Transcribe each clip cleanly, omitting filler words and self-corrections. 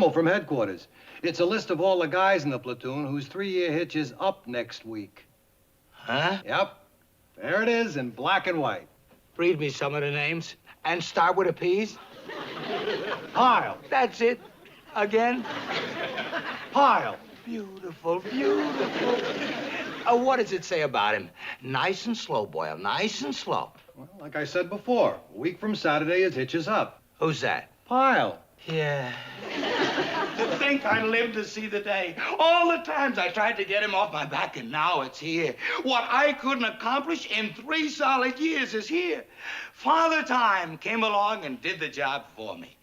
from headquarters. It's a list of all the guys in the platoon whose 3-year hitch is up next week. Huh? Yep. There it is in black and white. Read me some of the names. And start with a P's. Pyle. That's it. Again. Pyle. Beautiful, beautiful. What does it say about him? Nice and slow, Boyle. Nice and slow. Well, like I said before, a week from Saturday, his hitch is up. Who's that? Pyle. Yeah. To think I lived to see the day. All the times I tried to get him off my back, and now it's here. What I couldn't accomplish in 3 solid years is here. Father Time came along and did the job for me.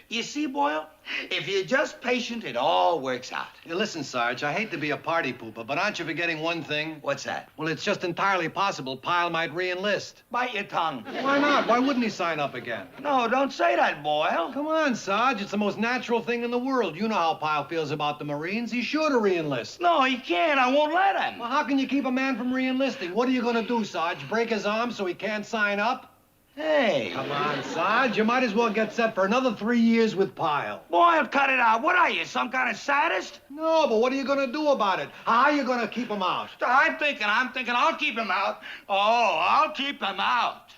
You see, Boyle, if you're just patient, it all works out. Hey, listen, Sarge, I hate to be a party pooper, but aren't you forgetting one thing? What's that? Well, it's just entirely possible Pyle might re-enlist. Bite your tongue. Why not? Why wouldn't he sign up again? No, don't say that, Boyle. Come on, Sarge. It's the most natural thing in the world. You know how Pyle feels about the Marines. He's sure to re-enlist. No, he can't. I won't let him. Well, how can you keep a man from re-enlisting? What are you going to do, Sarge? Break his arm so he can't sign up? Hey. Come on, Sarge. You might as well get set for another 3 years with Pyle. Boyle, cut it out. What are you, some kind of sadist? No, but what are you going to do about it? How are you going to keep him out? I'm thinking I'll keep him out. Oh, I'll keep him out.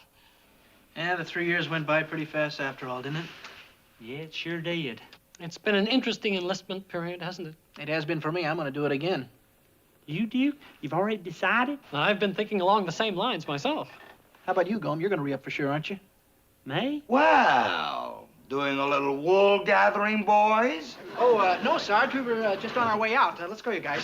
Yeah, the 3 years went by pretty fast after all, didn't it? Yeah, it sure did. It's been an interesting enlistment period, hasn't it? It has been for me. I'm going to do it again. You do? You've already decided? I've been thinking along the same lines myself. How about you, Gomer? You're going to re-up for sure, aren't you? Me? Well, doing a little wool gathering, boys? Oh, no, Sarge. We were just on our way out. Let's go, you guys.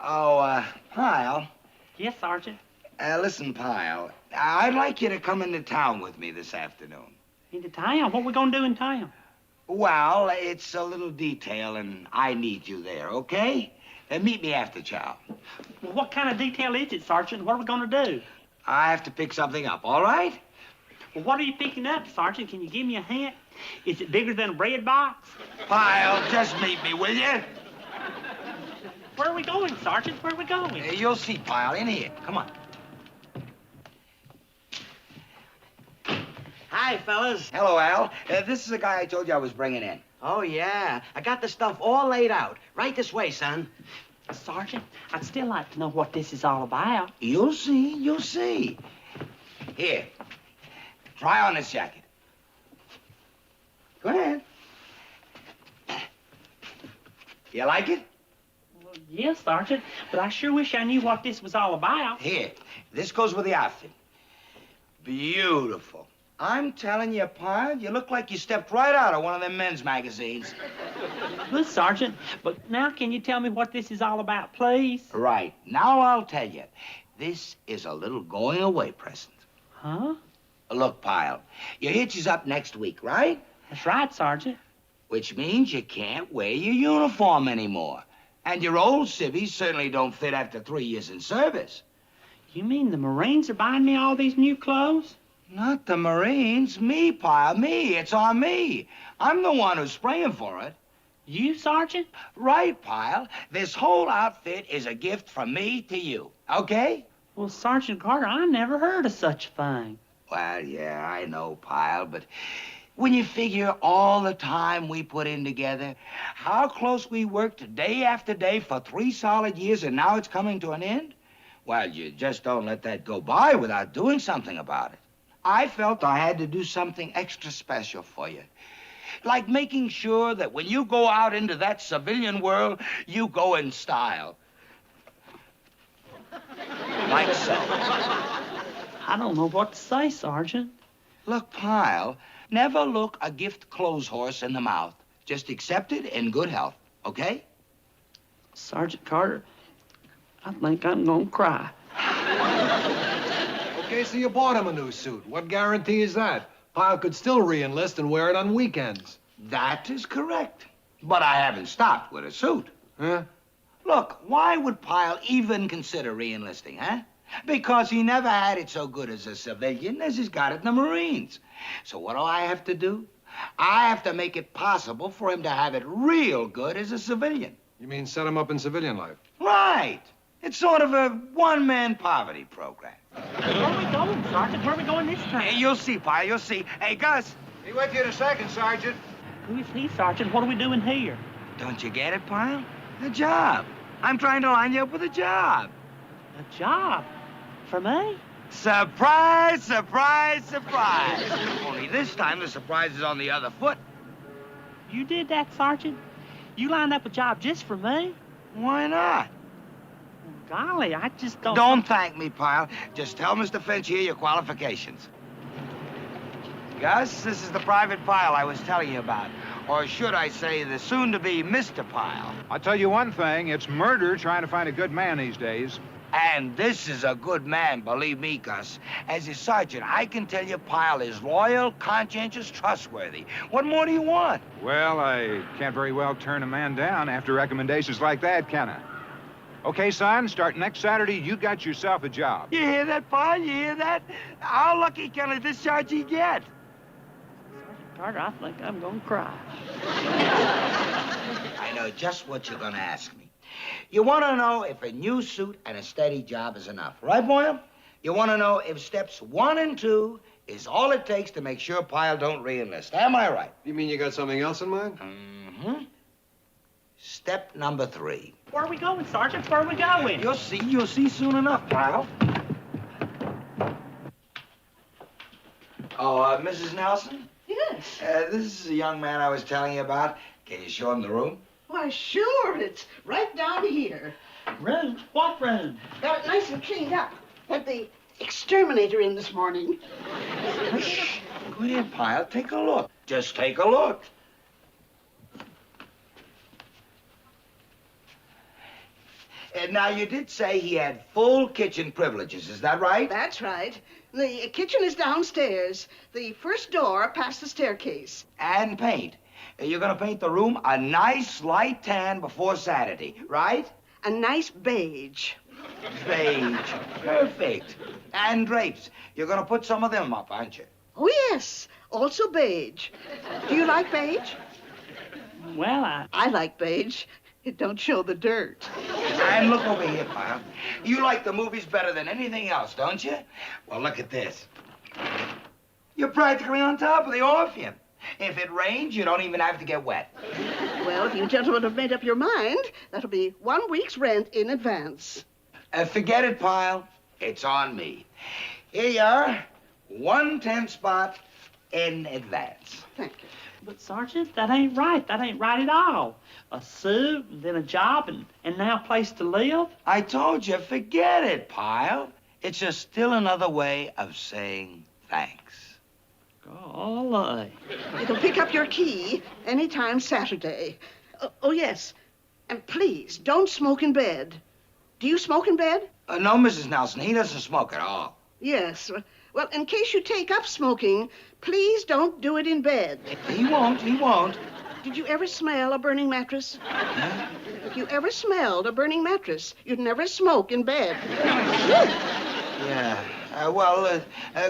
Oh, Pyle. Yes, Sergeant. Listen, Pyle. I'd like you to come into town with me this afternoon. Into town? What we gonna do in town? Well, it's a little detail, and I need you there, okay? Meet me after chow. Well, what kind of detail is it, Sergeant? What are we gonna do? I have to pick something up, all right? Well, what are you picking up, Sergeant? Can you give me a hint? Is it bigger than a bread box? Pyle, just meet me, will you? Where are we going, Sergeant? Where are we going? You'll see, Pyle, in here. Come on. Hi, fellas. Hello, Al. This is the guy I told you I was bringing in. Oh, yeah. I got the stuff all laid out. Right this way, son. Sergeant, I'd still like to know what this is all about. You'll see, you'll see. Here, try on this jacket. Go ahead. You like it? Well, yes, Sergeant, but I sure wish I knew what this was all about. Here, this goes with the outfit. Beautiful. I'm telling you, Pyle, you look like you stepped right out of one of them men's magazines. Good, Sergeant, but now can you tell me what this is all about, please? Right. Now I'll tell you. This is a little going-away present. Huh? Look, Pyle, your hitch is up next week, right? That's right, Sergeant. Which means you can't wear your uniform anymore. And your old civvies certainly don't fit after 3 years in service. You mean the Marines are buying me all these new clothes? Not the Marines. Me, Pyle, me. It's on me. I'm the one who's spraying for it. You, Sergeant? Right, Pyle. This whole outfit is a gift from me to you, okay? Well, Sergeant Carter, I never heard of such a thing. Well, yeah, I know, Pyle, but when you figure all the time we put in together, how close we worked day after day for 3 solid years, and now it's coming to an end, well, you just don't let that go by without doing something about it. I felt I had to do something extra special for you. Like making sure that when you go out into that civilian world, you go in style. Like so. I don't know what to say, Sergeant. Look, Pyle, never look a gift clothes horse in the mouth. Just accept it in good health, okay? Sergeant Carter, I think I'm gonna cry. Okay, so you bought him a new suit. What guarantee is that? Pyle could still re-enlist and wear it on weekends. That is correct. But I haven't stopped with a suit. Huh? Look, why would Pyle even consider re-enlisting, huh? Because he never had it so good as a civilian as he's got it in the Marines. So what do I have to do? I have to make it possible for him to have it real good as a civilian. You mean set him up in civilian life? Right. It's sort of a one-man poverty program. Where are we going, Sergeant? Where are we going this time? Hey, you'll see, Pyle, you'll see. Hey, Gus, Be with you in a second, Sergeant. Who is he, Sergeant? What are we doing here? Don't you get it, Pyle? A job. I'm trying to line you up with a job. A job? For me? Surprise, surprise, surprise. Only this time the surprise is on the other foot. You did that, Sergeant? You lined up a job just for me? Why not? Golly, I just don't... Don't thank me, Pyle. Just tell Mr. Finch here your qualifications. Gus, this is the Private Pyle I was telling you about. Or should I say, the soon-to-be Mr. Pyle. I'll tell you one thing, it's murder trying to find a good man these days. And this is a good man, believe me, Gus. As a sergeant, I can tell you Pyle is loyal, conscientious, trustworthy. What more do you want? Well, I can't very well turn a man down after recommendations like that, can I? Okay, son, starting next Saturday, you got yourself a job. You hear that, Pyle? You hear that? How lucky can a dischargee get? Sergeant Carter, I think I'm gonna cry. I know just what you're gonna ask me. You want to know if a new suit and a steady job is enough, right, Boyle? You want to know if steps 1 and 2 is all it takes to make sure Pyle don't re-enlist. Am I right? You mean you got something else in mind? Mm-hmm. Step number 3. Where are we going, Sergeant? Where are we going? You'll see soon enough, Pyle. Oh, Mrs. Nelson? Yes. This is a young man I was telling you about. Can you show him the room? Why, sure. It's right down here. Room? What room? Got it nice and cleaned up. Had the exterminator in this morning. Shh. Go ahead, Pyle. Take a look. Just take a look. And now, you did say he had full kitchen privileges. Is that right? That's right. The kitchen is downstairs. The first door past the staircase. And paint. You're gonna paint the room a nice light tan before Saturday, right? A nice beige. Beige. Perfect. And drapes. You're gonna put some of them up, aren't you? Oh, yes. Also beige. Do you like beige? Well, I like beige. It don't show the dirt. And look over here, Pyle. You like the movies better than anything else, don't you? Well, look at this. You're practically on top of the Orpheum. If it rains, you don't even have to get wet. Well, if you gentlemen have made up your mind, that'll be 1 week's rent in advance. Forget it, Pyle. It's on me. Here you are. 1/10 spot in advance. Thank you. but Sergeant, that ain't right. That ain't right at all. A suit, and then a job, and now a place to live. I told you, forget it, Pyle. It's just still another way of saying thanks. Golly. You can pick up your key anytime Saturday. Oh, yes. And please, don't smoke in bed. Do you smoke in bed? No, Mrs. Nelson, he doesn't smoke at all. Yes. Well, in case you take up smoking, please don't do it in bed. He won't. Did you ever smell a burning mattress? Huh? If you ever smelled a burning mattress, you'd never smoke in bed. Yeah.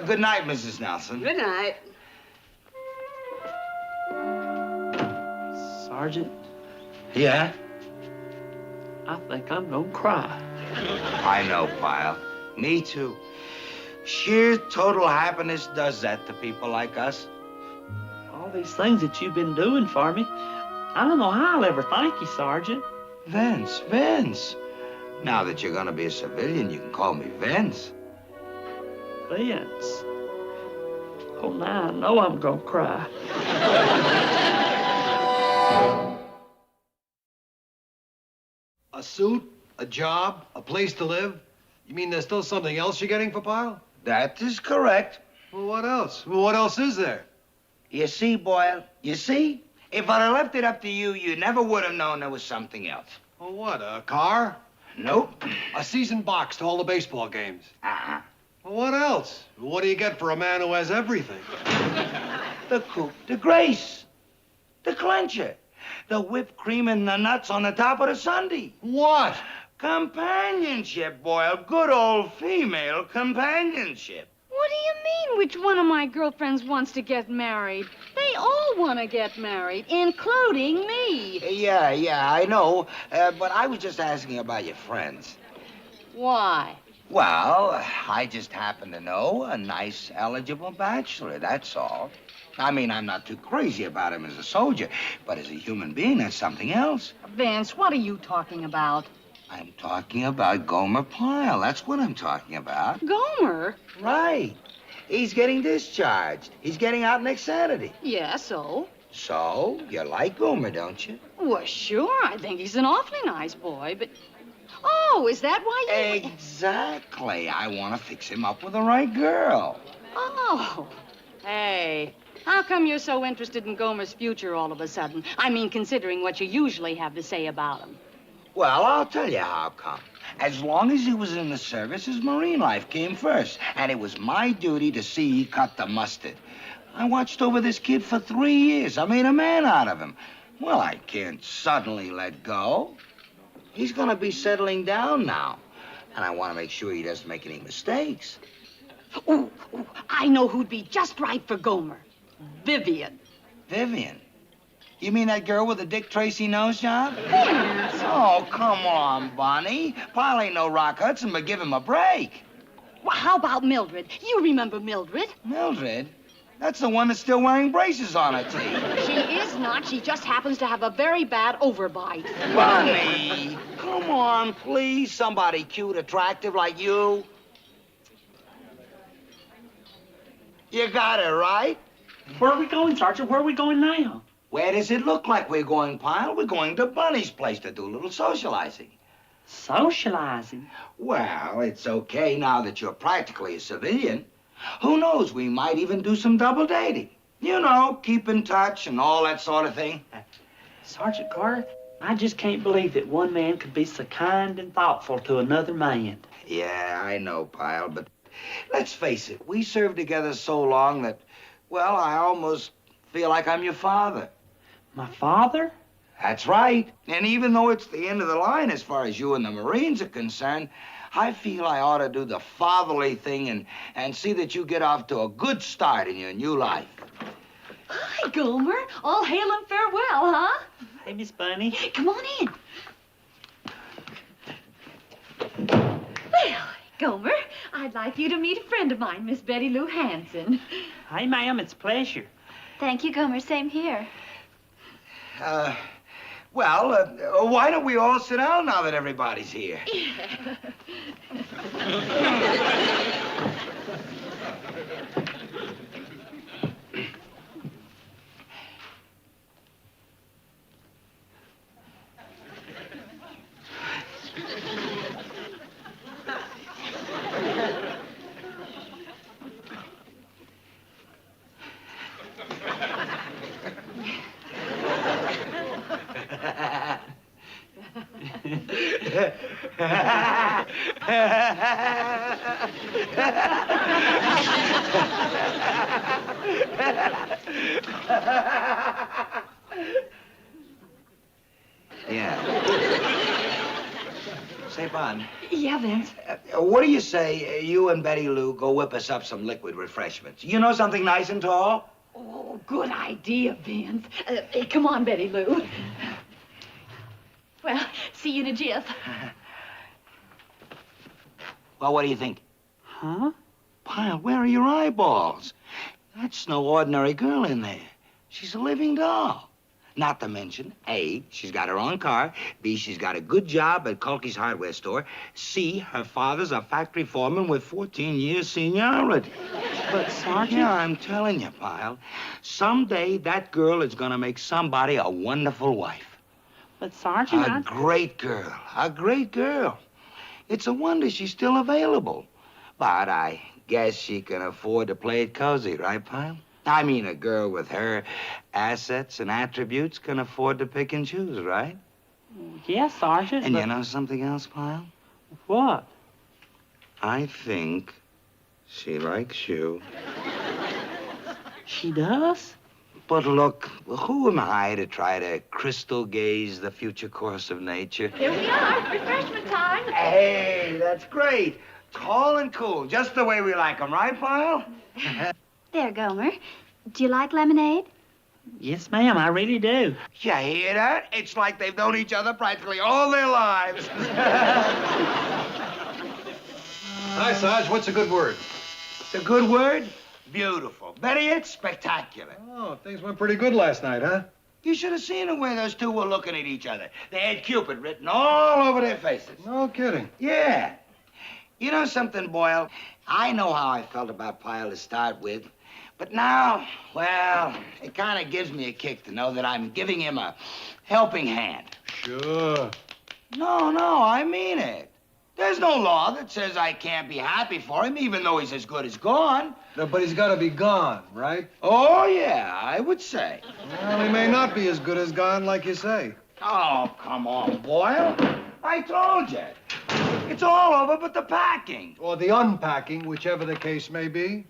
Good night, Mrs. Nelson. Good night. Sergeant, Yeah? I think I'm gonna cry. I know, Pyle. Me too. Sheer total happiness does that to people like us. All these things that you've been doing for me, I don't know how I'll ever thank you, Sergeant. Vince. Now that you're gonna be a civilian, you can call me Vince. Vince. Oh, now I know I'm gonna cry. A suit, a job, a place to live? You mean there's still something else you're getting for Pyle? That is correct. Well, what else? Well, what else is there? You see, Boyle, you see? If I'd have left it up to you, you never would have known there was something else. Well, what, a car? Nope. A season box to all the baseball games? Uh-uh. Well, what else? What do you get for a man who has everything? The coupe de grace. The clencher. The whipped cream and the nuts on the top of the sundae. What? Companionship, Boyle. Good old female companionship. What do you mean, which one of my girlfriends wants to get married? They all want to get married, including me. Yeah, I know. But I was just asking about your friends. Why? Well, I just happen to know a nice, eligible bachelor, that's all. I mean, I'm not too crazy about him as a soldier, but as a human being, that's something else. Vince, what are you talking about? I'm talking about Gomer Pyle. That's what I'm talking about. Gomer? Right. He's getting discharged. He's getting out next Saturday. Yeah, so? So, you like Gomer, don't you? Well, sure. I think he's an awfully nice boy, but... Oh, is that why you... Exactly. I want to fix him up with the right girl. Oh. Hey, how come you're so interested in Gomer's future all of a sudden? I mean, considering what you usually have to say about him. Well, I'll tell you how come. As long as he was in the service, his marine life came first. And it was my duty to see he cut the mustard. I watched over this kid for 3 years. I made a man out of him. Well, I can't suddenly let go. He's gonna be settling down now. And I want to make sure he doesn't make any mistakes. Ooh, I know who'd be just right for Gomer. Vivian. Vivian? You mean that girl with the Dick Tracy nose job? Vince. Oh, come on, Bonnie. Pyle ain't no Rock Hudson, but give him a break. Well, how about Mildred? You remember Mildred? Mildred? That's the one that's still wearing braces on her teeth. She is not. She just happens to have a very bad overbite. Bonnie, come on, please. Somebody cute, attractive like you. You got it, right? Where are we going, Sergeant? Where are we going now? Where does it look like we're going, Pyle? We're going to Bunny's place to do a little socializing. Socializing? Well, it's okay now that you're practically a civilian. Who knows, we might even do some double dating. You know, keep in touch and all that sort of thing. Sergeant Carter, I just can't believe that one man could be so kind and thoughtful to another man. Yeah, I know, Pyle, but let's face it, we served together so long that, well, I almost feel like I'm your father. My father? That's right. And even though it's the end of the line as far as you and the Marines are concerned, I feel I ought to do the fatherly thing and see that you get off to a good start in your new life. Hi, Gomer. All hail and farewell, huh? Hey, Miss Bunny. Come on in. Well, Gomer, I'd like you to meet a friend of mine, Miss Betty Lou Hanson. Hey, ma'am, it's a pleasure. Thank you, Gomer. Same here. Why don't we all sit down now that everybody's here? Yeah. Say, Bon. Yeah, Vince. What do you say you and Betty Lou go whip us up some liquid refreshments? You know, something nice and tall? Oh, good idea, Vince. Hey, come on, Betty Lou. Well, see you in a jiff. Well, what do you think? Huh? Pyle, where are your eyeballs? That's no ordinary girl in there. She's a living doll. Not to mention, A, she's got her own car. B, she's got a good job at Kulke's hardware store. C, her father's a factory foreman with 14 years seniority. But, Sergeant... Yeah, I'm telling you, Pyle. Someday that girl is gonna make somebody a wonderful wife. But, Sergeant, A great girl. A great girl. It's a wonder she's still available. But I guess she can afford to play it cozy, right, Pyle? I mean, a girl with her assets and attributes can afford to pick and choose, right? Yes, Sergeant, And but... you know something else, Pyle? What? I think she likes you. She does? But look, who am I to try to crystal gaze the future course of nature? Here we are. Refreshment time. Hey, that's great. Tall and cool, just the way we like 'em, right, Pyle? There, Gomer. Do you like lemonade? Yes, ma'am, I really do. You hear that? It's like they've known each other practically all their lives. Hi, Sarge. What's a good word? It's a good word? Beautiful. Better yet, spectacular. Oh, things went pretty good last night, huh? You should have seen the way those two were looking at each other. They had Cupid written all over their faces. No kidding. Yeah. You know something, Boyle? I know how I felt about Pyle to start with. But now, well, it kind of gives me a kick to know that I'm giving him a helping hand. Sure. No, I mean it. There's no law that says I can't be happy for him, even though he's as good as gone. No, but he's got to be gone, right? Oh, yeah, I would say. Well, he may not be as good as gone, like you say. Oh, come on, Boyle. I told you. It's all over but the packing. Or the unpacking, whichever the case may be.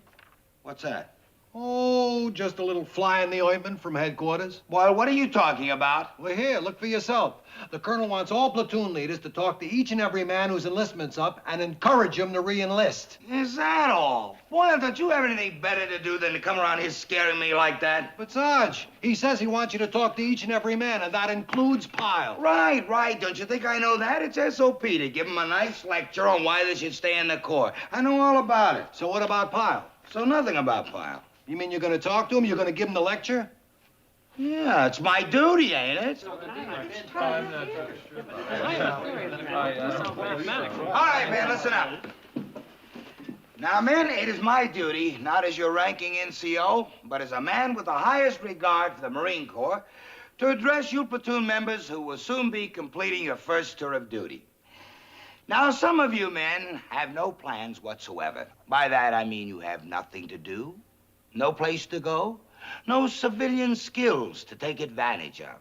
What's that? Oh, just a little fly in the ointment from headquarters. Boyle, what are you talking about? Well, here, look for yourself. The colonel wants all platoon leaders to talk to each and every man whose enlistment's up and encourage him to re-enlist. Is that all? Boyle, don't you have anything better to do than to come around here scaring me like that? But, Sarge, he says he wants you to talk to each and every man, and that includes Pyle. Right. Don't you think I know that? It's SOP to give them a nice lecture on why they should stay in the Corps. I know all about it. So what about Pyle? So nothing about Pyle. You mean you're going to talk to him? You're going to give him the lecture? Yeah, it's my duty, ain't it? All right, man, listen up. Now, men, it is my duty, not as your ranking NCO, but as a man with the highest regard for the Marine Corps, to address you platoon members who will soon be completing your first tour of duty. Now, some of you men have no plans whatsoever. By that, I mean you have nothing to do, no place to go, no civilian skills to take advantage of.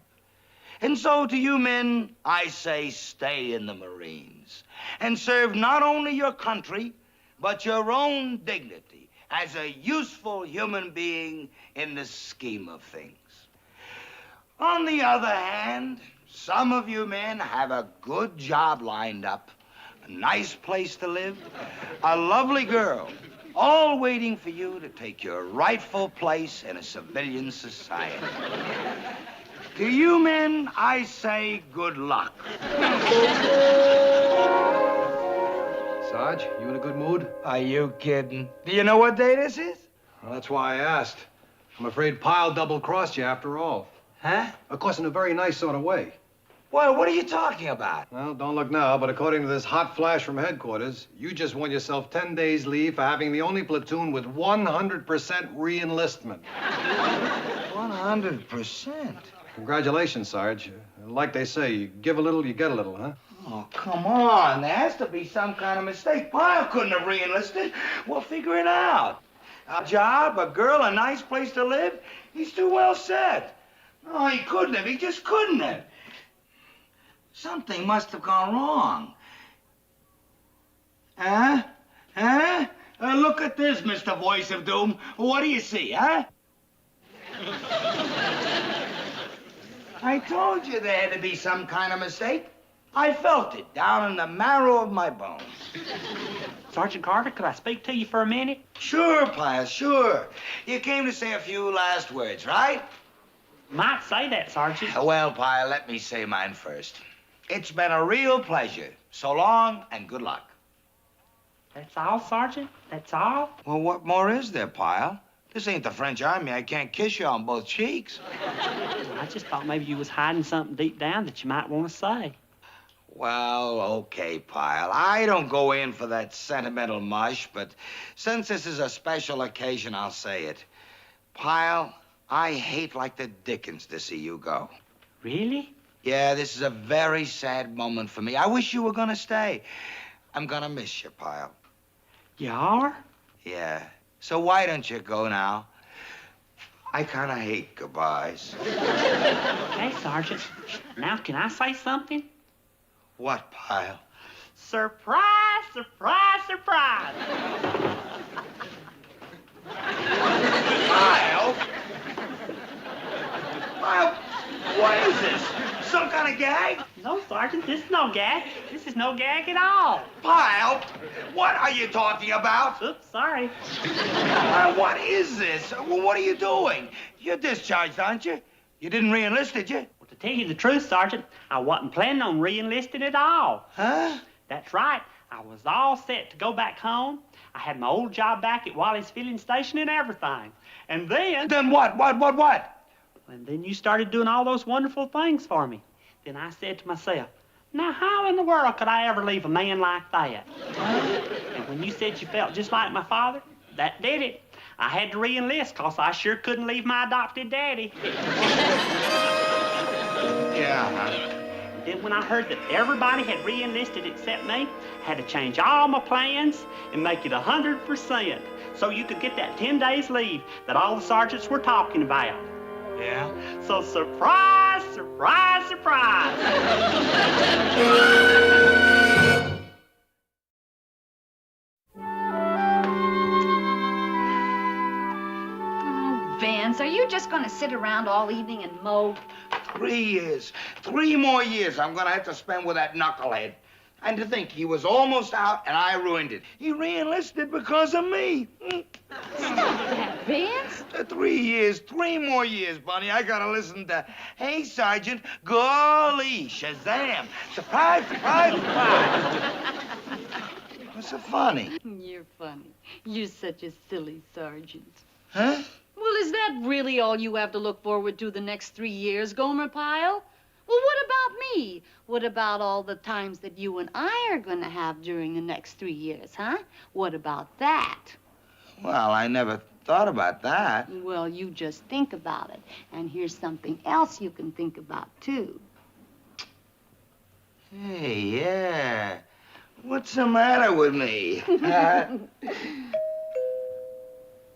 And so to you men, I say stay in the Marines and serve not only your country, but your own dignity as a useful human being in the scheme of things. On the other hand, some of you men have a good job lined up, a nice place to live, a lovely girl, all waiting for you to take your rightful place in a civilian society. To you men, I say good luck. Sarge, you in a good mood? Are you kidding? Do you know what day this is? Well, that's why I asked. I'm afraid Pyle double-crossed you after all. Huh? Of course, in a very nice sort of way. Well, what are you talking about? Well, don't look now, but according to this hot flash from headquarters, you just won yourself 10 days leave for having the only platoon with 100% re-enlistment. 100%? Congratulations, Sarge. Like they say, you give a little, you get a little, huh? Oh, come on. There has to be some kind of mistake. Pyle couldn't have re-enlisted. We'll figure it out. A job, a girl, a nice place to live. He's too well set. No, he couldn't have. He just couldn't have. Something must have gone wrong. Huh? Look at this, Mr. Voice of Doom. What do you see, huh? I told you there had to be some kind of mistake. I felt it down in the marrow of my bones. Sergeant Carter, could I speak to you for a minute? Sure, Pyle, sure. You came to say a few last words, right? Might say that, Sergeant. Well, Pyle, let me say mine first. It's been a real pleasure. So long and good luck. That's all, Sergeant? That's all? Well, what more is there, Pyle? This ain't the French Army. I can't kiss you on both cheeks. I just thought maybe you was hiding something deep down that you might want to say. Well, okay, Pyle. I don't go in for that sentimental mush, but since this is a special occasion, I'll say it. Pyle, I hate like the dickens to see you go. Really? Yeah, this is a very sad moment for me. I wish you were gonna stay. I'm gonna miss you, Pyle. You are? Yeah. So why don't you go now? I kind of hate goodbyes. Hey, Sergeant. Now, can I say something? What, Pyle? Surprise, surprise, surprise. Pyle? Pyle, what is this? Some kind of gag? No, Sergeant, this is no gag. This is no gag at all. Pyle, what are you talking about? Oops, sorry. What is this? Well, what are you doing? You're discharged, aren't you? You didn't re-enlist, did you? Well, to tell you the truth, Sergeant, I wasn't planning on re-enlisting at all. Huh? That's right. I was all set to go back home. I had my old job back at Wally's filling station and everything. And then... Then what? And then you started doing all those wonderful things for me. Then I said to myself, now how in the world could I ever leave a man like that? And when you said you felt just like my father, that did it. I had to re-enlist because I sure couldn't leave my adopted daddy. Yeah. Then when I heard that everybody had re-enlisted except me, I had to change all my plans and make it 100% so you could get that 10 days leave that all the sergeants were talking about. Yeah? So surprise, surprise, surprise. Oh, Vince, are you just going to sit around all evening and mope? 3 years. 3 more years I'm gonna have to spend with that knucklehead. And to think he was almost out and I ruined it. He re-enlisted because of me. Stop that, Vince. 3 years, 3 more years, Bunny. I gotta listen to, hey, Sergeant, golly, Shazam. Surprise, surprise, surprise. What's so funny? You're funny. You're such a silly sergeant. Huh? Well, is that really all you have to look forward to the next 3 years, Gomer Pyle? Well, what about me? What about all the times that you and I are going to have during the next 3 years, huh? What about that? Well, I never thought about that. Well, you just think about it. And here's something else you can think about, too. Hey, yeah. What's the matter with me?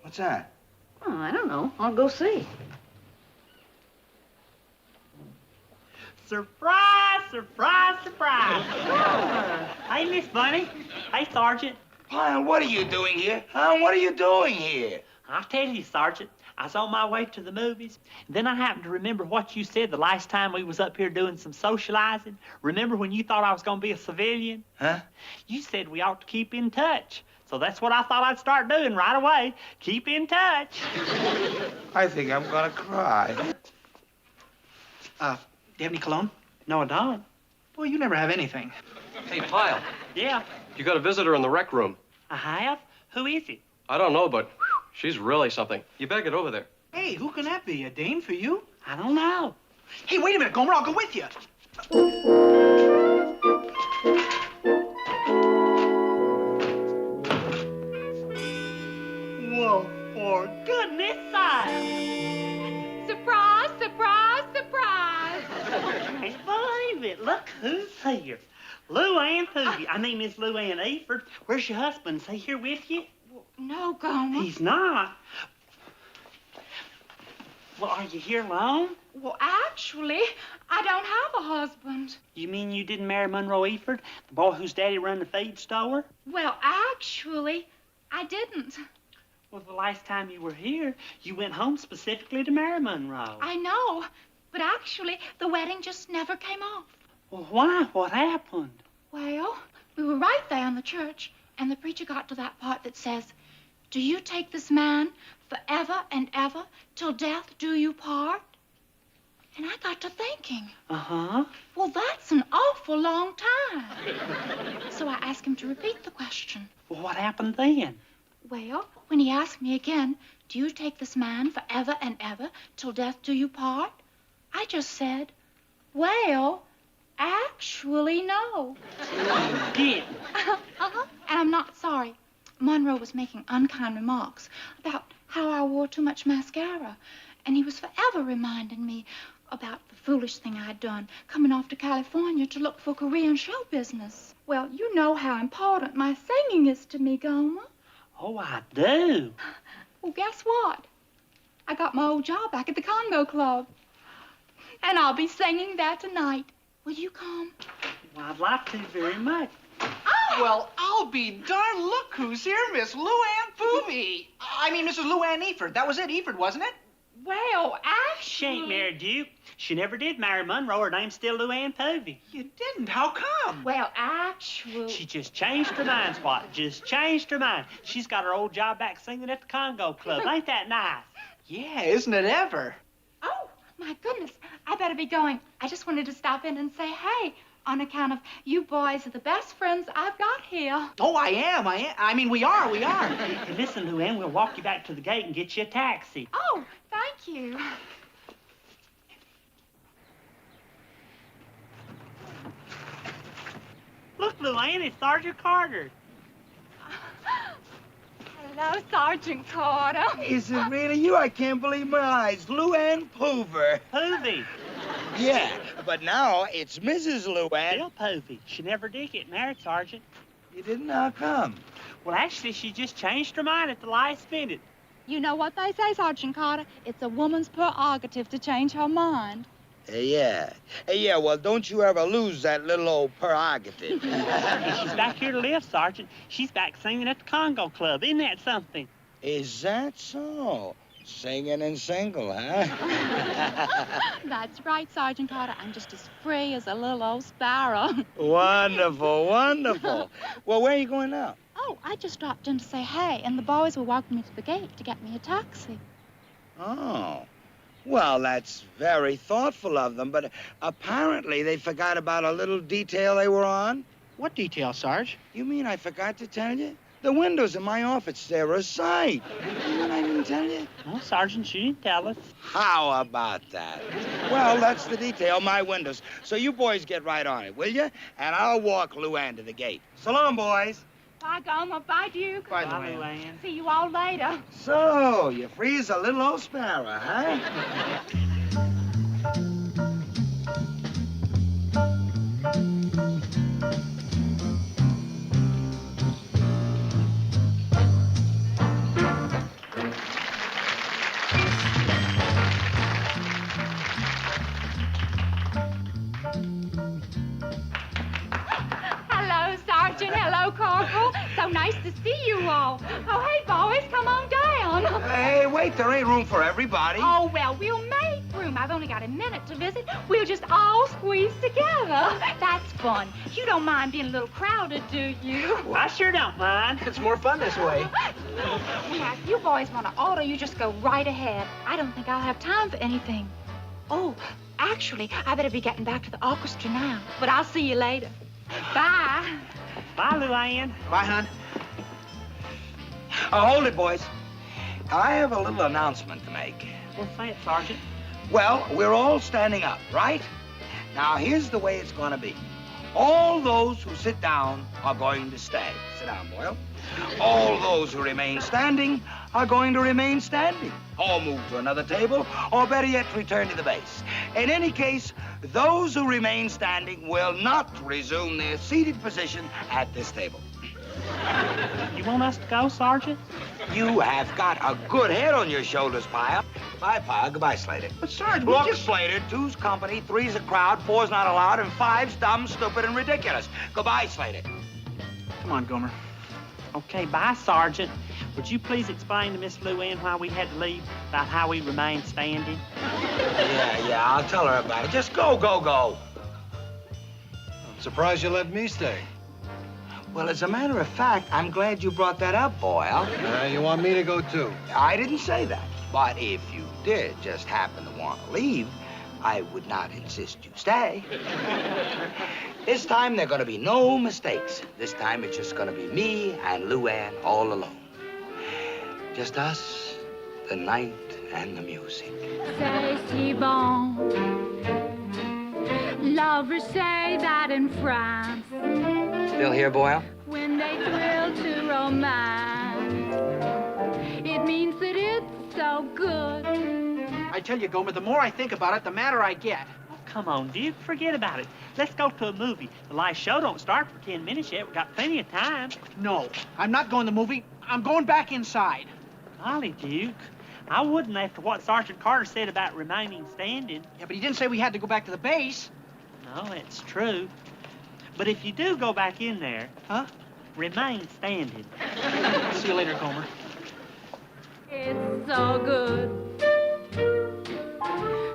What's that? Oh, I don't know. I'll go see. Surprise, surprise, surprise. Hey, Miss Bunny. Hey, Sergeant. Pyle, what are you doing here? Huh? What are you doing here? I'll tell you, Sergeant. I was on my way to the movies. Then I happened to remember what you said the last time we was up here doing some socializing. Remember when you thought I was going to be a civilian? Huh? You said we ought to keep in touch. So that's what I thought I'd start doing right away. Keep in touch. I think I'm gonna cry. Do you have any cologne? No, I don't. Boy, you never have anything. Hey, Pyle, Yeah, you got a visitor in the rec room. I have. Who is it? I don't know, but she's really something. You better get over there. Hey, who can that be? A dame for you? I don't know. Hey, wait a minute, Gomer. I'll go with you. Well, for goodness sake. Surprise, surprise, surprise. I can't believe it. Look who's here. Luann Poovie. I mean, Miss Luann Eford. Where's your husband? Is he here with you? No, Gomer. He's not. Well, are you here alone? Well, actually, I don't have a husband. You mean you didn't marry Monroe Eford, the boy whose daddy run the feed store? Well, actually, I didn't. Well, the last time you were here, you went home specifically to marry Monroe. I know, but actually, the wedding just never came off. Well, why? What happened? Well, we were right there in the church, and the preacher got to that part that says, "Do you take this man forever and ever, till death do you part?" And I got to thinking, Uh-huh. well, that's an awful long time. So I asked him to repeat the question. Well, what happened then? Well, when he asked me again, "Do you take this man forever and ever, till death do you part?" I just said, "Well, actually, no." You did. Uh-huh. And I'm not sorry. Monroe was making unkind remarks about how I wore too much mascara, and he was forever reminding me about the foolish thing I'd done, coming off to California to look for Korean show business. Well, you know how important my singing is to me, Gomer. Oh, I do. Well, guess what? I got my old job back at the Congo Club, and I'll be singing there tonight. Will you come? Well, I'd like to very much. Well, I'll be darned. Look who's here, Miss Luann Poovie. I mean, Mrs. Luann Eford. That was it, Eford, wasn't it? Well, She ain't actually... married you. She never did marry Monroe. Her name's still Luann Poovie. You didn't. How come? Well, actually... She just changed her mind, Spot. Just changed her mind. She's got her old job back singing at the Congo Club. Ain't that nice? Yeah, isn't it ever? Oh, my goodness. I better be going. I just wanted to stop in and say, hey, on account of you boys are the best friends I've got here. Oh, I am. I mean, we are. Hey, listen, Luann, we'll walk you back to the gate and get you a taxi. Oh, thank you. Look, Luann, it's Sergeant Carter. Hello, Sergeant Carter. Is it really you? I can't believe my eyes. Luann Poover. Poovie. Yeah, but now it's Mrs. Luann. Still Poovie. She never did get married, Sergeant. You didn't? How come? Well, actually, she just changed her mind at the last minute. You know what they say, Sergeant Carter? It's a woman's prerogative to change her mind. Yeah. Well, don't you ever lose that little old prerogative. And she's back here to live, Sergeant. She's back singing at the Congo Club. Isn't that something? Is that so? Singing and single, huh? That's right, Sergeant Carter. I'm just as free as a little old sparrow. Wonderful, wonderful. Well, where are you going now? Oh, I just dropped in to say hey, and the boys were walking me to the gate to get me a taxi. Oh. Well, that's very thoughtful of them, but apparently they forgot about a little detail they were on. What detail, Sarge? You mean I forgot to tell you? The windows in my office, they're a sight. I didn't tell you? Well, Sergeant, she didn't tell us. How about that? Well, that's the detail, my windows. So you boys get right on it, will you? And I'll walk Luann to the gate. So long, boys. Bye, Gomer. Bye, Duke. Bye, Bye, Luann. Luann. See you all later. So, you're free as a little old sparrow, huh? Hello, Sergeant. Hello, Corporal. So nice to see you all. Oh, hey, boys, come on down. Hey, wait, there ain't room for everybody. Oh, well, we'll make room. I've only got a minute to visit. We'll just all squeeze together. That's fun. You don't mind being a little crowded, do you? I sure don't mind. It's more fun this way. Now, if you boys want to order, you just go right ahead. I don't think I'll have time for anything. Oh, actually, I better be getting back to the orchestra now. But I'll see you later. Bye. Bye, Luann. Bye, hon. Hold it, boys. I have a little announcement to make. Well, say it, Sergeant. Well, we're all standing up, right? Now, here's the way it's going to be. All those who sit down are going to stay. Sit down, Boyle. All those who remain standing are going to remain standing, or move to another table, or better yet, return to the base. In any case, those who remain standing will not resume their seated position at this table. You want us to go, Sergeant? You have got a good head on your shoulders, Pyle. Goodbye, Pyle. Goodbye, Slater. But, Sarge, we Look, just... Slater, 2's company, 3's a crowd, 4's not allowed, and 5's dumb, stupid, and ridiculous. Goodbye, Slater. Come on, Gomer. Okay, bye, Sergeant. Would you please explain to Miss Luann why we had to leave, about how we remained standing? Yeah, I'll tell her about it. Just go. I'm surprised you let me stay. Well, as a matter of fact, I'm glad you brought that up, Boyle. You want me to go, too? I didn't say that. But if you did just happen to want to leave, I would not insist you stay. This time, there are going to be no mistakes. This time, it's just going to be me and Luann all alone. Just us, the night, and the music. C'est si bon. Lovers say that in France Still here, Boyle? when they thrill to romance. It means that it's so good. I tell you, Gomer, the more I think about it, the madder I get. Oh, come on, Duke. Forget about it. Let's go to a movie. The last show don't start for 10 minutes yet. We've got plenty of time. No, I'm not going to the movie. I'm going back inside. Golly, Duke. I wouldn't after what Sergeant Carter said about remaining standing. Yeah, but he didn't say we had to go back to the base. No, it's true. But if you do go back in there, Huh? remain standing. See you later, Gomer. It's so good.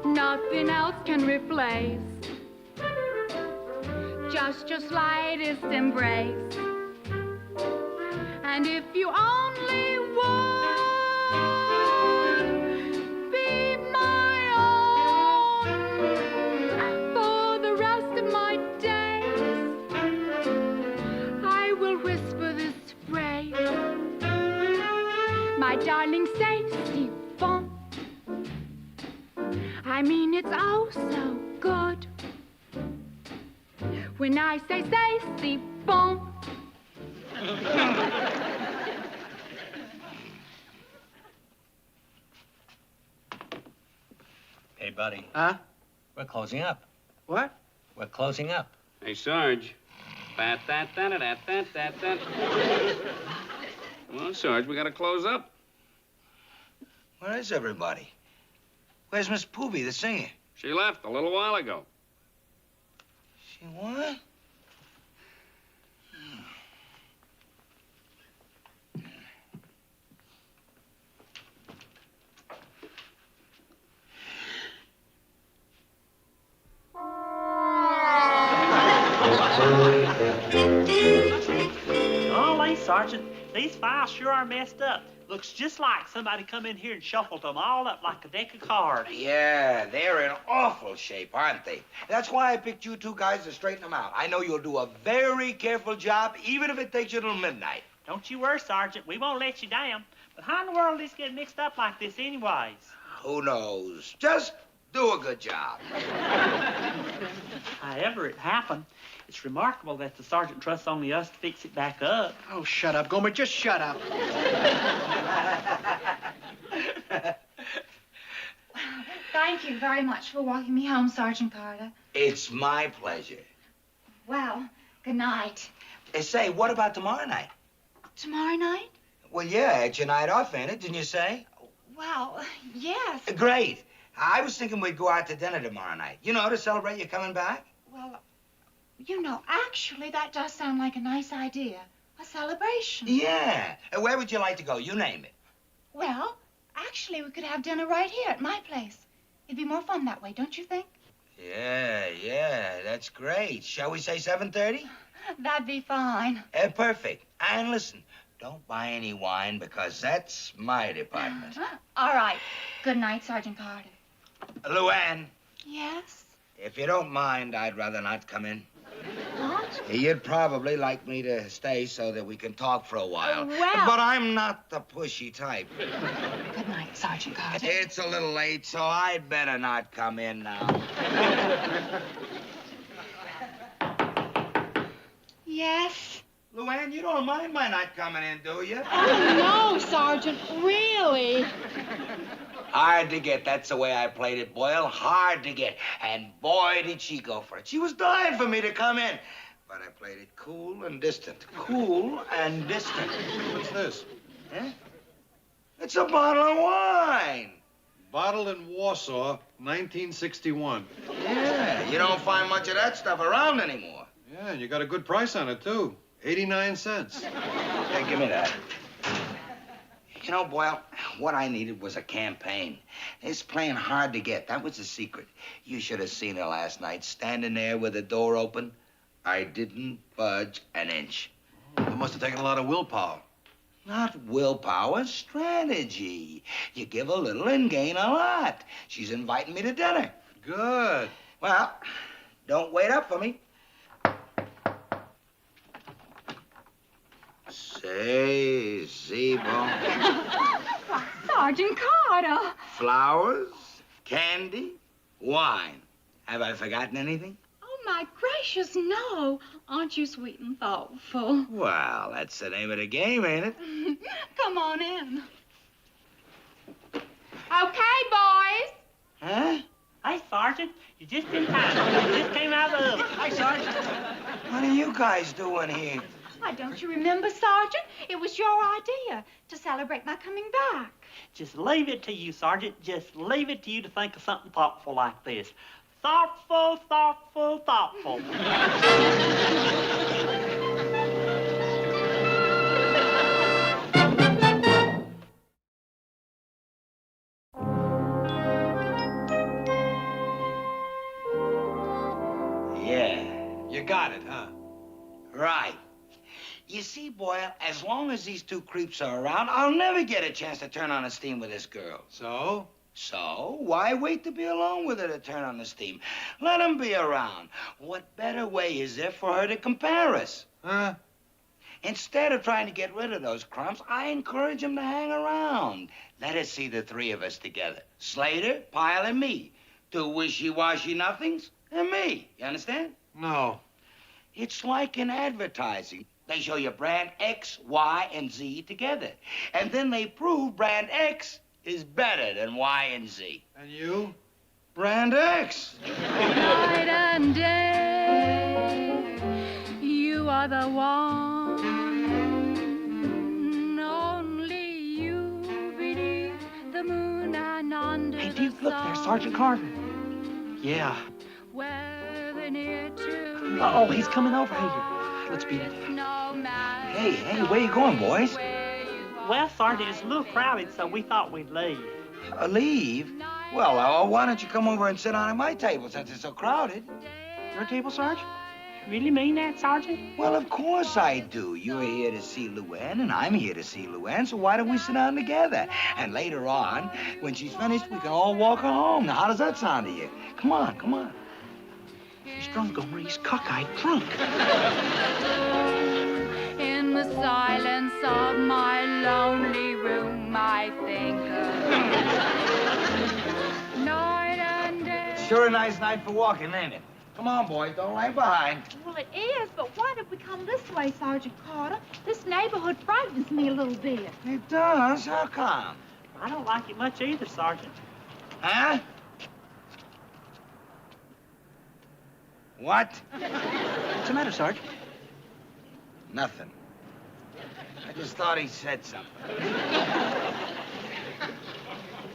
Nothing else can replace just your slightest embrace. And if you only would be my own, When I say, c'est bon. Hey, buddy. Huh? We're closing up. What? We're closing up. Hey, Sarge. Come on, Sarge, we gotta close up. Where is everybody? Where's Miss Poovie, the singer? She left a little while ago. She what? Golly, Sergeant, these files sure are messed up. Looks just like somebody come in here and shuffled them all up like a deck of cards. Yeah, they're in awful shape, aren't they? That's why I picked you two guys to straighten them out. I know you'll do a very careful job, even if it takes you till midnight. Don't you worry, Sergeant. We won't let you down. But how in the world did this get mixed up like this anyways? Who knows? Just do a good job. However it happened, it's remarkable that the sergeant trusts only us to fix it back up. Oh, shut up, Gomer. Just shut up. Thank you very much for walking me home, Sergeant Carter. It's my pleasure. Well, good night. Say, what about tomorrow night? Tomorrow night? Well, yeah, it's your night off, ain't it? Didn't you say? Well, yes. Great. I was thinking we'd go out to dinner tomorrow night. You know, to celebrate you coming back. Well, you know, actually, that does sound like a nice idea. A celebration. Yeah. Where would you like to go? You name it. Well, actually, we could have dinner right here at my place. It'd be more fun that way, don't you think? Yeah, that's great. Shall we say 7:30? That'd be fine. Perfect. And listen, don't buy any wine because that's my department. All right. Good night, Sergeant Carter. Luann, Yes? if you don't mind, I'd rather not come in. What? You'd probably like me to stay so that we can talk for a while. Well- But I'm not the pushy type. Good night, Sergeant Carter. It's a little late, so I'd better not come in now. Yes? Luann, you don't mind my not coming in, do you? Oh, no, Sergeant, really. Hard to get. That's the way I played it, Boyle. Hard to get. And boy, did she go for it. She was dying for me to come in. But I played it cool and distant. Cool and distant. What's this? Huh? It's a bottle of wine. Bottled in Warsaw, 1961. Yeah, you don't find much of that stuff around anymore. Yeah, and you got a good price on it, too. 89 cents. Hey, give me that. You know, Boyle, what I needed was a campaign. It's playing hard to get. That was the secret. You should have seen her last night, standing there with the door open. I didn't budge an inch. It must have taken a lot of willpower. Not willpower, strategy. You give a little and gain a lot. She's inviting me to dinner. Good. Well, don't wait up for me. Say, Zebo. Sergeant Carter. Flowers, candy, wine. Have I forgotten anything? Oh, my gracious, no. Aren't you sweet and thoughtful? Well, that's the name of the game, ain't it? Come on in. Okay, boys. Huh? Hey, Sergeant, you just in time. You just came out of the oven. Hi, Sergeant. What are you guys doing here? Why, don't you remember, Sergeant? It was your idea to celebrate my coming back. Just leave it to you, Sergeant. Just leave it to you to think of something thoughtful like this. Thoughtful, thoughtful, thoughtful. Yeah. You got it, huh? Right. You see, Boyle, as long as these two creeps are around, I'll never get a chance to turn on the steam with this girl. So? So, why wait to be alone with her to turn on the steam? Let them be around. What better way is there for her to compare us? Huh? Instead of trying to get rid of those crumbs, I encourage them to hang around. Let us see the three of us together. Slater, Pyle, and me. Two wishy-washy nothings, and me. You understand? No. It's like in advertising. They show you brand X, Y, and Z together. And then they prove brand X is better than Y and Z. And you? Brand X. Night and day, you are the one. Only you beneath the moon and under Hey, the Duke, look, there's sun. Sergeant Carter. Yeah. Whether near to Oh, he's coming over here. Let's beat it. no matter Hey, where you going, boys? Well, Sergeant, it's a little crowded, so we thought we'd leave. Leave? Well, why don't you come over and sit down at my table since it's so crowded? Your table, Sarge? You really mean that, Sergeant? Well, of course I do. You're here to see Luann, and I'm here to see Luann, so why don't we sit down together? And later on, when she's finished, we can all walk her home. Now, how does that sound to you? Come on, come on. He's drunk, Gomer. He's cockeyed drunk. in the silence of my lonely room, I think of night and day. Sure a nice night for walking, ain't it? Come on, boys, don't lag behind. Well, it is, but why did we come this way, Sergeant Carter? This neighborhood frightens me a little bit. It does? How come? I don't like it much either, Sergeant. Huh? What? What's the matter, Sarge? Nothing. I just thought he said something.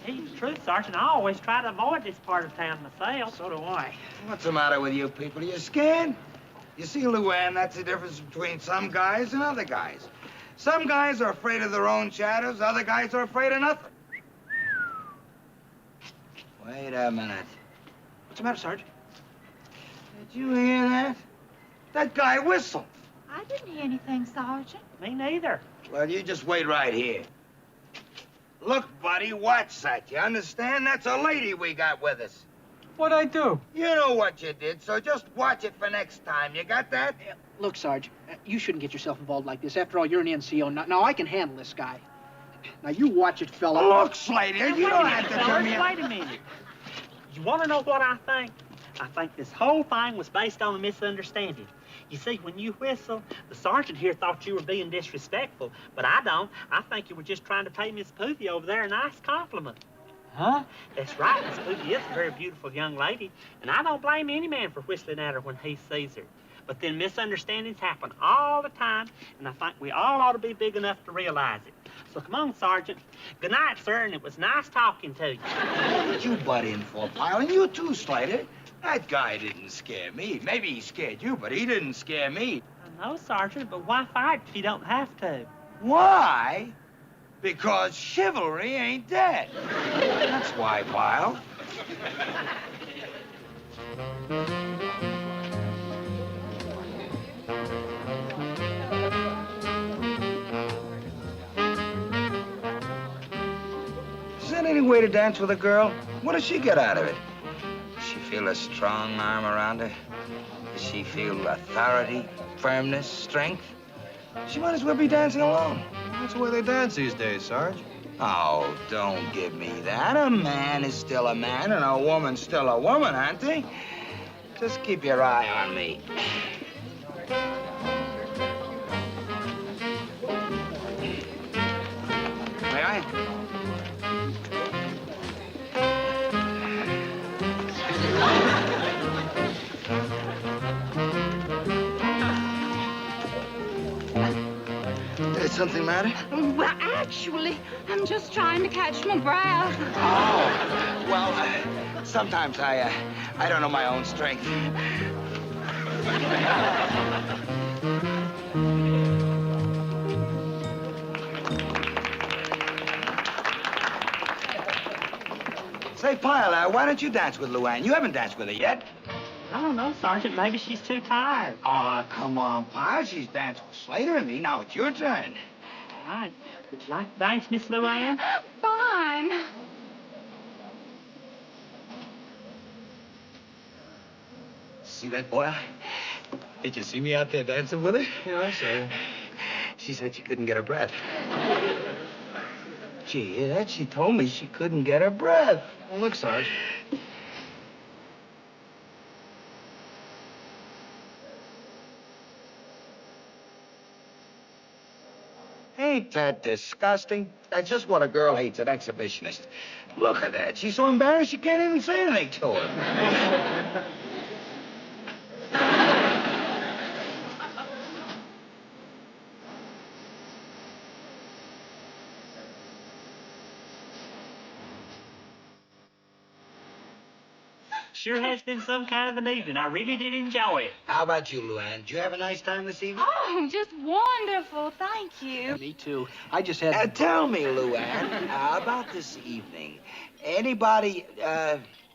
He's the truth, Sergeant. I always try to avoid this part of town myself. So do I. What's the matter with you people? You scared? You see, Luann, that's the difference between some guys and other guys. Some guys are afraid of their own shadows, other guys are afraid of nothing. Wait a minute. What's the matter, Sarge? Did you hear that? That guy whistled. I didn't hear anything, Sergeant. Me neither. Well, you just wait right here. Look, buddy, watch that. You understand? That's a lady we got with us. What'd I do? You know what you did, so just watch it for next time. You got that? Look, Sarge, you shouldn't get yourself involved like this. After all, you're an NCO. Now I can handle this guy. Now, you watch it, fella. Look, Slater, you don't have to tell me. Wait a minute. You want to know what I think? I think this whole thing was based on a misunderstanding. You see, when you whistle, the sergeant here thought you were being disrespectful, but I don't. I think you were just trying to pay Miss Poovie over there a nice compliment. Huh? That's right, Miss Poovie is a very beautiful young lady, and I don't blame any man for whistling at her when he sees her. But then misunderstandings happen all the time, and I think we all ought to be big enough to realize it. So come on, Sergeant. Good night, sir, and it was nice talking to you. What did you butt in for, Pyle? And you too, Slater. That guy didn't scare me. Maybe he scared you, but he didn't scare me. I know, Sergeant, but why fight if you don't have to? Why? Because chivalry ain't dead. That's why, Pyle. Is that any way to dance with a girl? What does she get out of it? Does she feel a strong arm around her? Does she feel authority, firmness, strength? She might as well be dancing alone. That's the way they dance these days, Sarge. Oh, don't give me that. A man is still a man and a woman's still a woman, aren't they? Just keep your eye on me. May I? Did something matter? Well, actually, I'm just trying to catch my breath. Oh, well, sometimes I don't know my own strength. Say, Pyle, why don't you dance with Luann? You haven't danced with her yet. I don't know, Sergeant. Maybe she's too tired. Oh, come on, Pyle. She's danced with Slater and me. Now it's your turn. All right. Would you like to dance, Miss Luann? Fine. See that boy? Did you see me out there dancing with her? Yeah, I see. She said she couldn't get her breath. Gee, hear that? She told me she couldn't get her breath. Well, look, Sarge. Ain't that disgusting? That's just what a girl hates, an exhibitionist. Look at that. She's so embarrassed she can't even say anything to him. Sure has been some kind of an evening. I really did enjoy it. How about you, Luann? Did you have a nice time this evening? Oh, just wonderful. Thank you. Me too. I just had... Tell me, Luann, about this evening. Anybody,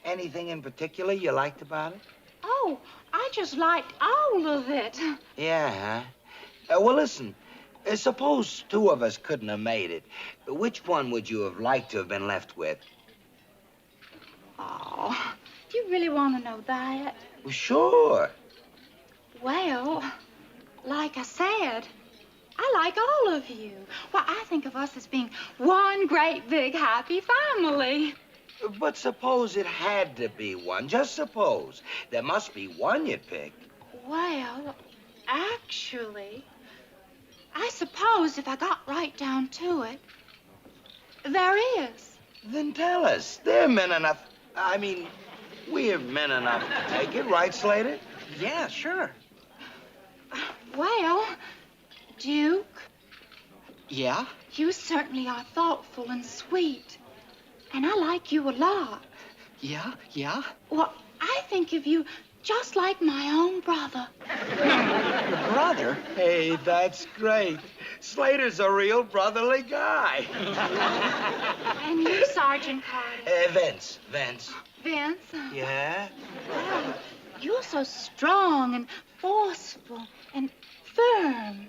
anything in particular you liked about it? Oh, I just liked all of it. Yeah, huh? Well, listen. Suppose two of us couldn't have made it. Which one would you have liked to have been left with? Oh, do you really want to know that? Well, sure. Well, like I said, I like all of you. Well, I think of us as being one great big happy family. But suppose it had to be one. Just suppose. There must be one you'd pick. Well, actually, I suppose if I got right down to it, there is. Then tell us. They're men enough. I mean, we're men enough to take it, right, Slater? Yeah, sure. Well, Duke, Yeah? you certainly are thoughtful and sweet. And I like you a lot. Yeah? Yeah? Well, I think of you just like my own brother. Your brother? Hey, that's great. Slater's a real brotherly guy. And you, Sergeant Carter. Vince. Vince. Yeah? Well, you're so strong and forceful and firm.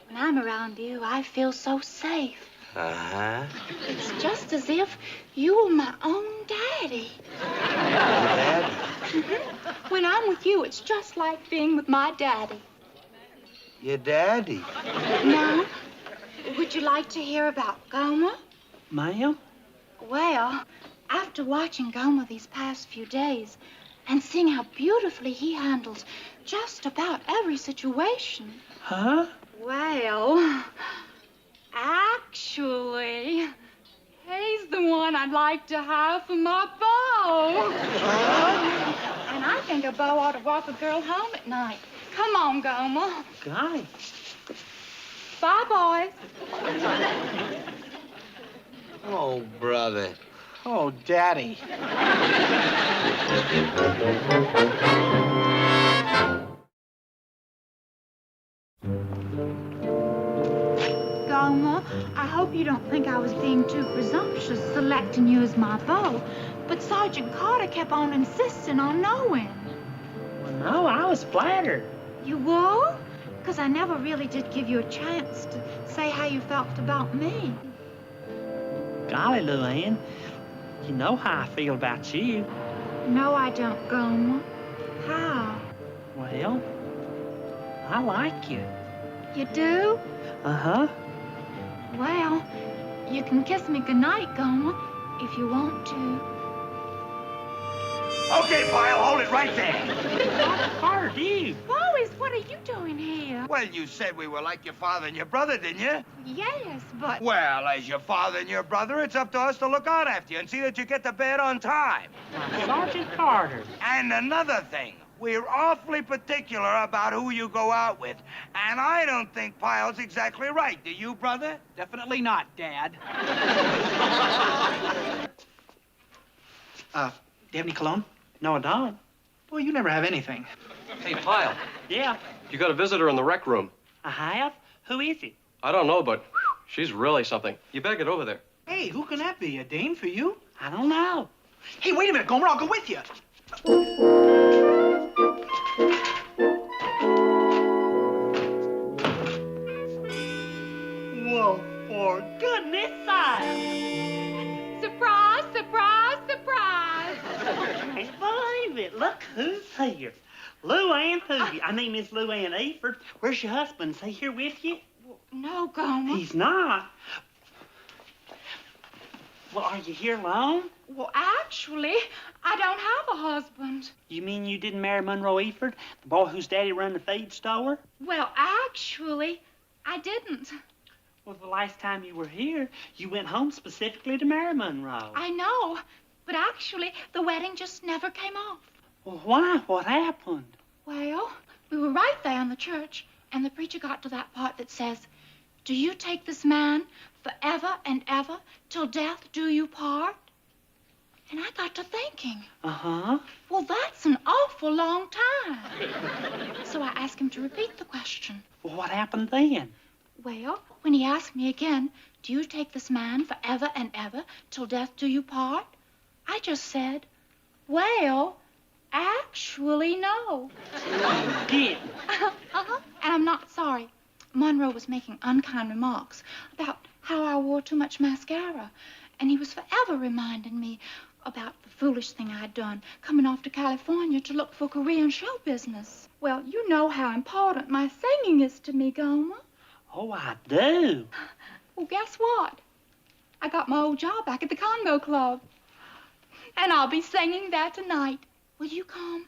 When I'm around you, I feel so safe. Uh-huh. It's just as if you were my own daddy. Dad? When I'm with you, it's just like being with my daddy. Your daddy? Now, would you like to hear about Gomer? Ma'am? Well, after watching Gomer these past few days and seeing how beautifully he handles just about every situation. Huh? Well, actually, he's the one I'd like to have for my beau. And I think a beau ought to walk a girl home at night. Come on, Gomer. Golly. Bye, boys. Oh, brother. Oh, Daddy. Gomer, I hope you don't think I was being too presumptuous selecting you as my beau, but Sergeant Carter kept on insisting on knowing. Well, no, I was flattered. You were? Because I never really did give you a chance to say how you felt about me. Golly, Luann, you know how I feel about you. No, I don't, Gomer. How? Well, I like you. You do? Uh-huh. Well, you can kiss me goodnight, Gomer, if you want to. Okay, Pyle, hold it right there. Carter, dude. Boys, what are you doing here? Well, you said we were like your father and your brother, didn't you? Yes, but... Well, as your father and your brother, it's up to us to look out after you and see that you get to bed on time. Sergeant Carter. And another thing, we're awfully particular about who you go out with. And I don't think Pyle's exactly right. Do you, brother? Definitely not, Dad. Do you have any cologne? No, I don't. Well, you never have anything. Hey, Pyle, Yeah, you got a visitor in the rec room. I have. Who is it? I don't know, but she's really something. You better get over there. Hey, who can that be? A dame for you? I don't know. Hey, wait a minute, Gomer. I'll go with you. Well, for goodness sake. Surprise, surprise, surprise. I can't believe it. Look who's here. Luann Poovie. I mean, Miss Luann Eford. Where's your husband? Is he here with you? No, Gomer. He's not. Well, are you here alone? Well, actually, I don't have a husband. You mean you didn't marry Monroe Eford, the boy whose daddy run the feed store? Well, actually, I didn't. Well, the last time you were here, you went home specifically to marry Monroe. I know, but actually, the wedding just never came off. Well, why? What happened? Well, we were right there in the church, and the preacher got to that part that says, "Do you take this man forever and ever, till death do you part?" And I got to thinking. Uh-huh. Well, that's an awful long time. So I asked him to repeat the question. Well, what happened then? Well, when he asked me again, "Do you take this man forever and ever, till death do you part?" I just said, "Well, actually, no." Did? Uh-huh. And I'm not sorry. Monroe was making unkind remarks about how I wore too much mascara, and he was forever reminding me about the foolish thing I'd done, coming off to California to look for Korean show business. Well, you know how important my singing is to me, Gomer. Oh, I do. Well, guess what? I got my old job back at the Congo Club, and I'll be singing there tonight. Will you come?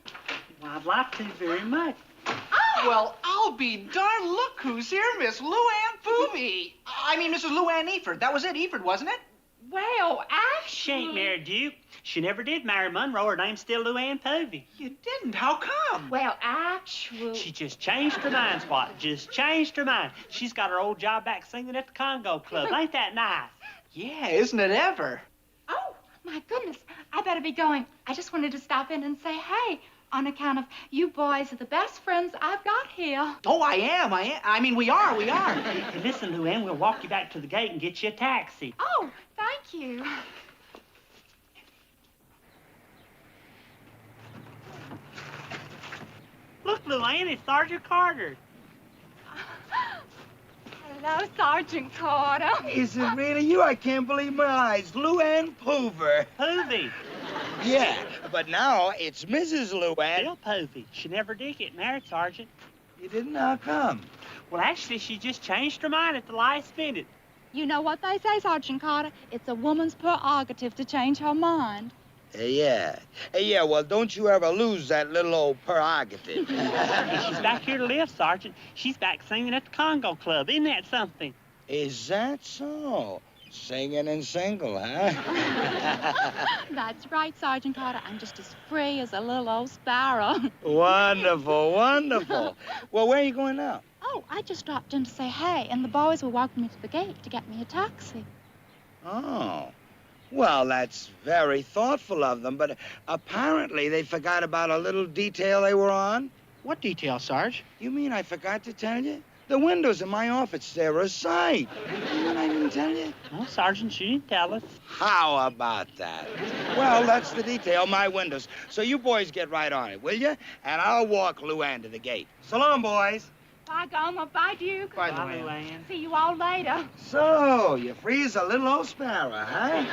Well, I'd like to very much. Well, I'll be darned. Look who's here, Miss Luann Poovie. I mean, Mrs. Luann Eford. That was it, Eford, wasn't it? Well, She ain't married you. She never did marry Monroe. Her name's still Luann Poovie. You didn't? How come? Well, actually... She just changed her mind, Spot. Just changed her mind. She's got her old job back singing at the Congo Club. Ain't that nice? Yeah, isn't it ever? Oh, my goodness. I better be going. I just wanted to stop in and say, hey, on account of you boys are the best friends I've got here. Oh, I am. I mean, we are. Hey, listen, Luann, we'll walk you back to the gate and get you a taxi. Oh, thank you. Look, Luann, it's Sergeant Carter. Hello, Sergeant Carter. Is it really you? I can't believe my eyes. Luann Poover. Poovie. Yeah, but now it's Mrs. Luann. Still Poovie. She never did get married, Sergeant. You didn't? How come? Well, actually, she just changed her mind at the last minute. You know what they say, Sergeant Carter? It's a woman's prerogative to change her mind. Yeah. Well, don't you ever lose that little old prerogative. She's back here to live, Sergeant. She's back singing at the Congo Club. Isn't that something? Is that so? Singing and single, huh? That's right, Sergeant Carter. I'm just as free as a little old sparrow. Wonderful, wonderful. Well, where are you going now? Oh, I just dropped in to say hey, and the boys were walking me to the gate to get me a taxi. Oh. Well, that's very thoughtful of them, but apparently they forgot about a little detail they were on. What detail, Sarge? You mean I forgot to tell you? The windows in my office, they're a sight. Didn't I even tell you? Well, Sergeant, she didn't tell us. How about that? Well, that's the detail, my windows. So you boys get right on it, will you? And I'll walk Luann to the gate. So long, boys. Bye, Gomer. Bye, Duke. Bye, Luann. See you all later. So, you free as a little old sparrow, huh?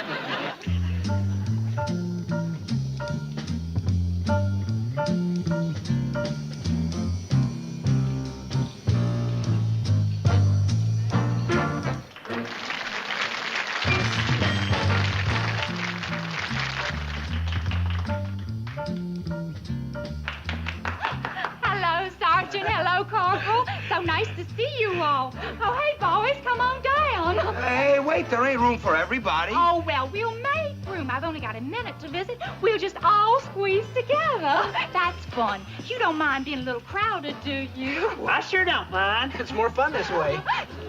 Hello, Sergeant. Hello, Corporal. So nice to see you all. Oh, hey, boys, come on down. Hey, wait, there ain't room for everybody. Oh, well, we'll make room. I've only got a minute to visit. We'll just all squeeze together. That's fun. You don't mind being a little crowded, do you? I sure don't mind. It's more fun this way.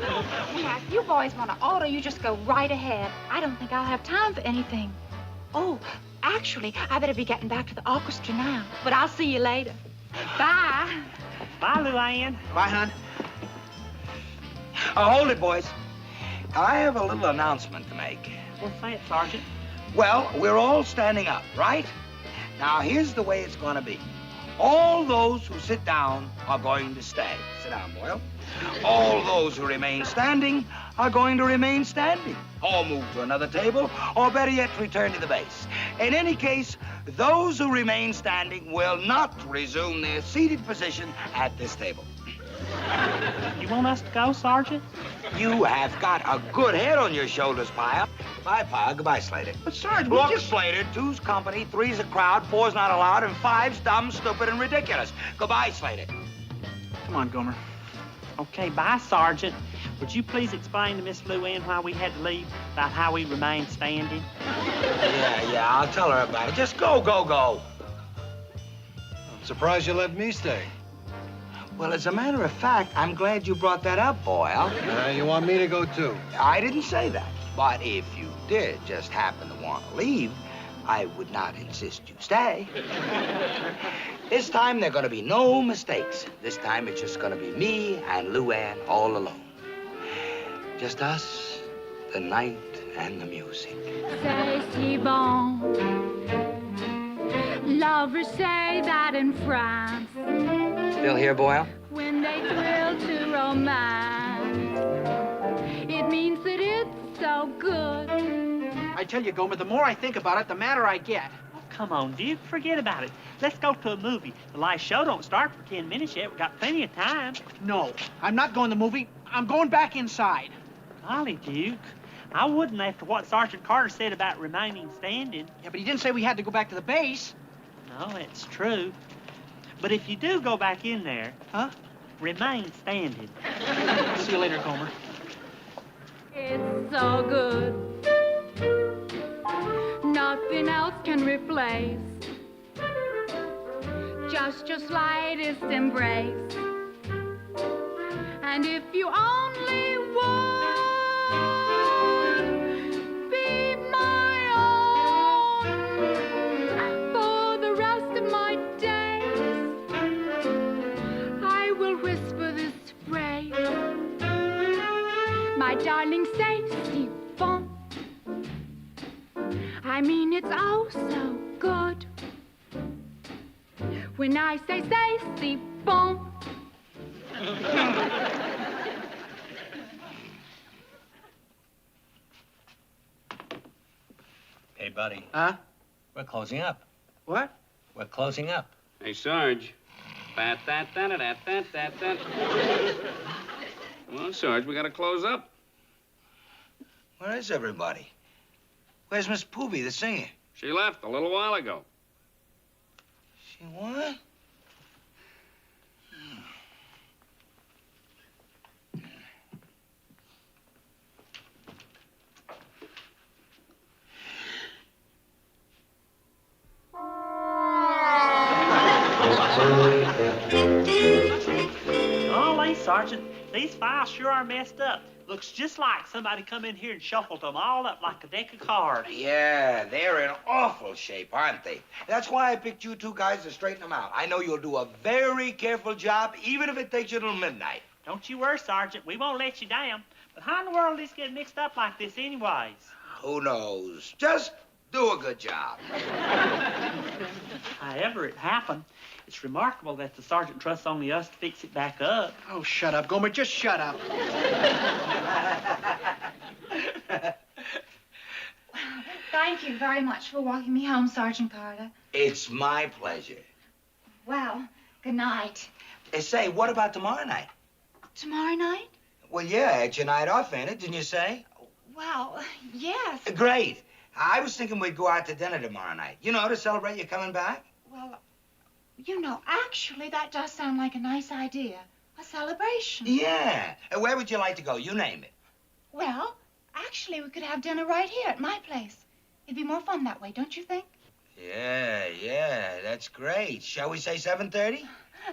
Now, if you boys want to order, you just go right ahead. I don't think I'll have time for anything. Oh, actually, I better be getting back to the orchestra now. But I'll see you later. Bye. Bye, Luann. Bye, hon. Hold it, boys. I have a little announcement to make. Well, say it, Sergeant. Well, we're all standing up, right? Now, here's the way it's going to be. All those who sit down are going to stay. Sit down, Boyle. All those who remain standing are going to remain standing, or move to another table, or better yet, return to the base. In any case, those who remain standing will not resume their seated position at this table. You want us to go, Sergeant? You have got a good head on your shoulders, Pyle. Goodbye, Pyle. Goodbye, Slater. But, Sarge, we Look, just... Slater, 2's company, 3's a crowd, 4's not allowed, and 5's dumb, stupid, and ridiculous. Goodbye, Slater. Come on, Gomer. Okay, bye, Sergeant. Would you please explain to Miss Luann why we had to leave, about how we remained standing? Yeah, I'll tell her about it. Just go. I'm surprised you let me stay. Well, as a matter of fact, I'm glad you brought that up, Boyle. You want me to go, too? I didn't say that. But if you did just happen to want to leave, I would not insist you stay. This time, there are going to be no mistakes. This time, it's just going to be me and Luann all alone. Just us, the night, and the music. C'est si bon. Lovers say that in France. Still here, Boyle? When they thrill to romance, it means that it's so good. I tell you, Gomer, the more I think about it, the madder I get. Oh, come on, Duke. Forget about it. Let's go to a movie. The last show don't start for 10 minutes yet. We've got plenty of time. No, I'm not going to the movie. I'm going back inside. Golly, Duke. I wouldn't after what Sergeant Carter said about remaining standing. Yeah, but he didn't say we had to go back to the base. No, it's true. But if you do go back in there, remain standing. See you later, Gomer. It's so good. Nothing else can replace just your slightest embrace. And if you only would be my own for the rest of my days, I will whisper this phrase. My darling, say si bon. I mean, it's oh so good when I say si bon. Hey, buddy. Huh? We're closing up. What? We're closing up. Hey, Sarge. Well, Sarge, we gotta close up. Where is everybody? Where's Miss Poovie, the singer? She left a little while ago. She what? Golly, Sergeant, these files sure are messed up. Looks just like somebody come in here and shuffled them all up like a deck of cards. Yeah, they're in awful shape, aren't they? That's why I picked you two guys to straighten them out. I know you'll do a very careful job, even if it takes you till midnight. Don't you worry, Sergeant. We won't let you down. But how in the world is this get mixed up like this anyways? Who knows? Just do a good job. However it happened, it's remarkable that the sergeant trusts only us to fix it back up. Oh, shut up, Gomer. Just shut up. Thank you very much for walking me home, Sergeant Carter. It's my pleasure. Well, good night. Say, what about tomorrow night? Tomorrow night? Well, yeah, it's your night off, ain't it? Didn't you say? Well, yes. Great. I was thinking we'd go out to dinner tomorrow night. You know, to celebrate you coming back. Well, you know, actually, that does sound like a nice idea. A celebration. Yeah. Where would you like to go? You name it. Well, actually, we could have dinner right here at my place. It'd be more fun that way, don't you think? Yeah, that's great. Shall we say 7:30?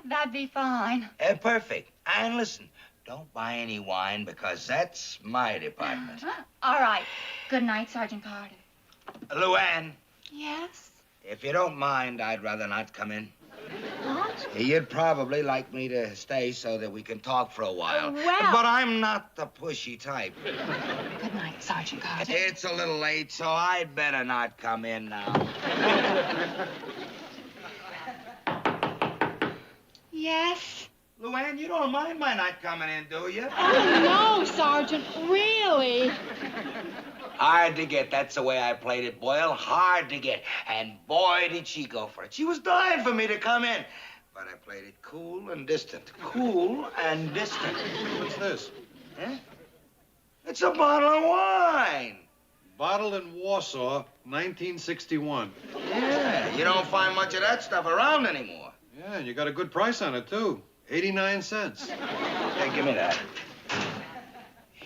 That'd be fine. Perfect. And listen, don't buy any wine because that's my department. All right. Good night, Sergeant Carter. Luann, Yes? if you don't mind, I'd rather not come in. What? You'd probably like me to stay so that we can talk for a while. Well. But I'm not the pushy type. Good night, Sergeant Carter. It's a little late, so I'd better not come in now. Yes? Luann, you don't mind my not coming in, do you? Oh, no, Sergeant. Really? Hard to get. That's the way I played it, Boyle. Hard to get. And boy, did she go for it. She was dying for me to come in. But I played it cool and distant. Cool and distant. What's this? Huh? It's a bottle of wine. Bottled in Warsaw, 1961. Yeah, you don't find much of that stuff around anymore. Yeah, and you got a good price on it, too. 89 cents. Hey, give me that.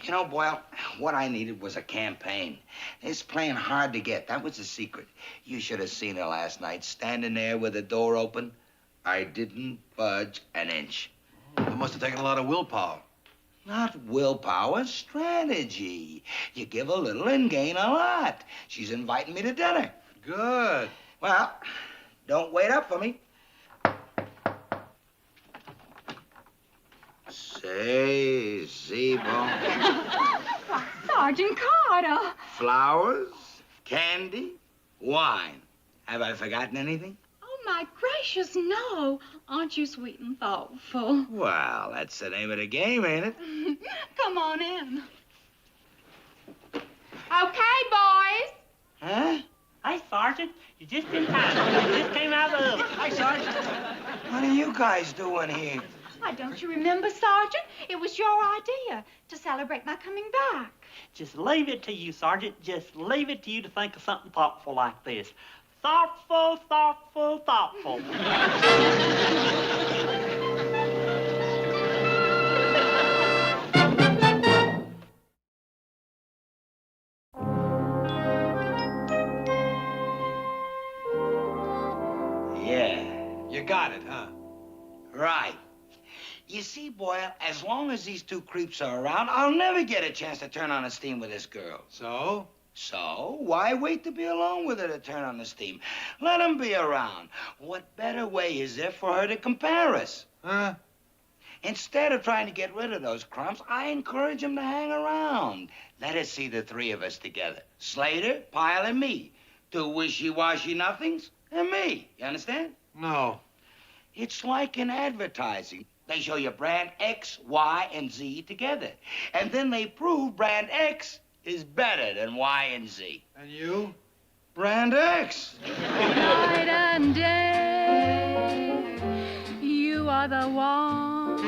You know, Boyle, what I needed was a campaign. It's playing hard to get. That was the secret. You should have seen her last night, standing there with the door open. I didn't budge an inch. It must have taken a lot of willpower. Not willpower, strategy. You give a little and gain a lot. She's inviting me to dinner. Good. Well, don't wait up for me. Say, Zebo. Why, Sergeant Carter. Flowers, candy, wine. Have I forgotten anything? Oh, my gracious, no. Aren't you sweet and thoughtful? Well, that's the name of the game, ain't it? Come on in. Okay, boys. Huh? Hey, Sergeant, you just in time. You just came out of the oven. Hi, Sarge. What are you guys doing here? Why, don't you remember, Sergeant? It was your idea to celebrate my coming back. Just leave it to you, Sergeant. Just leave it to you to think of something thoughtful like this. Thoughtful, thoughtful, thoughtful. Yeah. You got it, huh? Right. You see, Boyle, as long as these two creeps are around, I'll never get a chance to turn on the steam with this girl. So? So, why wait to be alone with her to turn on the steam? Let them be around. What better way is there for her to compare us? Huh? Instead of trying to get rid of those crumbs, I encourage them to hang around. Let us see the three of us together. Slater, Pyle, and me. Two wishy-washy nothings, and me. You understand? No. It's like in advertising. They show you brand X, Y, and Z together. And then they prove brand X is better than Y and Z. And you? Brand X. Night and day, you are the one.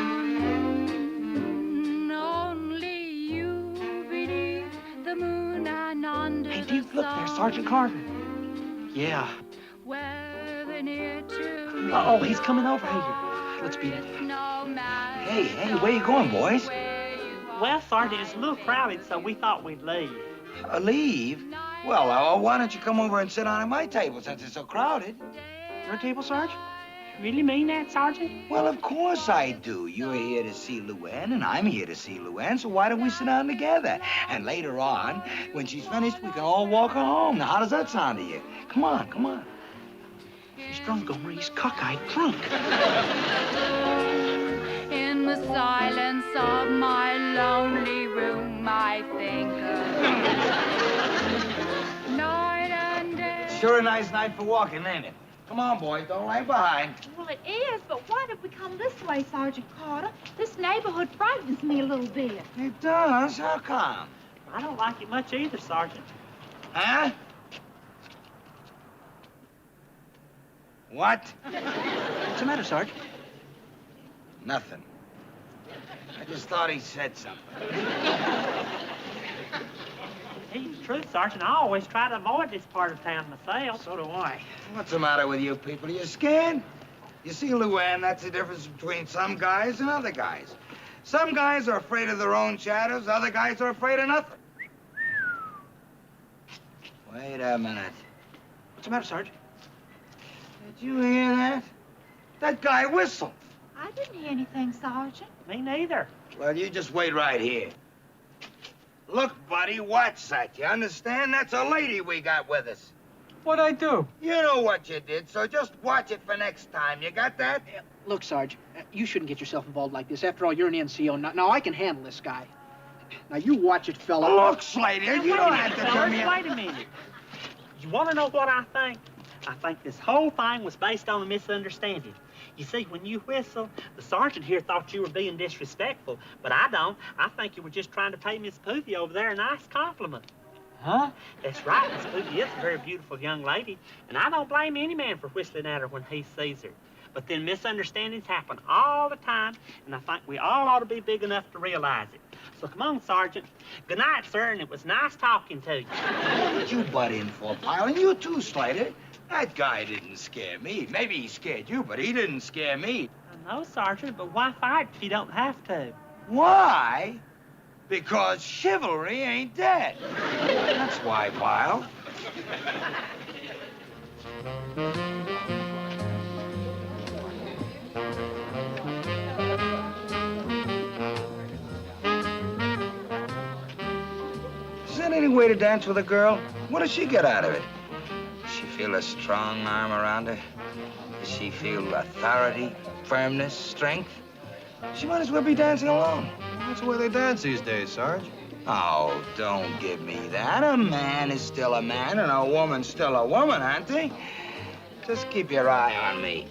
Only you beneath the moon and under Hey, the Duke, look, there's sun. Sergeant Carter. Yeah. Whether near to Oh, he's coming over here. Let's beat it. no matter Hey, where you going, boys? where you are. Well, Sergeant, it's a little crowded, so we thought we'd leave. Leave? Well, why don't you come over and sit down at my table since it's so crowded? Your table, Sarge? Really mean that, Sergeant? Well, of course I do. You're here to see Luann, and I'm here to see Luann, so why don't we sit down together? And later on, when she's finished, we can all walk her home. Now, how does that sound to you? Come on, come on. He's drunk, Gomer. He's cockeyed drunk. In the silence of my lonely room, I think of night and day. Sure a nice night for walking, ain't it? Come on, boys, don't lag behind. Well, it is, but why did we come this way, Sergeant Carter? This neighborhood frightens me a little bit. It does? How come? I don't like it much either, Sergeant. Huh? What? What's the matter, Sarge? Nothing. I just thought he said something. He's the truth, Sergeant. I always try to avoid this part of town myself. So do I. What's the matter with you people? You scared? You see, Luann, that's the difference between some guys and other guys. Some guys are afraid of their own shadows, other guys are afraid of nothing. Wait a minute. What's the matter, Sarge? Did you hear that? That guy whistled. I didn't hear anything, Sergeant. Me neither. Well, you just wait right here. Look, buddy, watch that. You understand? That's a lady we got with us. What'd I do? You know what you did, so just watch it for next time. You got that? Look, Sarge, you shouldn't get yourself involved like this. After all, you're an NCO. Now I can handle this guy. Now, you watch it, fella. Look, Slater, you don't have to tell me. Wait a minute. You want to know what I think? I think this whole thing was based on a misunderstanding. You see, when you whistle, the sergeant here thought you were being disrespectful, but I don't. I think you were just trying to pay Miss Poovie over there a nice compliment. Huh? That's right, Miss Poovie is a very beautiful young lady, and I don't blame any man for whistling at her when he sees her. But then misunderstandings happen all the time, and I think we all ought to be big enough to realize it. So come on, Sergeant. Good night, sir, and it was nice talking to you. What did you butt in for, Pyle? And you too, Slater. That guy didn't scare me. Maybe he scared you, but he didn't scare me. I know, Sergeant, but why fight if you don't have to? Why? Because chivalry ain't dead. That's why, Pyle. Is that any way to dance with a girl? What does she get out of it? Does she feel a strong arm around her? Does she feel authority, firmness, strength? She might as well be dancing alone. That's the way they dance these days, Sarge. Oh, don't give me that. A man is still a man and a woman's still a woman, aren't they? Just keep your eye on me.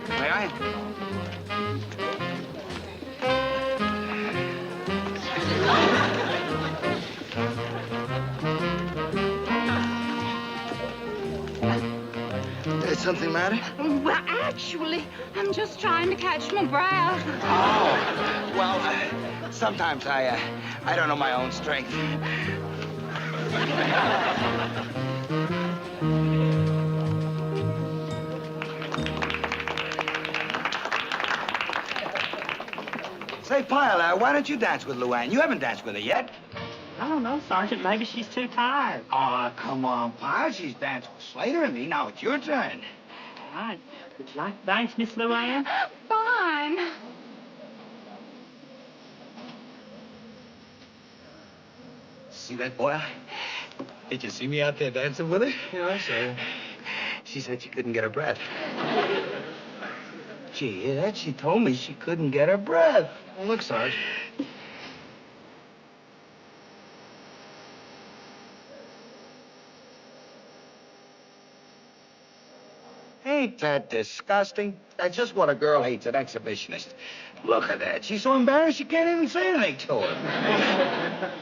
May I? Did something matter? Well, actually, I'm just trying to catch my breath. Oh, well, sometimes I don't know my own strength. Say, Pyle, why don't you dance with Luann? You haven't danced with her yet. I don't know, Sergeant. Maybe she's too tired. Oh, come on, Pyle. She's danced with Slater and me. Now it's your turn. All right. Would you like to dance, Miss Luann? Fine. See that boy? Did you see me out there dancing with her? Yeah, I see. She said she couldn't get her breath. Gee, hear that? She told me she couldn't get her breath. Well, look, Sarge. Ain't that disgusting? That's just what a girl hates, an exhibitionist. Look at that. She's so embarrassed she can't even say anything to her.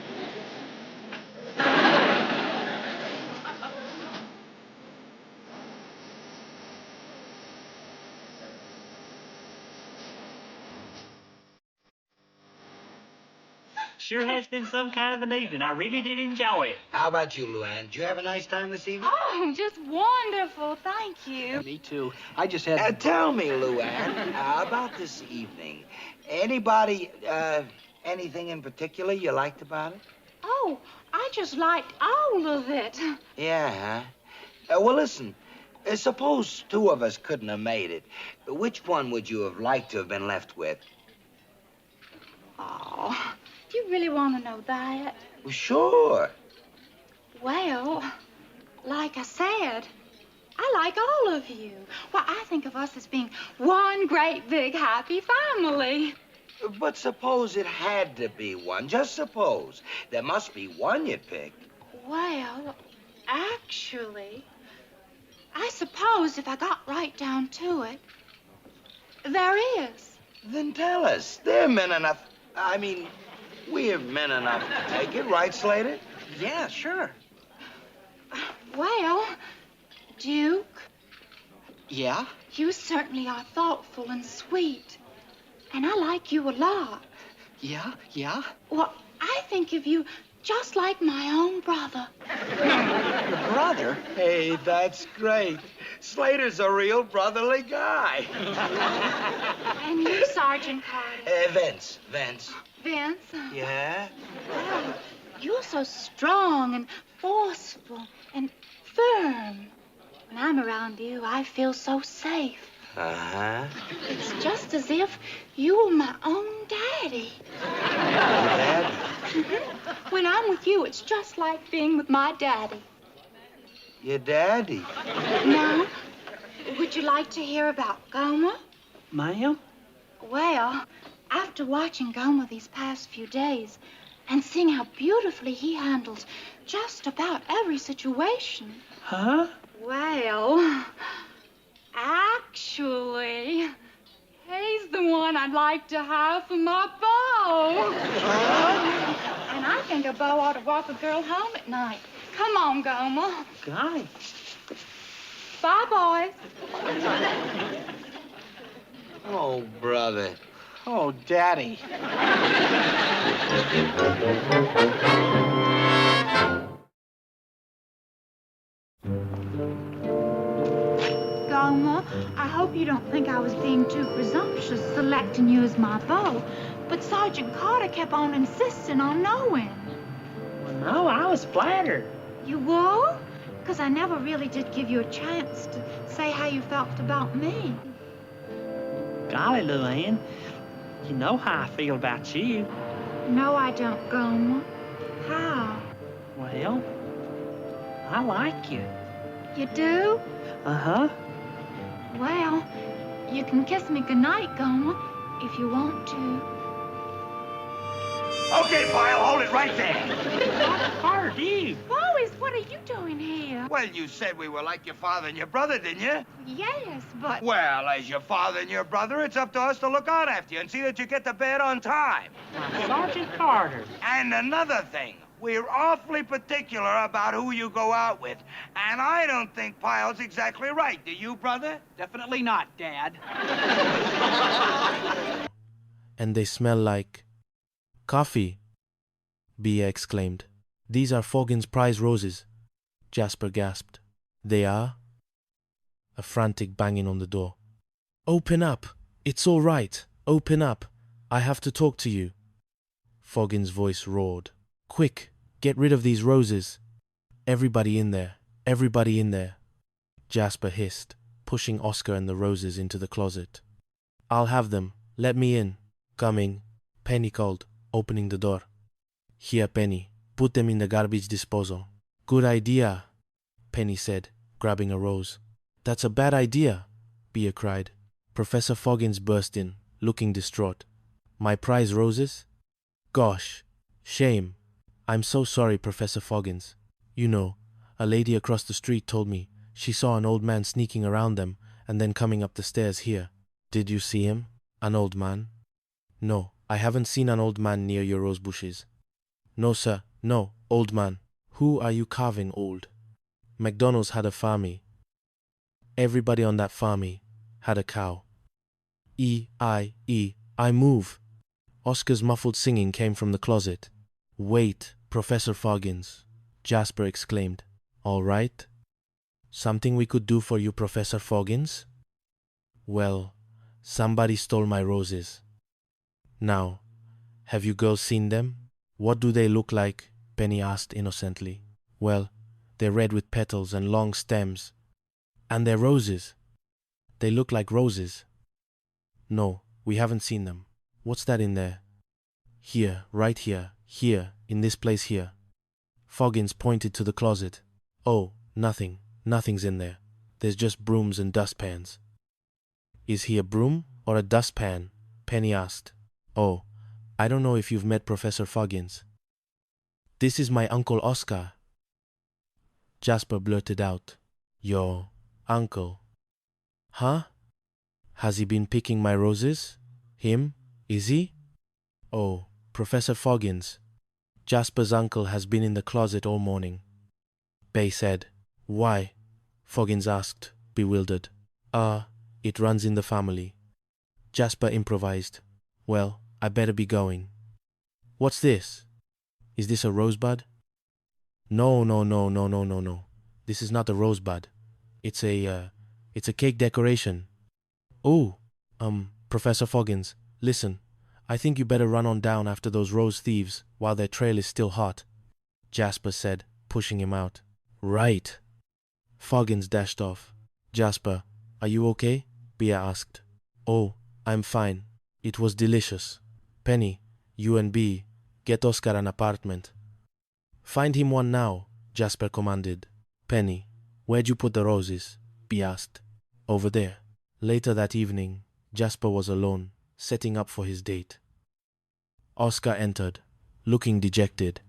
Sure has been some kind of an evening. I really did enjoy it. How about you, Luann? Did you have a nice time this evening? Oh, just wonderful. Thank you. Me too. I just had... Tell me, Luann, about this evening. Anybody, anything in particular you liked about it? Oh, I just liked all of it. Yeah, huh? Well, listen. Suppose two of us couldn't have made it. Which one would you have liked to have been left with? Oh, do you really want to know that? Well, sure. Well, like I said, I like all of you. Well, I think of us as being one great big happy family. But suppose it had to be one. Just suppose. There must be one you'd pick. Well, actually, I suppose if I got right down to it, there is. Then tell us. They're men enough. I mean, we're men enough to take it, right, Slater? Yeah, sure. Well, Duke, Yeah? you certainly are thoughtful and sweet. And I like you a lot. Yeah? Yeah? Well, I think of you just like my own brother. Your brother? Hey, that's great. Slater's a real brotherly guy. And you, Sergeant Carter. Vince. Vince. Yeah? Well, you're so strong and forceful and firm. When I'm around you, I feel so safe. Uh-huh. It's just as if you were my own daddy. Dad? When I'm with you, it's just like being with my daddy. Your daddy? Now, would you like to hear about Gomer? Ma'am? Well, after watching Gomer these past few days and seeing how beautifully he handles just about every situation. Huh? Well, actually, he's the one I'd like to have for my beau. And I think a beau ought to walk a girl home at night. Come on, Gomer. Golly. Bye, boys. Oh, brother. Oh, Daddy. Gomer? Gomer. I hope you don't think I was being too presumptuous selecting you as my beau, but Sergeant Carter kept on insisting on knowing. Well, no, I was flattered. You were? Because I never really did give you a chance to say how you felt about me. Golly, Luann, you know how I feel about you. No, I don't, Gomer. How? Well, I like you. You do? Uh-huh. Well, you can kiss me goodnight, Gomer, if you want to. Okay, Pyle, hold it right there. Carter, dude. Lois, what are you doing here? Well, you said we were like your father and your brother, didn't you? Yes, but... Well, as your father and your brother, it's up to us to look out after you and see that you get to bed on time. Now, Sergeant Carter. And another thing, we're awfully particular about who you go out with. And I don't think Pyle's exactly right. Do you, brother? Definitely not, Dad. And they smell like... coffee, Bea exclaimed. These are Foggin's prize roses, Jasper gasped. They are? A frantic banging on the door. Open up! It's all right! Open up! I have to talk to you. Foggin's voice roared. Quick! Get rid of these roses! Everybody in there! Everybody in there! Jasper hissed, pushing Oscar and the roses into the closet. I'll have them. Let me in. Coming, Penny called, opening the door. Here, Penny. Put them in the garbage disposal. Good idea, Penny said, grabbing a rose. That's a bad idea, Bea cried. Professor Foggins burst in, looking distraught. My prize roses? Gosh, shame. I'm so sorry, Professor Foggins. You know, a lady across the street told me she saw an old man sneaking around them and then coming up the stairs here. Did you see him? An old man? No, I haven't seen an old man near your rose bushes. No, sir, no, old man. Who are you carving old? McDonald's had a farmy. Everybody on that farmy had a cow. I move. Oscar's muffled singing came from the closet. Wait, Professor Foggins, Jasper exclaimed. All right? Something we could do for you, Professor Foggins? Well, somebody stole my roses. Now, have you girls seen them? What do they look like? Penny asked innocently. Well, they're red with petals and long stems. And they're roses. They look like roses. No, we haven't seen them. What's that in there? Here, right here, in this place here. Foggins pointed to the closet. Oh, nothing. Nothing's in there. There's just brooms and dustpans. Is he a broom or a dustpan? Penny asked. Oh, I don't know if you've met Professor Foggins. This is my Uncle Oscar. Jasper blurted out. Your uncle? Huh? Has he been picking my roses? Him? Is he? Oh, Professor Foggins. Jasper's uncle has been in the closet all morning. Bea said. Why? Foggins asked, bewildered. It runs in the family. Jasper improvised. Well, I better be going. What's this? Is this a rosebud? No. This is not a rosebud. It's a cake decoration. Oh, Professor Foggins, listen. I think you better run on down after those rose thieves while their trail is still hot, Jasper said, pushing him out. Right. Foggins dashed off. Jasper, are you okay? Bea asked. Oh, I'm fine. It was delicious. Penny, you and Bea, get Oscar an apartment. Find him one now, Jasper commanded. Penny, where'd you put the roses? Bea asked. Over there. Later that evening, Jasper was alone, setting up for his date. Oscar entered, looking dejected.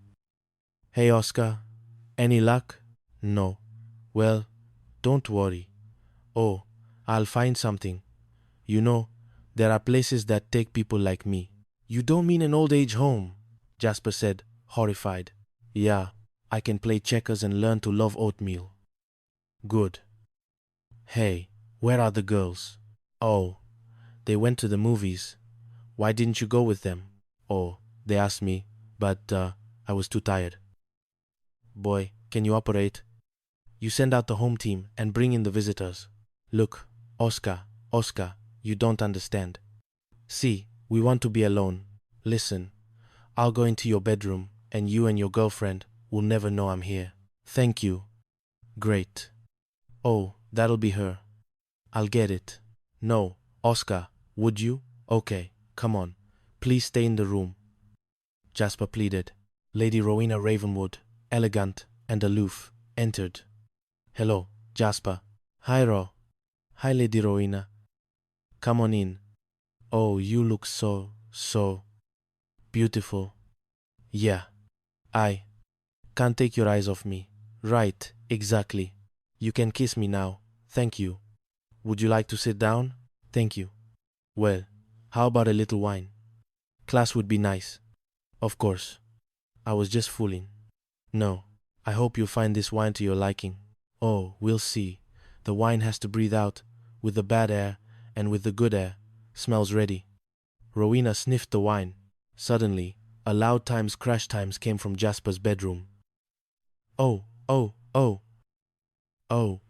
Hey, Oscar. Any luck? No. Well, don't worry. Oh, I'll find something. You know, there are places that take people like me. You don't mean an old age home, Jasper said, horrified. Yeah, I can play checkers and learn to love oatmeal. Good. Hey, where are the girls? Oh, they went to the movies. Why didn't you go with them? Oh, they asked me, but I was too tired. Boy, can you operate? You send out the home team and bring in the visitors. Look, Oscar, you don't understand. See, we want to be alone. Listen, I'll go into your bedroom, and you and your girlfriend will never know I'm here. Thank you. Great. Oh, that'll be her. I'll get it. No, Oscar, would you? Okay, come on. Please stay in the room. Jasper pleaded. Lady Rowena Ravenwood, elegant and aloof, entered. Hello, Jasper. Hi, Ro. Hi, Lady Rowena. Come on in. Oh, you look so beautiful. Yeah. I can't take your eyes off me. Right, exactly. You can kiss me now. Thank you. Would you like to sit down? Thank you. Well, how about a little wine? Class would be nice. Of course. I was just fooling. No, I hope you'll find this wine to your liking. Oh, we'll see. The wine has to breathe out, with the bad air and with the good air. Smells ready. Rowena sniffed the wine. Suddenly, a loud crash times came from Jasper's bedroom. Oh,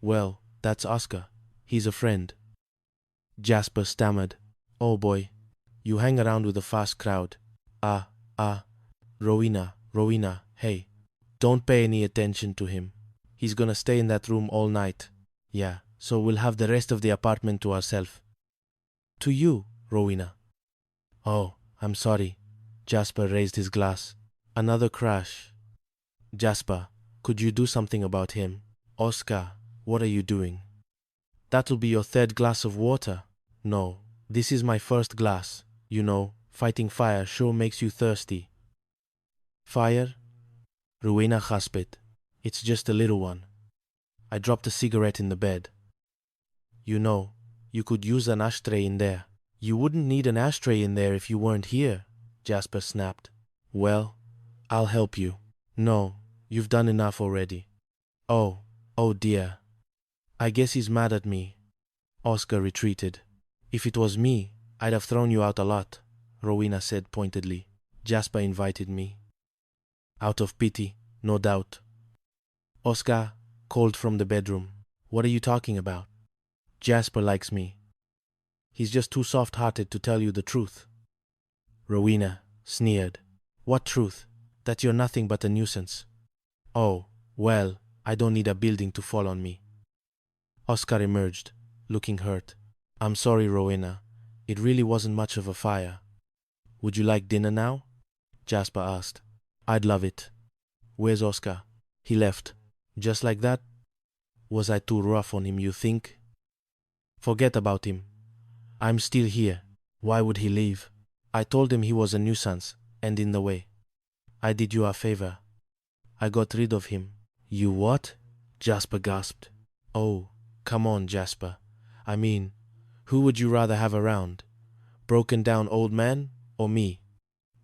well, that's Oscar. He's a friend. Jasper stammered. Oh boy, you hang around with a fast crowd. Rowena, hey, don't pay any attention to him. He's gonna stay in that room all night. Yeah, so we'll have the rest of the apartment to ourselves. To you, Rowena. Oh, I'm sorry. Jasper raised his glass. Another crash. Jasper, could you do something about him? Oscar, what are you doing? That'll be your third glass of water. No, this is my first glass. You know, fighting fire sure makes you thirsty. Fire? Rowena gasped. It's just a little one. I dropped a cigarette in the bed. You know, you could use an ashtray in there. You wouldn't need an ashtray in there if you weren't here, Jasper snapped. Well, I'll help you. No, you've done enough already. Oh dear. I guess he's mad at me. Oscar retreated. If it was me, I'd have thrown you out a lot, Rowena said pointedly. Jasper invited me. Out of pity, no doubt. Oscar called from the bedroom. What are you talking about? Jasper likes me. He's just too soft-hearted to tell you the truth. Rowena sneered. What truth? That you're nothing but a nuisance. Oh, well, I don't need a building to fall on me. Oscar emerged, looking hurt. I'm sorry, Rowena. It really wasn't much of a fire. Would you like dinner now? Jasper asked. I'd love it. Where's Oscar? He left. Just like that? Was I too rough on him, you think? Forget about him. I'm still here. Why would he leave? I told him he was a nuisance and in the way. I did you a favor. I got rid of him. You what? Jasper gasped. Oh, come on, Jasper. I mean, who would you rather have around? Broken down old man or me?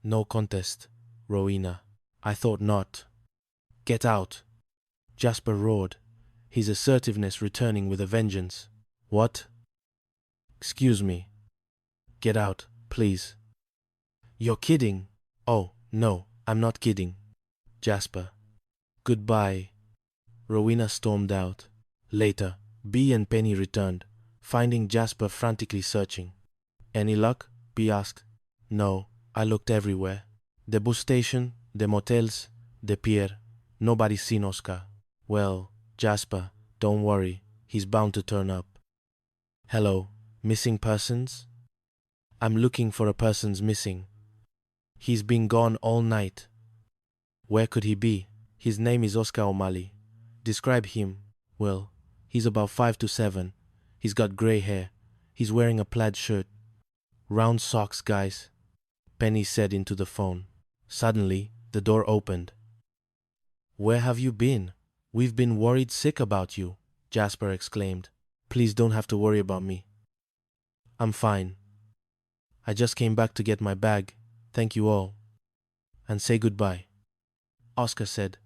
No contest, Rowena. I thought not. Get out. Jasper roared, his assertiveness returning with a vengeance. What? Excuse me. Get out, please. You're kidding. Oh, no, I'm not kidding. Jasper. Goodbye. Rowena stormed out. Later, Bea and Penny returned, finding Jasper frantically searching. Any luck? Bea asked. No, I looked everywhere. The bus station, the motels, the pier. Nobody's seen Oscar. Well, Jasper, don't worry. He's bound to turn up. Hello, missing persons? I'm looking for a person's missing. He's been gone all night. Where could he be? His name is Oscar O'Malley. Describe him. Well, he's about 5 to 7. He's got grey hair. He's wearing a plaid shirt. Round socks, guys, Penny said into the phone. Suddenly, the door opened. Where have you been? We've been worried sick about you, Jasper exclaimed. Please don't have to worry about me. I'm fine. I just came back to get my bag. Thank you all. And say goodbye. Oscar said,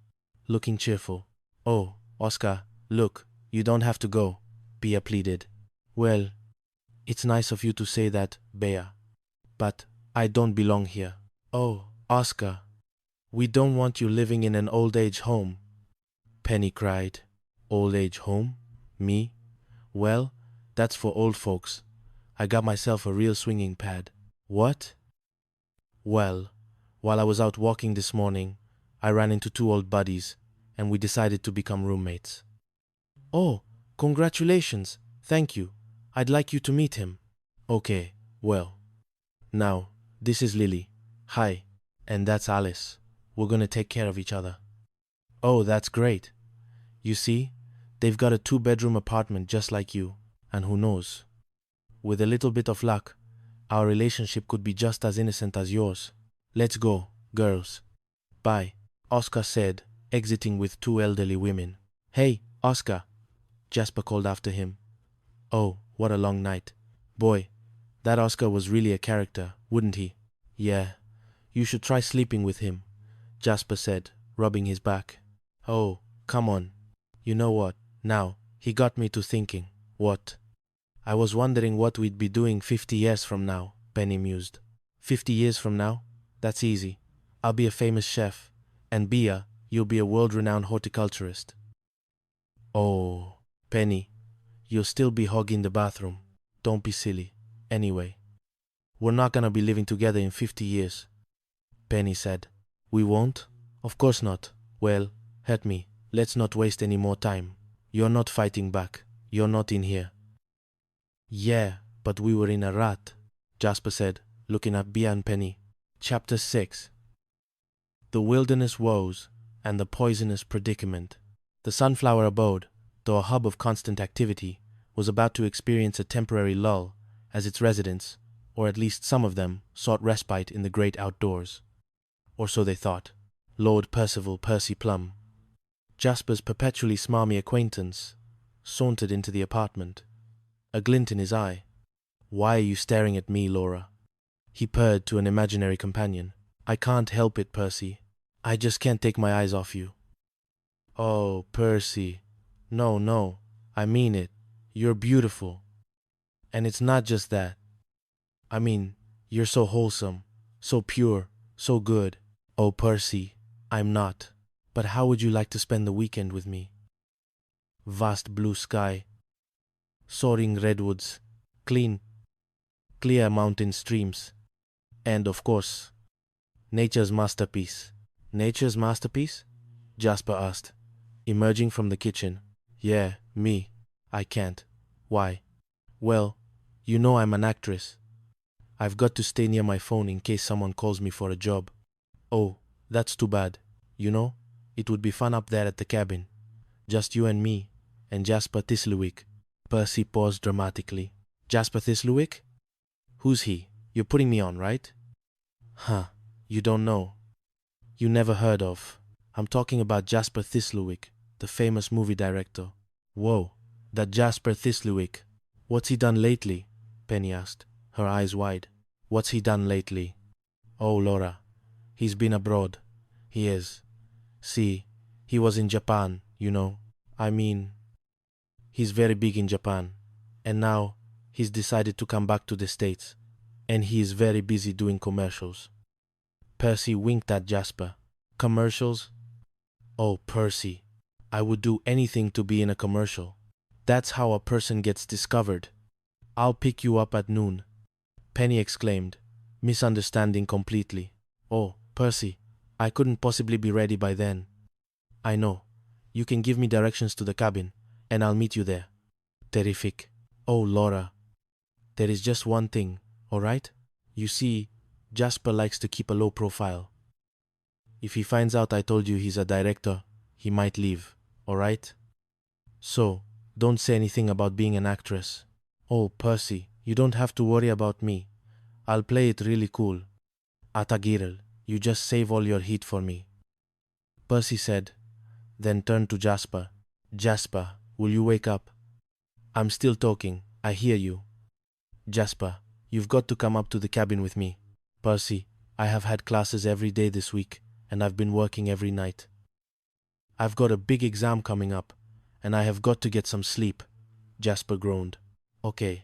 looking cheerful. Oh, Oscar, look, you don't have to go, Bea pleaded. Well, it's nice of you to say that, Bea. But I don't belong here. Oh, Oscar, we don't want you living in an old-age home, Penny cried. Old-age home? Me? Well, That's for old folks. I got myself a real swinging pad. What? Well, while I was out walking this morning, I ran into two old buddies, and we decided to become roommates. Oh, congratulations. Thank you. I'd like you to meet him. Okay, well. Now, this is Lily. Hi. And that's Alice. We're gonna take care of each other. Oh, that's great. You see, they've got a 2-bedroom apartment just like you, and who knows? With a little bit of luck, our relationship could be just as innocent as yours. Let's go, girls. Bye, Oscar said, exiting with 2 elderly women. Hey, Oscar, Jasper called after him. Oh, what a long night. Boy, that Oscar was really a character, wouldn't he? Yeah, you should try sleeping with him, Jasper said, rubbing his back. Oh, come on. You know what? Now, he got me to thinking. What? I was wondering what we'd be doing 50 years from now, Penny mused. 50 years from now? That's easy. I'll be a famous chef, and Bea, you'll be a world-renowned horticulturist. Oh, Penny, you'll still be hogging the bathroom. Don't be silly. Anyway, we're not gonna be living together in 50 years, Penny said. We won't? Of course not. Well, hurt me. Let's not waste any more time. You're not fighting back. You're not in here. Yeah, but we were in a rut, Jasper said, looking at Bea and Penny. Chapter 6. The Wilderness Woes and the Poisonous Predicament. The Sunflower Abode, though a hub of constant activity, was about to experience a temporary lull as its residents, or at least some of them, sought respite in the great outdoors. Or so they thought. Lord Percival Percy Plum, Jasper's perpetually smarmy acquaintance, sauntered into the apartment, a glint in his eye. Why are you staring at me, Laura? He purred to an imaginary companion. I can't help it, Percy. I just can't take my eyes off you. Oh, Percy. No, I mean it. You're beautiful. And it's not just that. I mean, you're so wholesome, so pure, so good. Oh, Percy, I'm not. But how would you like to spend the weekend with me? Vast blue sky, soaring redwoods, clear mountain streams, and, of course, nature's masterpiece. Nature's masterpiece? Jasper asked, emerging from the kitchen. Yeah, me. I can't. Why? Well, you know I'm an actress. I've got to stay near my phone in case someone calls me for a job. Oh, that's too bad. You know, it would be fun up there at the cabin. Just you and me, and Jasper Thistlewick. Percy paused dramatically. Jasper Thistlewick? Who's he? You're putting me on, right? Huh, you don't know. You never heard of. I'm talking about Jasper Thistlewick, the famous movie director. Whoa, that Jasper Thistlewick. What's he done lately? Penny asked, her eyes wide. What's he done lately? Oh, Laura, he's been abroad. He is. See, he was in Japan, you know. I mean, he's very big in Japan. And now he's decided to come back to the States. And he is very busy doing commercials. Percy winked at Jasper. Commercials? Oh, Percy, I would do anything to be in a commercial. That's how a person gets discovered. I'll pick you up at noon, Penny exclaimed, misunderstanding completely. Oh, Percy, I couldn't possibly be ready by then. I know. You can give me directions to the cabin, and I'll meet you there. Terrific. Oh, Laura. There is just one thing, all right? You see, Jasper likes to keep a low profile. If he finds out I told you he's a director, he might leave, all right? So, don't say anything about being an actress. Oh, Percy, you don't have to worry about me. I'll play it really cool. Atagirl, you just save all your heat for me. Percy said, then turned to Jasper. Jasper, will you wake up? I'm still talking. I hear you. Jasper, you've got to come up to the cabin with me. Percy, I have had classes every day this week, and I've been working every night. I've got a big exam coming up, and I have got to get some sleep. Jasper groaned. Okay,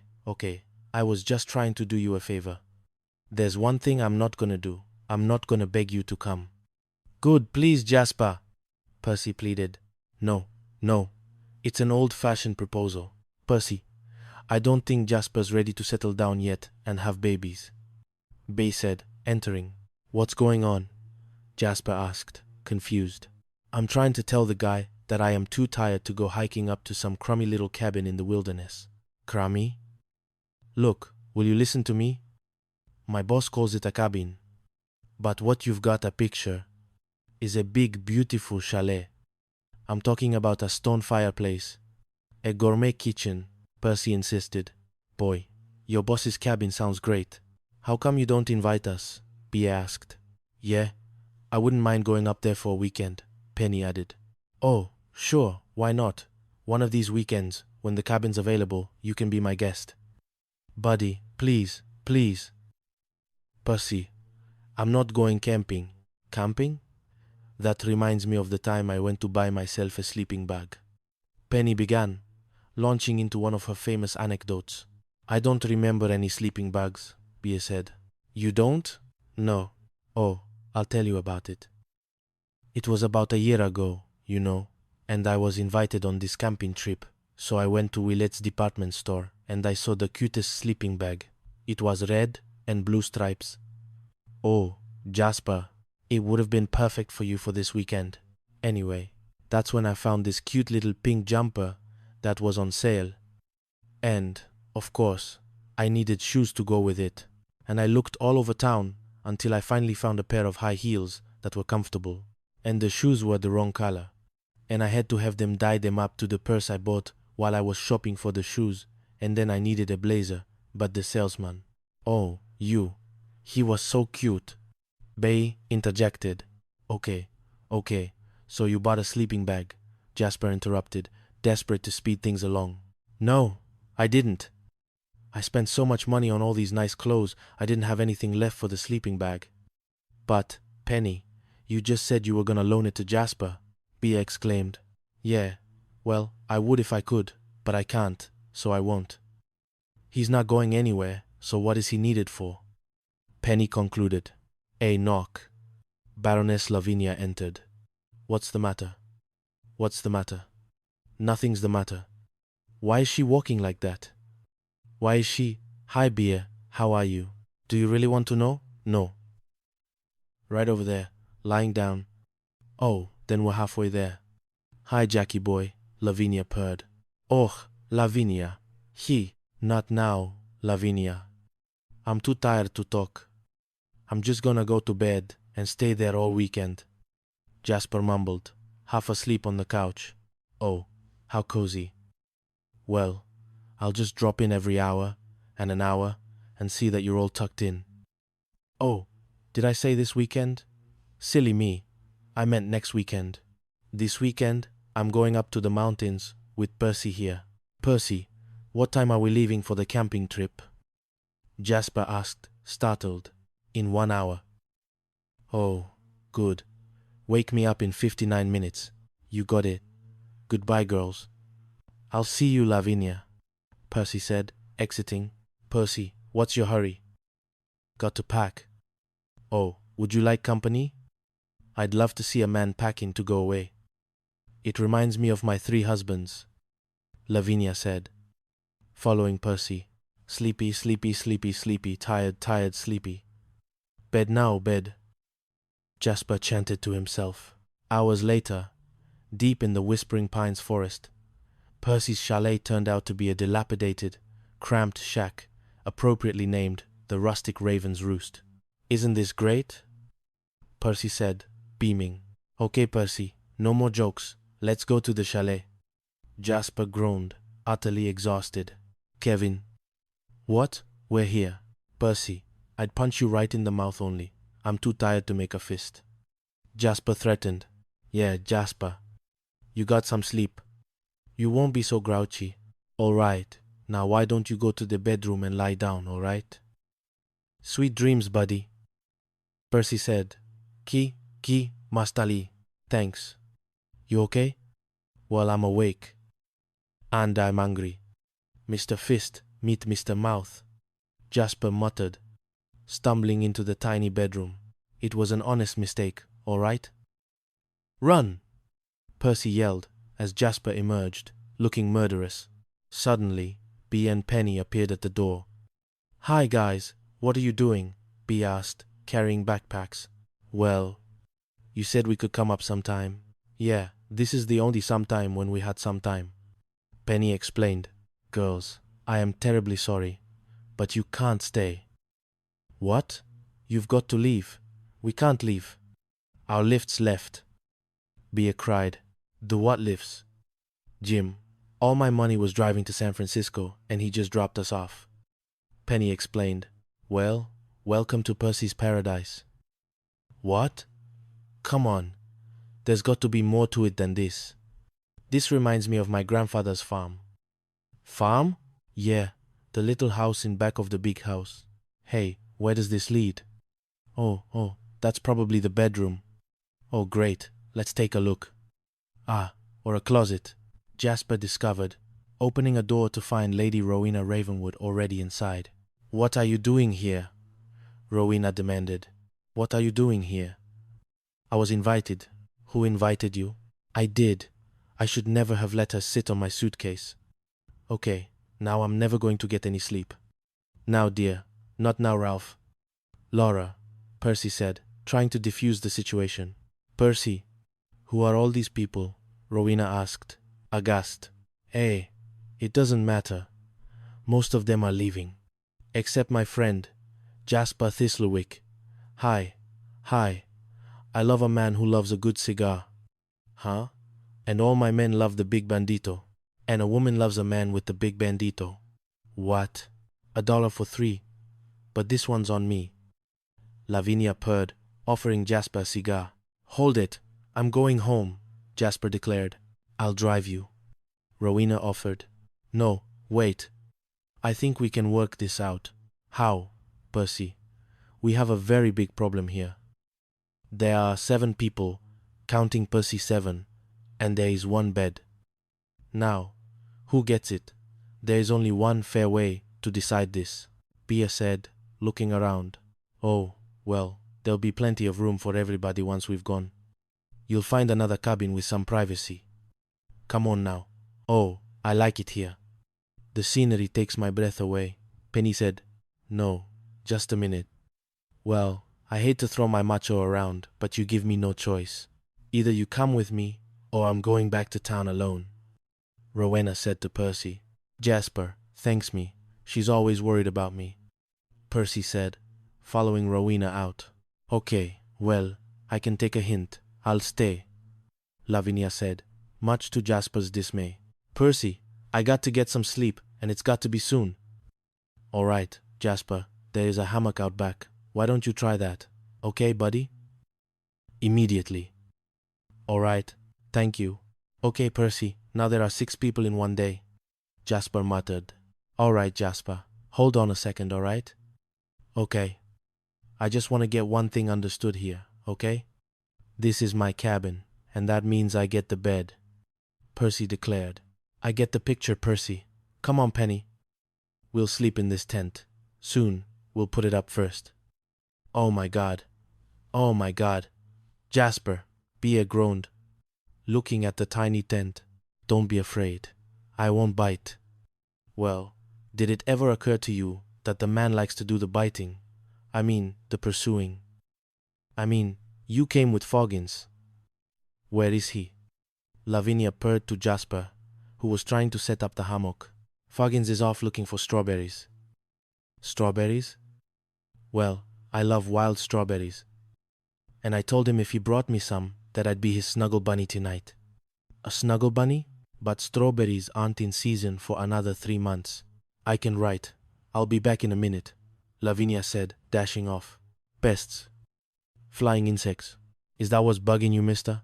I was just trying to do you a favor. There's one thing I'm not gonna do. I'm not gonna beg you to come. Good, please, Jasper, Percy pleaded. No, it's an old-fashioned proposal. Percy, I don't think Jasper's ready to settle down yet and have babies, Bay said, entering. What's going on? Jasper asked, confused. I'm trying to tell the guy that I am too tired to go hiking up to some crummy little cabin in the wilderness. Crummy? Look, will you listen to me? My boss calls it a cabin. But what you've got a picture is a big, beautiful chalet. I'm talking about a stone fireplace, a gourmet kitchen, Percy insisted. Boy, your boss's cabin sounds great. How come you don't invite us? B asked. Yeah, I wouldn't mind going up there for a weekend, Penny added. Oh, sure, why not? One of these weekends, when the cabin's available, you can be my guest. Buddy, please, please. Percy, I'm not going camping. Camping? That reminds me of the time I went to buy myself a sleeping bag. Penny began, launching into one of her famous anecdotes. I don't remember any sleeping bags, Bea said. You don't? No. Oh, I'll tell you about it. It was about a year ago, you know, and I was invited on this camping trip, so I went to Willette's department store and I saw the cutest sleeping bag. It was red and blue stripes. Oh, Jasper, it would have been perfect for you for this weekend. Anyway, that's when I found this cute little pink jumper that was on sale. And, of course, I needed shoes to go with it, and I looked all over town until I finally found a pair of high heels that were comfortable. And the shoes were the wrong color, and I had to have them dye them up to the purse I bought while I was shopping for the shoes, and then I needed a blazer, but the salesman, oh, he was so cute. Bay interjected. Okay, so you bought a sleeping bag, Jasper interrupted, desperate to speed things along. No, I didn't. I spent so much money on all these nice clothes, I didn't have anything left for the sleeping bag. But, Penny, you just said you were gonna loan it to Jasper, Bea exclaimed. Yeah, well, I would if I could, but I can't, so I won't. He's not going anywhere, so what is he needed for? Penny concluded. A knock. Baroness Lavinia entered. What's the matter? What's the matter? Nothing's the matter. Why is she walking like that? Why is she? Hi, Bea. How are you? Do you really want to know? No. Right over there, lying down. Oh, then we're halfway there. Hi, Jackie boy, Lavinia purred. Oh, Lavinia. Not now, Lavinia. I'm too tired to talk. I'm just gonna go to bed and stay there all weekend. Jasper mumbled, half asleep on the couch. Oh, how cozy. Well, I'll just drop in every hour and an hour and see that you're all tucked in. Oh, did I say this weekend? Silly me. I meant next weekend. This weekend, I'm going up to the mountains with Percy here. Percy, what time are we leaving for the camping trip? Jasper asked, startled. In 1 hour. Oh, good. Wake me up in 59 minutes. You got it. Goodbye, girls. I'll see you, Lavinia, Percy said, exiting. Percy, what's your hurry? Got to pack. Oh, would you like company? I'd love to see a man packing to go away. It reminds me of my 3 husbands, Lavinia said, following Percy. Sleepy, sleepy, sleepy, sleepy, tired, tired, sleepy. Bed now, bed, Jasper chanted to himself. Hours later, deep in the Whispering Pines forest, Percy's chalet turned out to be a dilapidated, cramped shack, appropriately named the Rustic Raven's Roost. Isn't this great? Percy said, beaming. Okay, Percy, no more jokes. Let's go to the chalet. Jasper groaned, utterly exhausted. Kevin. What? We're here. Percy, I'd punch you right in the mouth only. I'm too tired to make a fist. Jasper threatened. Yeah, Jasper. You got some sleep. You won't be so grouchy. All right. Now why don't you go to the bedroom and lie down, all right? Sweet dreams, buddy, Percy said. Ki, Mastali. Thanks. You okay? Well, I'm awake. And I'm angry. Mr. Fist, meet Mr. Mouth, Jasper muttered, stumbling into the tiny bedroom. It was an honest mistake, all right? Run! Percy yelled as Jasper emerged, looking murderous. Suddenly, B and Penny appeared at the door. Hi, guys. What are you doing? B asked, carrying backpacks. Well, you said we could come up sometime. Yeah, this is the only sometime when we had some time. Penny explained. Girls, I am terribly sorry, but you can't stay. What? You've got to leave. We can't leave. Our lifts left. Bea cried. The what lifts? Jim, all my money was driving to San Francisco, and he just dropped us off. Penny explained. Well, welcome to Percy's paradise. What? Come on. There's got to be more to it than this. This reminds me of my grandfather's farm. Farm? Yeah, the little house in back of the big house. Hey, where does this lead? Oh, that's probably the bedroom. Oh, great. Let's take a look. Ah, or a closet. Jasper discovered, opening a door to find Lady Rowena Ravenwood already inside. What are you doing here? Rowena demanded. What are you doing here? I was invited. Who invited you? I did. I should never have let her sit on my suitcase. Okay, now I'm never going to get any sleep. Now, dear. Not now, Ralph. Laura, Percy said, trying to defuse the situation. Percy, who are all these people? Rowena asked, aghast. Hey, it doesn't matter. Most of them are leaving. Except my friend, Jasper Thistlewick. Hi. I love a man who loves a good cigar. Huh? And all my men love the big bandito. And a woman loves a man with the big bandito. What? $1 for 3. But this one's on me. Lavinia purred, offering Jasper a cigar. Hold it. I'm going home, Jasper declared. I'll drive you. Rowena offered. No, wait. I think we can work this out. How, Percy? We have a very big problem here. There are 7 people, counting Percy 7, and there is 1 bed. Now, who gets it? There is only one fair way to decide this, Bea said, looking around. Oh, well, there'll be plenty of room for everybody once we've gone. You'll find another cabin with some privacy. Come on now. Oh, I like it here. The scenery takes my breath away, Penny said. No, just a minute. Well, I hate to throw my macho around, but you give me no choice. Either you come with me, or I'm going back to town alone. Rowena said to Percy. Jasper thanks me. She's always worried about me. Percy said, following Rowena out. Okay, well, I can take a hint. I'll stay, Lavinia said, much to Jasper's dismay. Percy, I got to get some sleep, and it's got to be soon. All right, Jasper, there is a hammock out back. Why don't you try that? Okay, buddy? Immediately. All right, thank you. Okay, Percy, now there are 6 people in one day. Jasper muttered. All right, Jasper, hold on a second, all right? Okay. I just want to get one thing understood here, okay? This is my cabin, and that means I get the bed, Percy declared. I get the picture, Percy. Come on, Penny. We'll sleep in this tent. Soon, we'll put it up first. Oh my God. Oh my God. Jasper, Bea groaned, looking at the tiny tent. Don't be afraid. I won't bite. Well, did it ever occur to you that the man likes to do the biting? I mean, the pursuing. I mean, you came with Foggins. Where is he? Lavinia purred to Jasper, who was trying to set up the hammock. Foggins is off looking for strawberries. Strawberries? Well, I love wild strawberries. And I told him if he brought me some, that I'd be his snuggle bunny tonight. A snuggle bunny? But strawberries aren't in season for another 3 months. I can write. I'll be back in a minute, Lavinia said, dashing off. Pests. Flying insects. Is that what's bugging you, mister?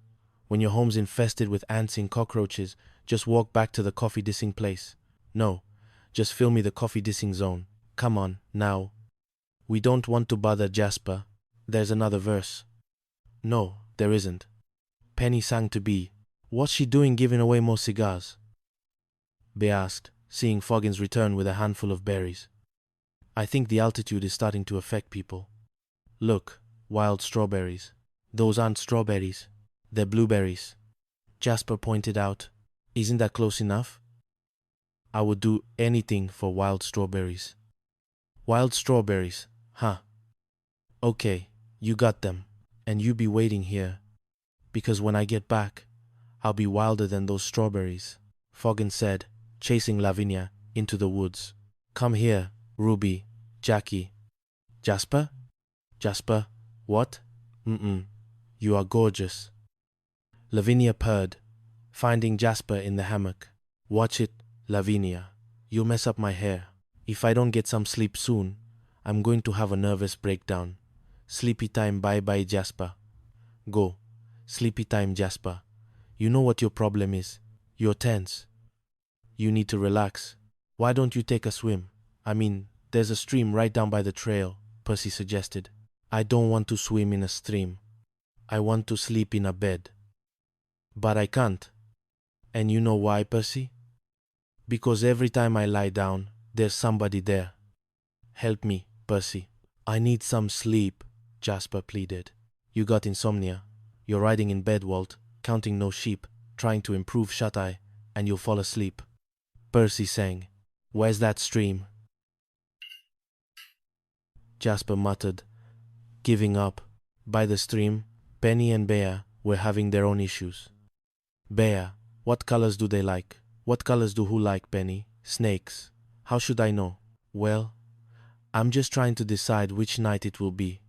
When your home's infested with ants and cockroaches, just walk back to the coffee dissing place. No, just fill me the coffee dissing zone. Come on, now. We don't want to bother Jasper. There's another verse. No, there isn't. Penny sang to Bea. What's she doing giving away more cigars? Bea asked, seeing Foggins return with a handful of berries. I think the altitude is starting to affect people. Look, wild strawberries. Those aren't strawberries. They're blueberries, Jasper pointed out. Isn't that close enough? I would do anything for wild strawberries. Wild strawberries, huh? Okay, you got them, and you be waiting here, because when I get back, I'll be wilder than those strawberries, Foggin said, chasing Lavinia into the woods. Come here, Ruby, Jackie. Jasper? Jasper, what? You are gorgeous. Lavinia purred, finding Jasper in the hammock. Watch it, Lavinia. You'll mess up my hair. If I don't get some sleep soon, I'm going to have a nervous breakdown. Sleepy time, bye-bye, Jasper. Go. Sleepy time, Jasper. You know what your problem is. You're tense. You need to relax. Why don't you take a swim? I mean, there's a stream right down by the trail, Percy suggested. I don't want to swim in a stream. I want to sleep in a bed. But I can't. And you know why, Percy? Because every time I lie down, there's somebody there. Help me, Percy. I need some sleep, Jasper pleaded. You got insomnia. You're riding in bed, Walt, counting no sheep, trying to improve shut-eye, and you'll fall asleep. Percy sang. Where's that stream? Jasper muttered, giving up. By the stream, Penny and Bear were having their own issues. Bear, what colors do they like? What colors do who like, Penny? Snakes. How should I know? Well, I'm just trying to decide which night it will be.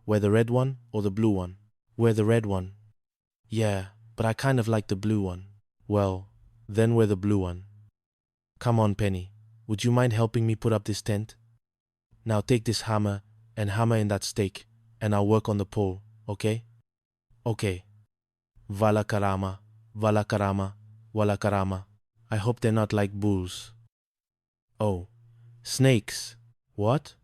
Wear the red one or the blue one? Wear the red one. Yeah, but I kind of like the blue one. Well, then wear the blue one. Come on, Penny. Would you mind helping me put up this tent? Now take this hammer and hammer in that stake, and I'll work on the pole, okay? Okay. Vala karama, vala karama, vala karama. I hope they're not like bulls. Oh, snakes. What?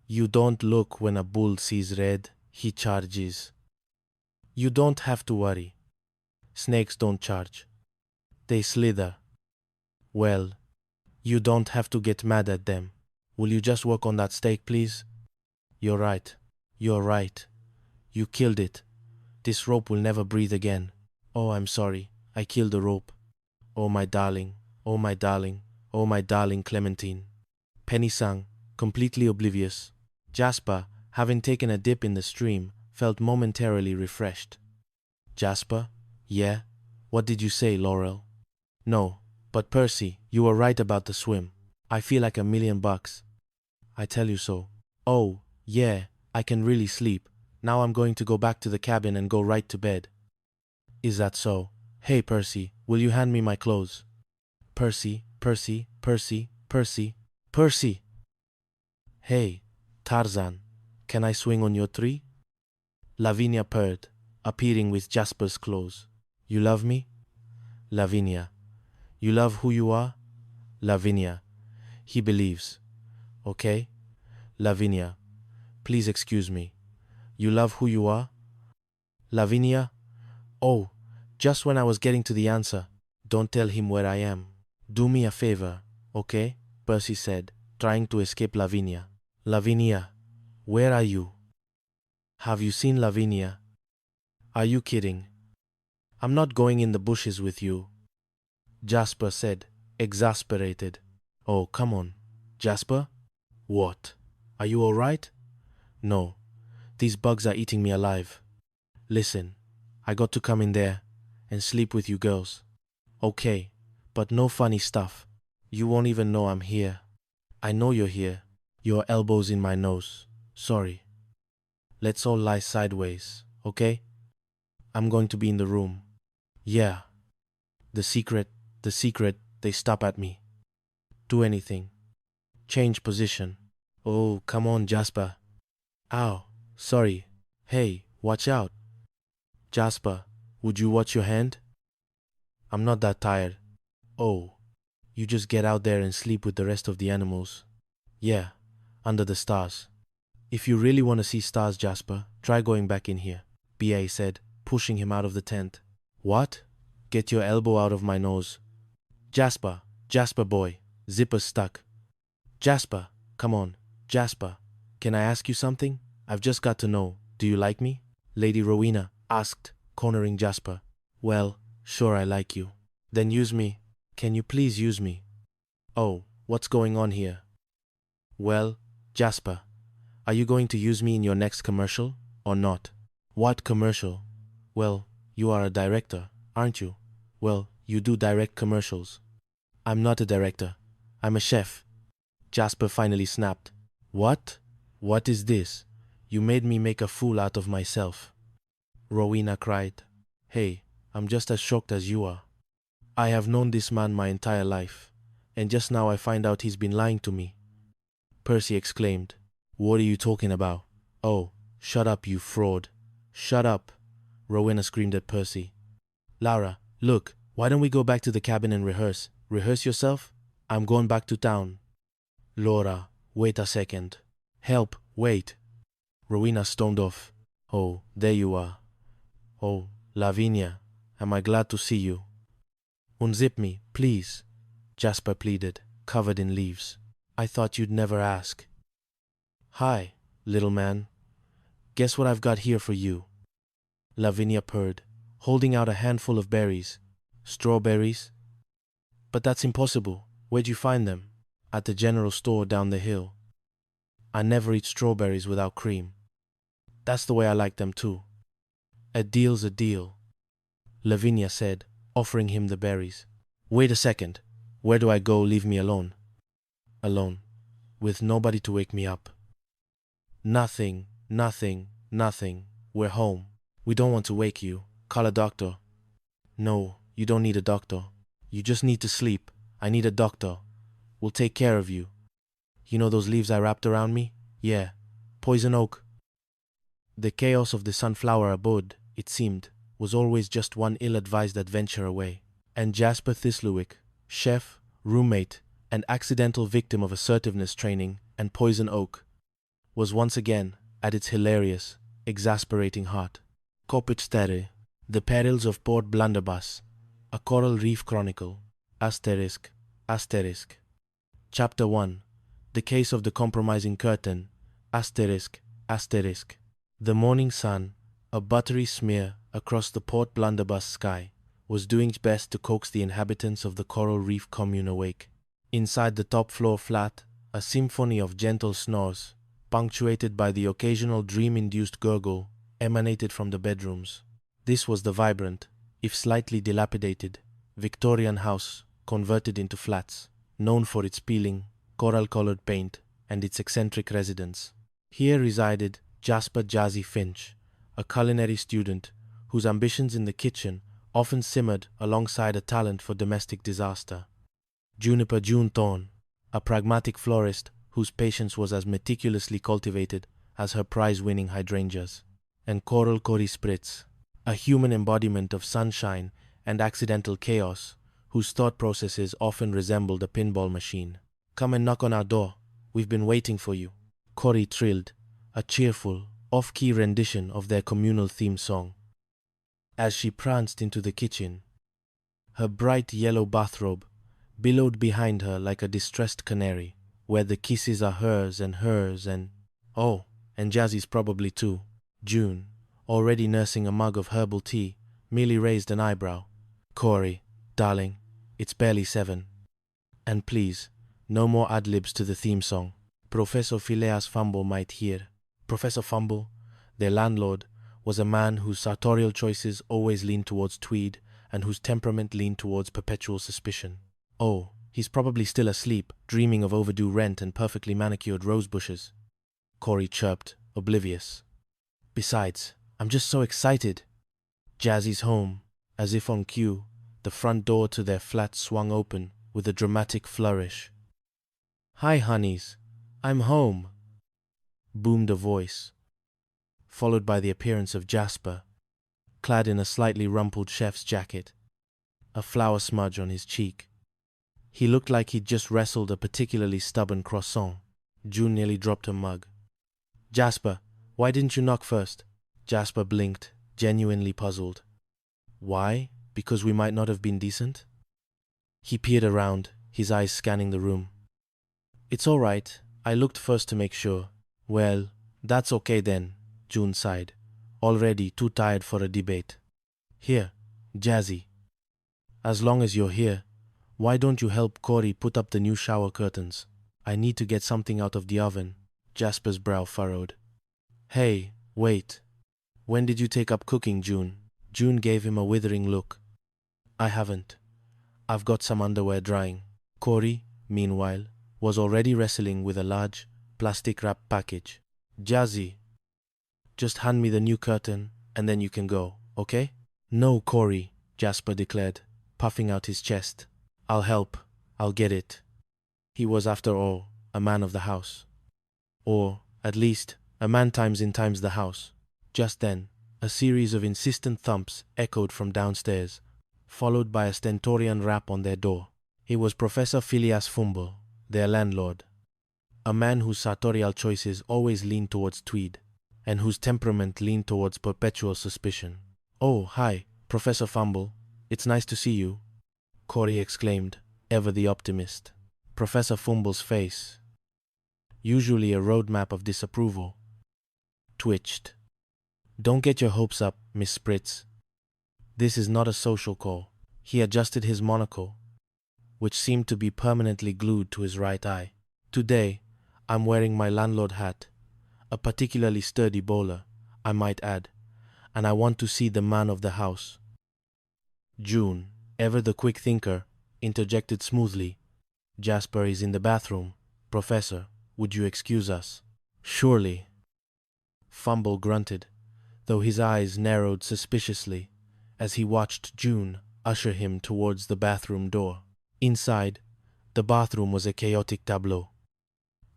You don't look when a bull sees red, he charges. You don't have to worry. Snakes don't charge. They slither. Well, you don't have to get mad at them. Will you just work on that stake, please? You're right. You're right. You killed it. This rope will never breathe again. Oh, I'm sorry. I killed the rope. Oh, my darling. Oh, my darling. Oh, my darling Clementine. Penny sang, completely oblivious. Jasper, having taken a dip in the stream, felt momentarily refreshed. Jasper? Yeah? What did you say, Laurel? No, but Percy, you were right about the swim. I feel like $1,000,000. I tell you so. Oh, yeah, I can really sleep. Now I'm going to go back to the cabin and go right to bed. Is that so? Hey, Percy, will you hand me my clothes? Percy, Percy, Percy, Percy, Percy! Hey, Tarzan, can I swing on your tree? Lavinia purred, appearing with Jasper's clothes. You love me? Lavinia. You love who you are? Lavinia. He believes. Okay? Lavinia. Please excuse me. You love who you are? Lavinia. Oh, just when I was getting to the answer. Don't tell him where I am. Do me a favor, okay? Percy said, trying to escape Lavinia. Lavinia, where are you? Have you seen Lavinia? Are you kidding? I'm not going in the bushes with you, Jasper said, exasperated. Oh, come on. Jasper? What? Are you all right? No. These bugs are eating me alive. Listen, I got to come in there and sleep with you girls. Okay, but no funny stuff. You won't even know I'm here. I know you're here. Your elbow's in my nose. Sorry. Let's all lie sideways, okay? I'm going to be in the room. Yeah. The secret, they stop at me. Do anything. Change position. Oh, come on, Jasper. Ow, sorry. Hey, watch out. Jasper, would you watch your hand? I'm not that tired. Oh, you just get out there and sleep with the rest of the animals. Yeah, under the stars. If you really want to see stars, Jasper, try going back in here, B.A. said, pushing him out of the tent. What? Get your elbow out of my nose. Jasper, Jasper boy, zipper's stuck. Jasper, come on, Jasper, can I ask you something? I've just got to know, do you like me? Lady Rowena asked, cornering Jasper. Well, sure I like you. Then use me. Can you please use me? Oh, what's going on here? Well, Jasper, are you going to use me in your next commercial or not? What commercial? Well, you are a director, aren't you? Well, you do direct commercials. I'm not a director. I'm a chef. Jasper finally snapped. What? What is this? You made me make a fool out of myself. Rowena cried. Hey, I'm just as shocked as you are. I have known this man my entire life, and just now I find out he's been lying to me. Percy exclaimed. What are you talking about? Oh, shut up, you fraud. Shut up, Rowena screamed at Percy. Lara, look, why don't we go back to the cabin and rehearse? Rehearse yourself? I'm going back to town. Laura, wait a second. Help, wait. Rowena stormed off. Oh, there you are. Oh, Lavinia, am I glad to see you. Unzip me, please, Jasper pleaded, covered in leaves. I thought you'd never ask. Hi, little man. Guess what I've got here for you? Lavinia purred, holding out a handful of berries. Strawberries? But that's impossible. Where'd you find them? At the general store down the hill. I never eat strawberries without cream. That's the way I like them too. A deal's a deal, Lavinia said, offering him the berries. Wait a second. Where do I go? Leave me alone. Alone. With nobody to wake me up. Nothing. We're home. We don't want to wake you. Call a doctor. No, you don't need a doctor. You just need to sleep. I need a doctor. We'll take care of you. You know those leaves I wrapped around me? Yeah. Poison oak. The chaos of the sunflower abode, it seemed, was always just one ill-advised adventure away. And Jasper Thistlewick, chef, roommate, and accidental victim of assertiveness training and poison oak, was once again at its hilarious, exasperating heart. Caput Terre, The Perils of Port Blunderbuss, A Coral Reef Chronicle, ****. Chapter 1, The Case of the Compromising Curtain, ****. The morning sun, a buttery smear across the Port Blunderbuss sky, was doing its best to coax the inhabitants of the Coral Reef commune awake. Inside the top-floor flat, a symphony of gentle snores, punctuated by the occasional dream-induced gurgle, emanated from the bedrooms. This was the vibrant, if slightly dilapidated, Victorian house converted into flats, known for its peeling, coral-colored paint and its eccentric residents. Here resided Jasper Jazzy Finch, a culinary student whose ambitions in the kitchen often simmered alongside a talent for domestic disaster. Juniper June Thorne, a pragmatic florist whose patience was as meticulously cultivated as her prize-winning hydrangeas. And Coral Cory Spritz, a human embodiment of sunshine and accidental chaos, whose thought processes often resembled a pinball machine. Come and knock on our door. We've been waiting for you. Cory trilled, a cheerful, off-key rendition of their communal theme song. As she pranced into the kitchen, her bright yellow bathrobe billowed behind her like a distressed canary, where the kisses are hers and oh, and Jazzy's probably too. June, already nursing a mug of herbal tea, merely raised an eyebrow. Cory, darling, it's barely 7. And please, no more ad-libs to the theme song. Professor Phileas Fumble might hear. Professor Fumble, their landlord, was a man whose sartorial choices always leaned towards tweed and whose temperament leaned towards perpetual suspicion. Oh, he's probably still asleep, dreaming of overdue rent and perfectly manicured rose bushes. Cory chirped, oblivious. Besides, I'm just so excited. Jazzy's home. As if on cue, the front door to their flat swung open with a dramatic flourish. Hi, honeys. I'm home, boomed a voice, followed by the appearance of Jasper, clad in a slightly rumpled chef's jacket, a flour smudge on his cheek. He looked like he'd just wrestled a particularly stubborn croissant. June nearly dropped her mug. Jasper, why didn't you knock first? Jasper blinked, genuinely puzzled. Why? Because we might not have been decent? He peered around, his eyes scanning the room. It's all right. I looked first to make sure. Well, that's okay then, June sighed, already too tired for a debate. Here, Jazzy. As long as you're here, Why don't you help Corey put up the new shower curtains? I need to get something out of the oven. Jasper's brow furrowed. Hey, wait. When did you take up cooking, June? June gave him a withering look. I haven't. I've got some underwear drying. Corey, meanwhile, was already wrestling with a large, plastic-wrapped package. Jazzy, just hand me the new curtain, and then you can go, okay? No, Corey, Jasper declared, puffing out his chest. I'll help. I'll get it. He was, after all, a man of the house. Or, at least, a man times the house. Just then, a series of insistent thumps echoed from downstairs, followed by a stentorian rap on their door. It was Professor Phileas Fumble, their landlord, a man whose sartorial choices always leaned towards tweed, and whose temperament leaned towards perpetual suspicion. Oh, hi, Professor Fumble. It's nice to see you, Corey exclaimed, ever the optimist. Professor Fumble's face, usually a roadmap of disapproval, twitched. Don't get your hopes up, Miss Spritz. This is not a social call. He adjusted his monocle, which seemed to be permanently glued to his right eye. Today, I'm wearing my landlord hat, a particularly sturdy bowler, I might add, and I want to see the man of the house. June, ever the quick thinker, interjected smoothly. Jasper is in the bathroom. Professor, would you excuse us? Surely. Fumble grunted, though his eyes narrowed suspiciously as he watched June usher him towards the bathroom door. Inside, the bathroom was a chaotic tableau.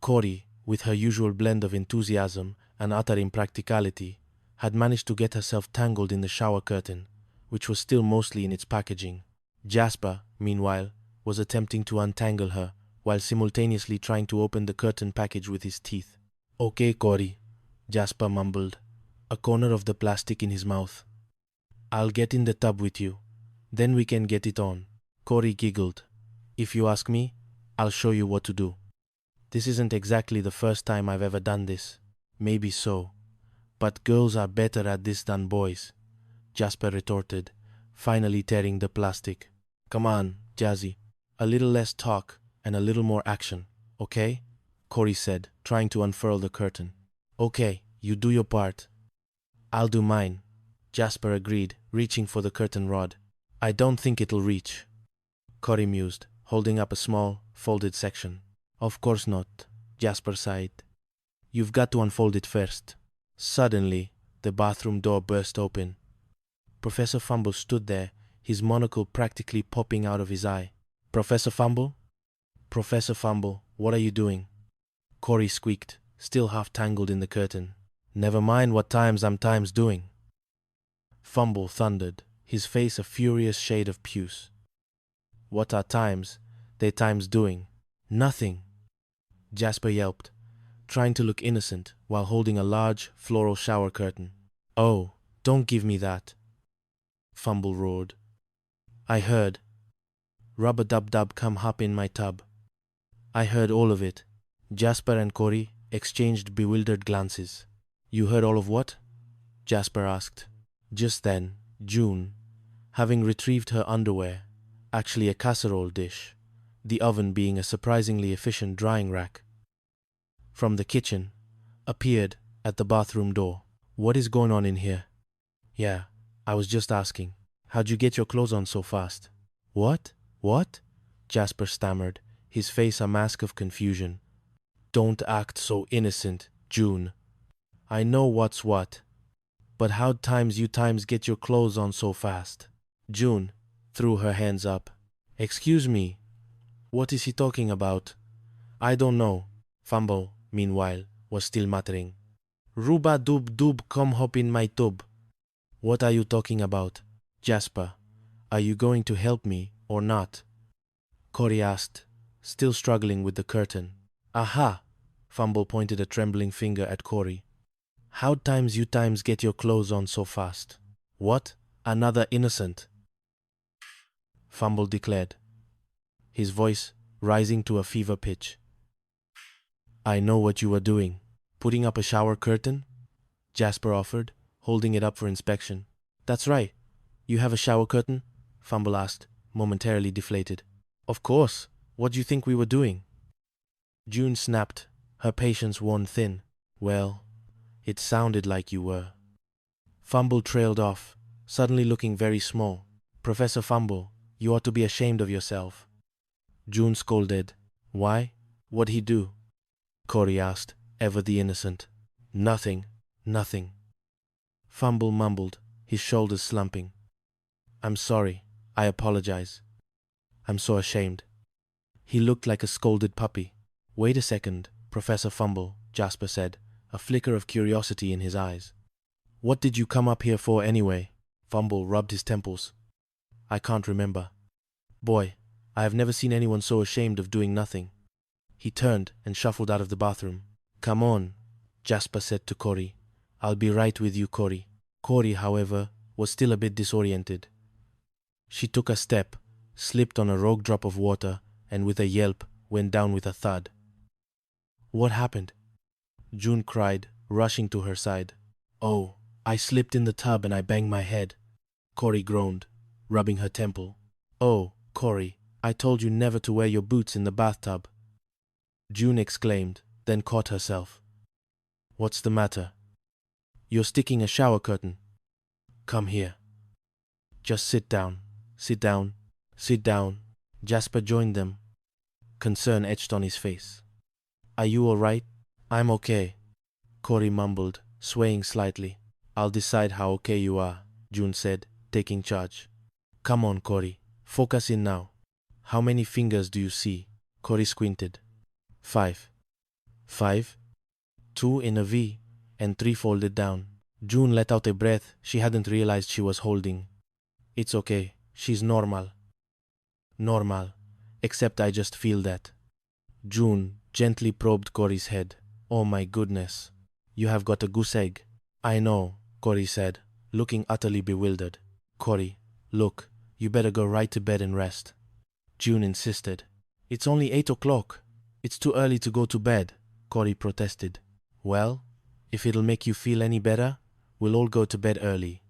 Corey, with her usual blend of enthusiasm and utter impracticality, had managed to get herself tangled in the shower curtain, which was still mostly in its packaging. Jasper, meanwhile, was attempting to untangle her while simultaneously trying to open the curtain package with his teeth. Okay, Corey, Jasper mumbled, a corner of the plastic in his mouth. I'll get in the tub with you. Then we can get it on. Corey giggled. If you ask me, I'll show you what to do. This isn't exactly the first time I've ever done this. Maybe so. But girls are better at this than boys, Jasper retorted, finally tearing the plastic. Come on, Jazzy. A little less talk and a little more action, okay? Corey said, trying to unfurl the curtain. Okay, you do your part. I'll do mine, Jasper agreed, reaching for the curtain rod. I don't think it'll reach, Corey mused, holding up a small, folded section. Of course not, Jasper sighed. You've got to unfold it first. Suddenly, the bathroom door burst open. Professor Fumble stood there, his monocle practically popping out of his eye. Professor Fumble? Professor Fumble, what are you doing? Corey squeaked, still half tangled in the curtain. Never mind what I'm doing. Fumble thundered, his face a furious shade of puce. What are they doing? Nothing, Jasper yelped, trying to look innocent while holding a large floral shower curtain. Oh, don't give me that, Fumble roared. I heard. Rub-a-dub-dub come hop in my tub. I heard all of it. Jasper and Corey exchanged bewildered glances. You heard all of what? Jasper asked. Just then, June, having retrieved her underwear, actually a casserole dish, the oven being a surprisingly efficient drying rack, from the kitchen, appeared at the bathroom door. What is going on in here? Yeah, I was just asking. How'd you get your clothes on so fast? What? Jasper stammered, his face a mask of confusion. Don't act so innocent, June. I know what's what. But how'd you get your clothes on so fast? June threw her hands up. Excuse me. What is he talking about? I don't know. Fumble, meanwhile, was still muttering. Ruba dub dub come hop in my tub. What are you talking about? Jasper, are you going to help me or not? Corey asked, still struggling with the curtain. Aha! Fumble pointed a trembling finger at Corey. How'd you get your clothes on so fast? What? Another innocent? Fumble declared, his voice rising to a fever pitch. I know what you were doing. Putting up a shower curtain? Jasper offered, holding it up for inspection. That's right. You have a shower curtain? Fumble asked, momentarily deflated. Of course. What do you think we were doing? June snapped, her patience worn thin. Well, it sounded like you were. Fumble trailed off, suddenly looking very small. Professor Fumble, you ought to be ashamed of yourself. June scolded. Why? What'd he do? Corey asked, ever the innocent. Nothing. Fumble mumbled, his shoulders slumping. I'm sorry. I apologize. I'm so ashamed. He looked like a scolded puppy. Wait a second, Professor Fumble, Jasper said, a flicker of curiosity in his eyes. What did you come up here for anyway? Fumble rubbed his temples. I can't remember. Boy, I have never seen anyone so ashamed of doing nothing. He turned and shuffled out of the bathroom. Come on, Jasper said to Corey. I'll be right with you, Corey. Corey, however, was still a bit disoriented. She took a step, slipped on a rogue drop of water, and with a yelp went down with a thud. What happened? June cried, rushing to her side. Oh, I slipped in the tub and I banged my head. Corey groaned, rubbing her temple. Oh, Corey, I told you never to wear your boots in the bathtub. June exclaimed, then caught herself. What's the matter? You're sticking a shower curtain. Come here. Just sit down. Sit down. Sit down. Jasper joined them. Concern etched on his face. Are you all right? I'm okay. Corey mumbled, swaying slightly. I'll decide how okay you are, June said, taking charge. Come on, Corey. Focus in now. How many fingers do you see? Corey squinted. 5. 5? 2 in a V, and 3 folded down. June let out a breath she hadn't realized she was holding. It's okay. She's normal. Normal. Except I just feel that. June gently probed Corey's head. Oh my goodness. You have got a goose egg. I know, Corey said, looking utterly bewildered. Corey, look, you better go right to bed and rest. June insisted. It's only 8 o'clock. It's too early to go to bed, Corey protested. Well, if it'll make you feel any better, we'll all go to bed early,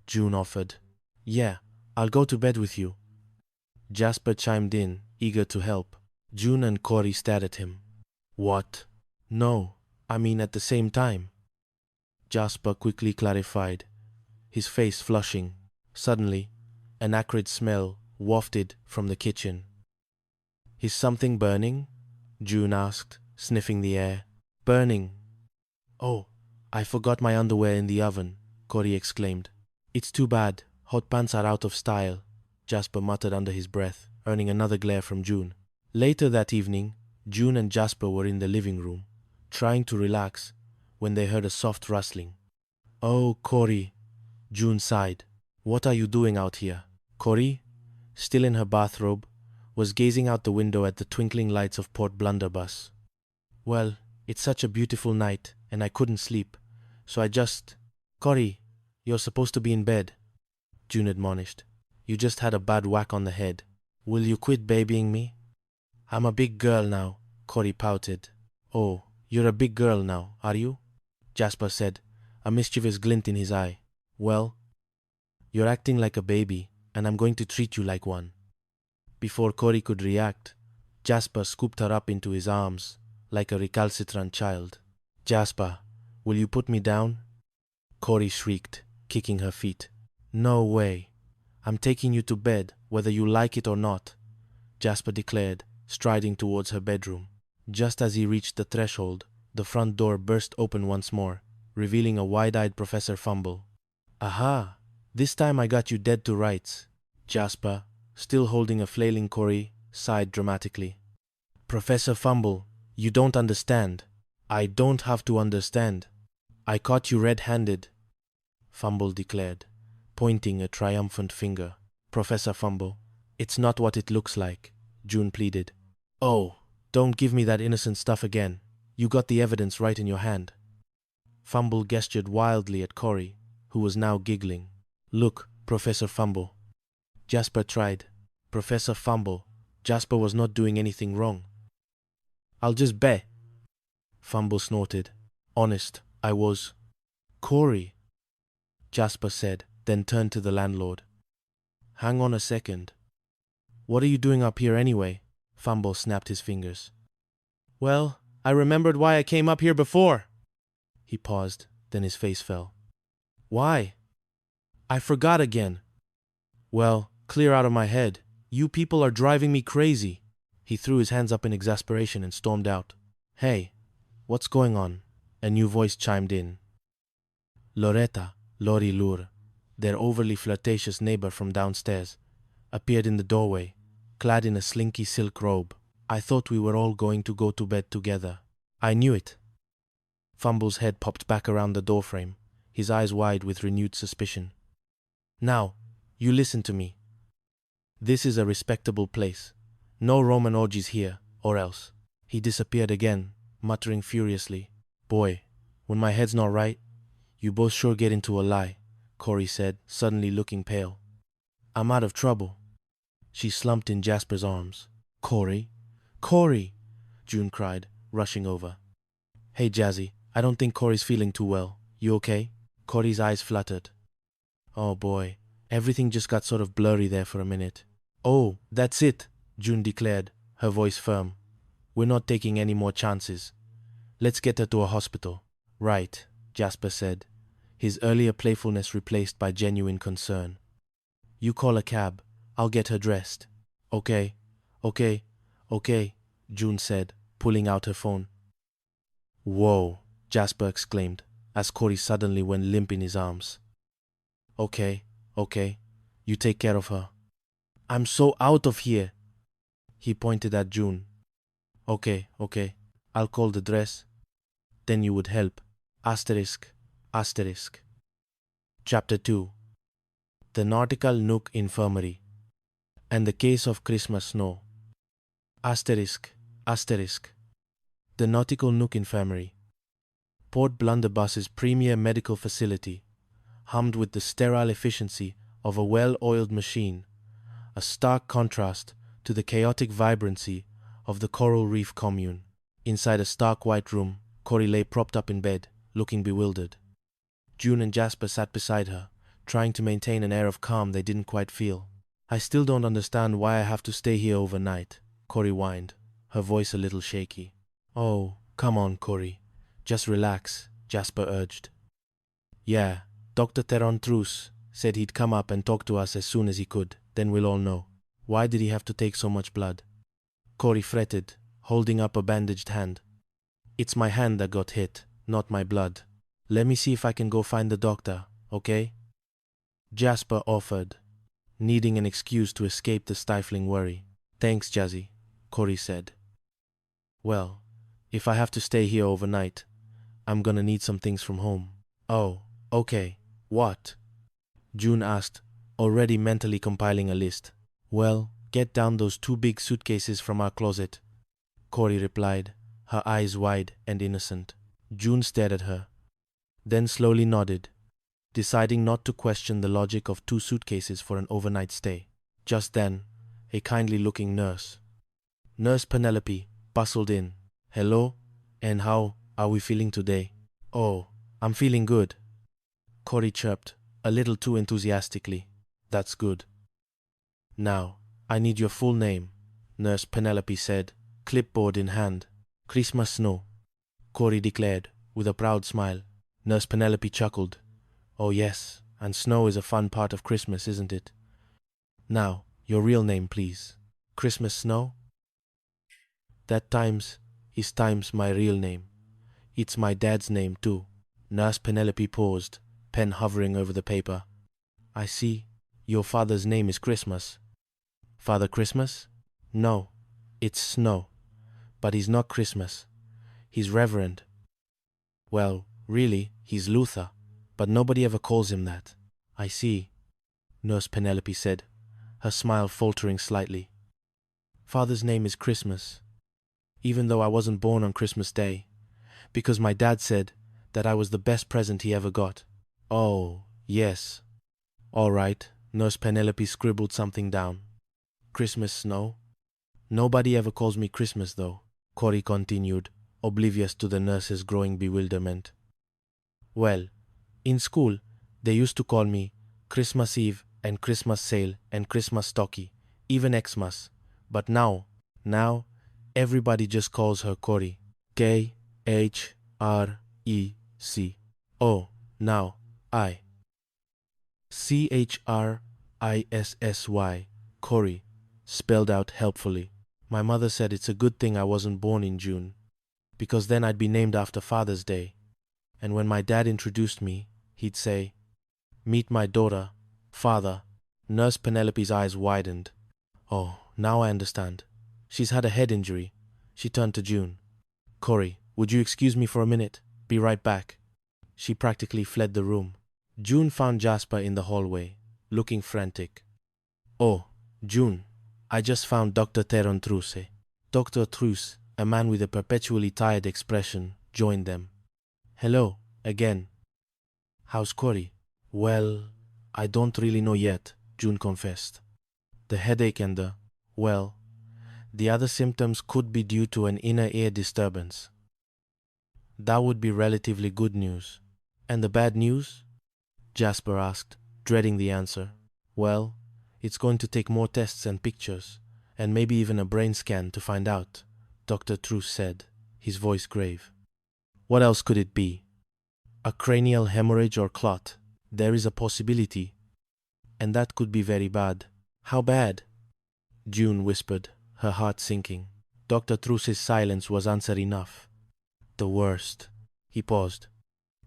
June offered. Yeah, I'll go to bed with you. Jasper chimed in, eager to help. June and Corey stared at him. What? No, I mean at the same time. Jasper quickly clarified, his face flushing. Suddenly, an acrid smell wafted from the kitchen. Is something burning? June asked, sniffing the air. Burning. Oh, I forgot my underwear in the oven, Corey exclaimed. It's too bad. Hot pants are out of style, Jasper muttered under his breath, earning another glare from June. Later that evening, June and Jasper were in the living room, trying to relax, when they heard a soft rustling. Oh, Corey, June sighed. What are you doing out here? Corey, still in her bathrobe, was gazing out the window at the twinkling lights of Port Blunderbuss. Well, it's such a beautiful night, and I couldn't sleep, so I just... Corey, you're supposed to be in bed, June admonished. You just had a bad whack on the head. Will you quit babying me? I'm a big girl now, Corey pouted. Oh, you're a big girl now, are you? Jasper said, a mischievous glint in his eye. Well, you're acting like a baby, and I'm going to treat you like one. Before Corey could react, Jasper scooped her up into his arms, like a recalcitrant child. Jasper, will you put me down? Corey shrieked, kicking her feet. No way. I'm taking you to bed, whether you like it or not, Jasper declared, striding towards her bedroom. Just as he reached the threshold, the front door burst open once more, revealing a wide-eyed Professor Fumble. Aha! This time I got you dead to rights. Jasper, still holding a flailing Corey, sighed dramatically. Professor Fumble, you don't understand. I don't have to understand. I caught you red-handed, Fumble declared, pointing a triumphant finger. Professor Fumble, it's not what it looks like, June pleaded. Oh, don't give me that innocent stuff again. You got the evidence right in your hand. Fumble gestured wildly at Corey, who was now giggling. Look, Professor Fumble. Jasper tried. Professor Fumble, Jasper was not doing anything wrong. I'll just bet. Fumble snorted. Honest, I was. Corey, Jasper said, then turned to the landlord. Hang on a second. What are you doing up here anyway? Fumble snapped his fingers. Well, I remembered why I came up here before. He paused, then his face fell. Why? I forgot again. Well, clear out of my head. You people are driving me crazy. He threw his hands up in exasperation and stormed out. Hey, what's going on? A new voice chimed in. Loretta, Lori Lur, their overly flirtatious neighbor from downstairs, appeared in the doorway, clad in a slinky silk robe. I thought we were all going to go to bed together. I knew it. Fumble's head popped back around the doorframe, his eyes wide with renewed suspicion. Now, you listen to me. This is a respectable place. No Roman orgies here, or else. He disappeared again, muttering furiously. Boy, when my head's not right, you both sure get into a lie, Corey said, suddenly looking pale. I'm out of trouble. She slumped in Jasper's arms. Corey? Corey! June cried, rushing over. Hey, Jazzy, I don't think Corey's feeling too well. You okay? Corey's eyes fluttered. Oh boy, everything just got sort of blurry there for a minute. Oh, that's it, June declared, her voice firm. We're not taking any more chances. Let's get her to a hospital. Right, Jasper said, his earlier playfulness replaced by genuine concern. You call a cab. I'll get her dressed. Okay, June said, pulling out her phone. Whoa, Jasper exclaimed, as Corey suddenly went limp in his arms. Okay, you take care of her. I'm so out of here. He pointed at June. Okay, I'll call the dress. Then you would help. Asterisk. Chapter 2. The Nautical Nook Infirmary and the Case of Christmas Snow. Asterisk. The Nautical Nook Infirmary. Port Blunderbuss's premier medical facility, hummed with the sterile efficiency of a well-oiled machine, a stark contrast to the chaotic vibrancy of the Coral Reef commune. Inside a stark white room, Corey lay propped up in bed, looking bewildered. June and Jasper sat beside her, trying to maintain an air of calm they didn't quite feel. I still don't understand why I have to stay here overnight, Corey whined, her voice a little shaky. Oh, come on, Corey. Just relax, Jasper urged. Yeah, Dr. Theron Truce said he'd come up and talk to us as soon as he could, then we'll all know. Why did he have to take so much blood? Corey fretted, holding up a bandaged hand. It's my hand that got hit, not my blood. Let me see if I can go find the doctor, okay? Jasper offered, needing an excuse to escape the stifling worry. Thanks, Jazzy, Corey said. Well, if I have to stay here overnight, I'm gonna need some things from home. Oh, okay. What? June asked, already mentally compiling a list. Well, get down those 2 big suitcases from our closet, Corey replied, her eyes wide and innocent. June stared at her, then slowly nodded, deciding not to question the logic of 2 suitcases for an overnight stay. Just then, a kindly-looking nurse, Nurse Penelope, bustled in. Hello, and how are we feeling today? Oh, I'm feeling good, Corey chirped, a little too enthusiastically. That's good. Now, I need your full name, Nurse Penelope said, clipboard in hand. Christmas Snow, Corey declared, with a proud smile. Nurse Penelope chuckled. Oh yes, and snow is a fun part of Christmas, isn't it? Now, your real name, please. Christmas Snow? That times is times my real name. It's my dad's name, too. Nurse Penelope paused, pen hovering over the paper. I see. Your father's name is Christmas. Father Christmas? No, it's Snow. But he's not Christmas. He's Reverend. Well, really, he's Luther, but nobody ever calls him that. I see, Nurse Penelope said, her smile faltering slightly. Father's name is Christmas, even though I wasn't born on Christmas Day, because my dad said that I was the best present he ever got. Oh, yes. All right, Nurse Penelope scribbled something down. Christmas Snow? Nobody ever calls me Christmas, though, Corey continued, oblivious to the nurse's growing bewilderment. Well, in school, they used to call me Christmas Eve and Christmas Sale and Christmas Stocky, even Xmas. But now, everybody just calls her Cory. K-H-R-E-C. Oh, now, C-H-R-I-S-S-Y. Cory, spelled out helpfully. My mother said it's a good thing I wasn't born in June, because then I'd be named after Father's Day. And when my dad introduced me, he'd say, "Meet my daughter, Father." Nurse Penelope's eyes widened. Oh, now I understand. She's had a head injury. She turned to June. "Cory, would you excuse me for a minute? Be right back." She practically fled the room. June found Jasper in the hallway, looking frantic. "Oh, June, I just found Dr. Theron Truce." Dr. Truce, a man with a perpetually tired expression, joined them. "Hello, again. How's Cory?" "Well, I don't really know yet," June confessed. "The headache and the other symptoms could be due to an inner ear disturbance." "That would be relatively good news." "And the bad news?" Jasper asked, dreading the answer. "Well, it's going to take more tests and pictures, and maybe even a brain scan to find out," Dr. Truce said, his voice grave. "What else could it be? A cranial hemorrhage or clot? There is a possibility. And that could be very bad." "How bad?" June whispered, her heart sinking. Dr. Truce's silence was answer enough. "The worst." He paused.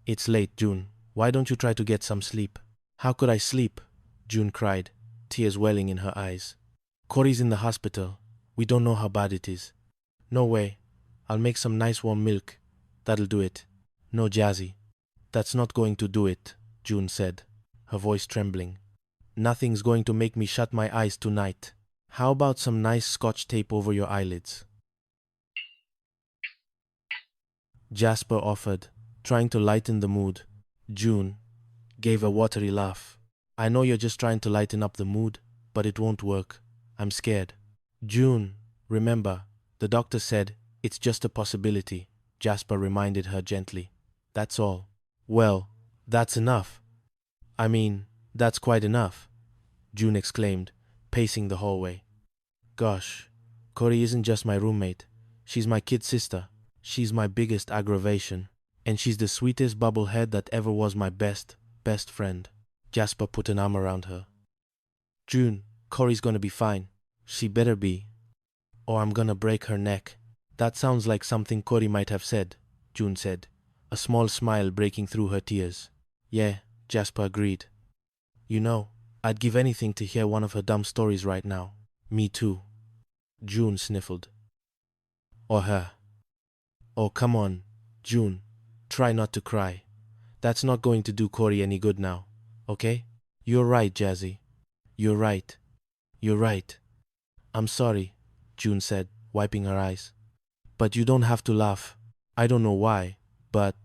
"It's late, June. Why don't you try to get some sleep?" "How could I sleep?" June cried, tears welling in her eyes. "Cory's in the hospital. We don't know how bad it is." "No way. I'll make some nice warm milk. That'll do it." "No, Jazzy. That's not going to do it," June said, her voice trembling. "Nothing's going to make me shut my eyes tonight. How about some nice Scotch tape over your eyelids?" Jasper offered, trying to lighten the mood. June gave a watery laugh. "I know you're just trying to lighten up the mood, but it won't work. I'm scared." "June, remember, the doctor said it's just a possibility," Jasper reminded her gently. "That's all." "Well, that's enough. I mean, that's quite enough," June exclaimed, pacing the hallway. "Gosh, Cory isn't just my roommate. She's my kid sister. She's my biggest aggravation. And she's the sweetest bubblehead that ever was my best friend." Jasper put an arm around her. "June, Cory's gonna be fine. She better be, or I'm gonna break her neck." "That sounds like something Cory might have said," June said, a small smile breaking through her tears. "Yeah," Jasper agreed. "You know, I'd give anything to hear one of her dumb stories right now." "Me too," June sniffled. "Or her." "Oh, come on, June. Try not to cry. That's not going to do Cory any good now, okay?" "You're right, Jazzy. You're right. You're right. I'm sorry," June said, wiping her eyes. "But you don't have to laugh. I don't know why, but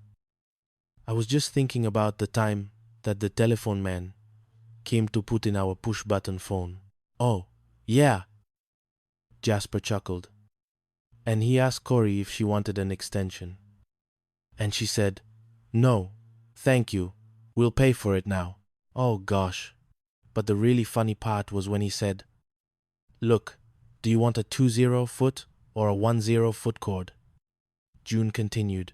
I was just thinking about the time that the telephone man came to put in our push-button phone." "Oh, yeah," Jasper chuckled. "And he asked Cory if she wanted an extension. And she said, 'No, thank you. We'll pay for it now.' Oh, gosh. But the really funny part was when he said, 'Look, do you want a 20-foot or a 10-foot cord?'" June continued,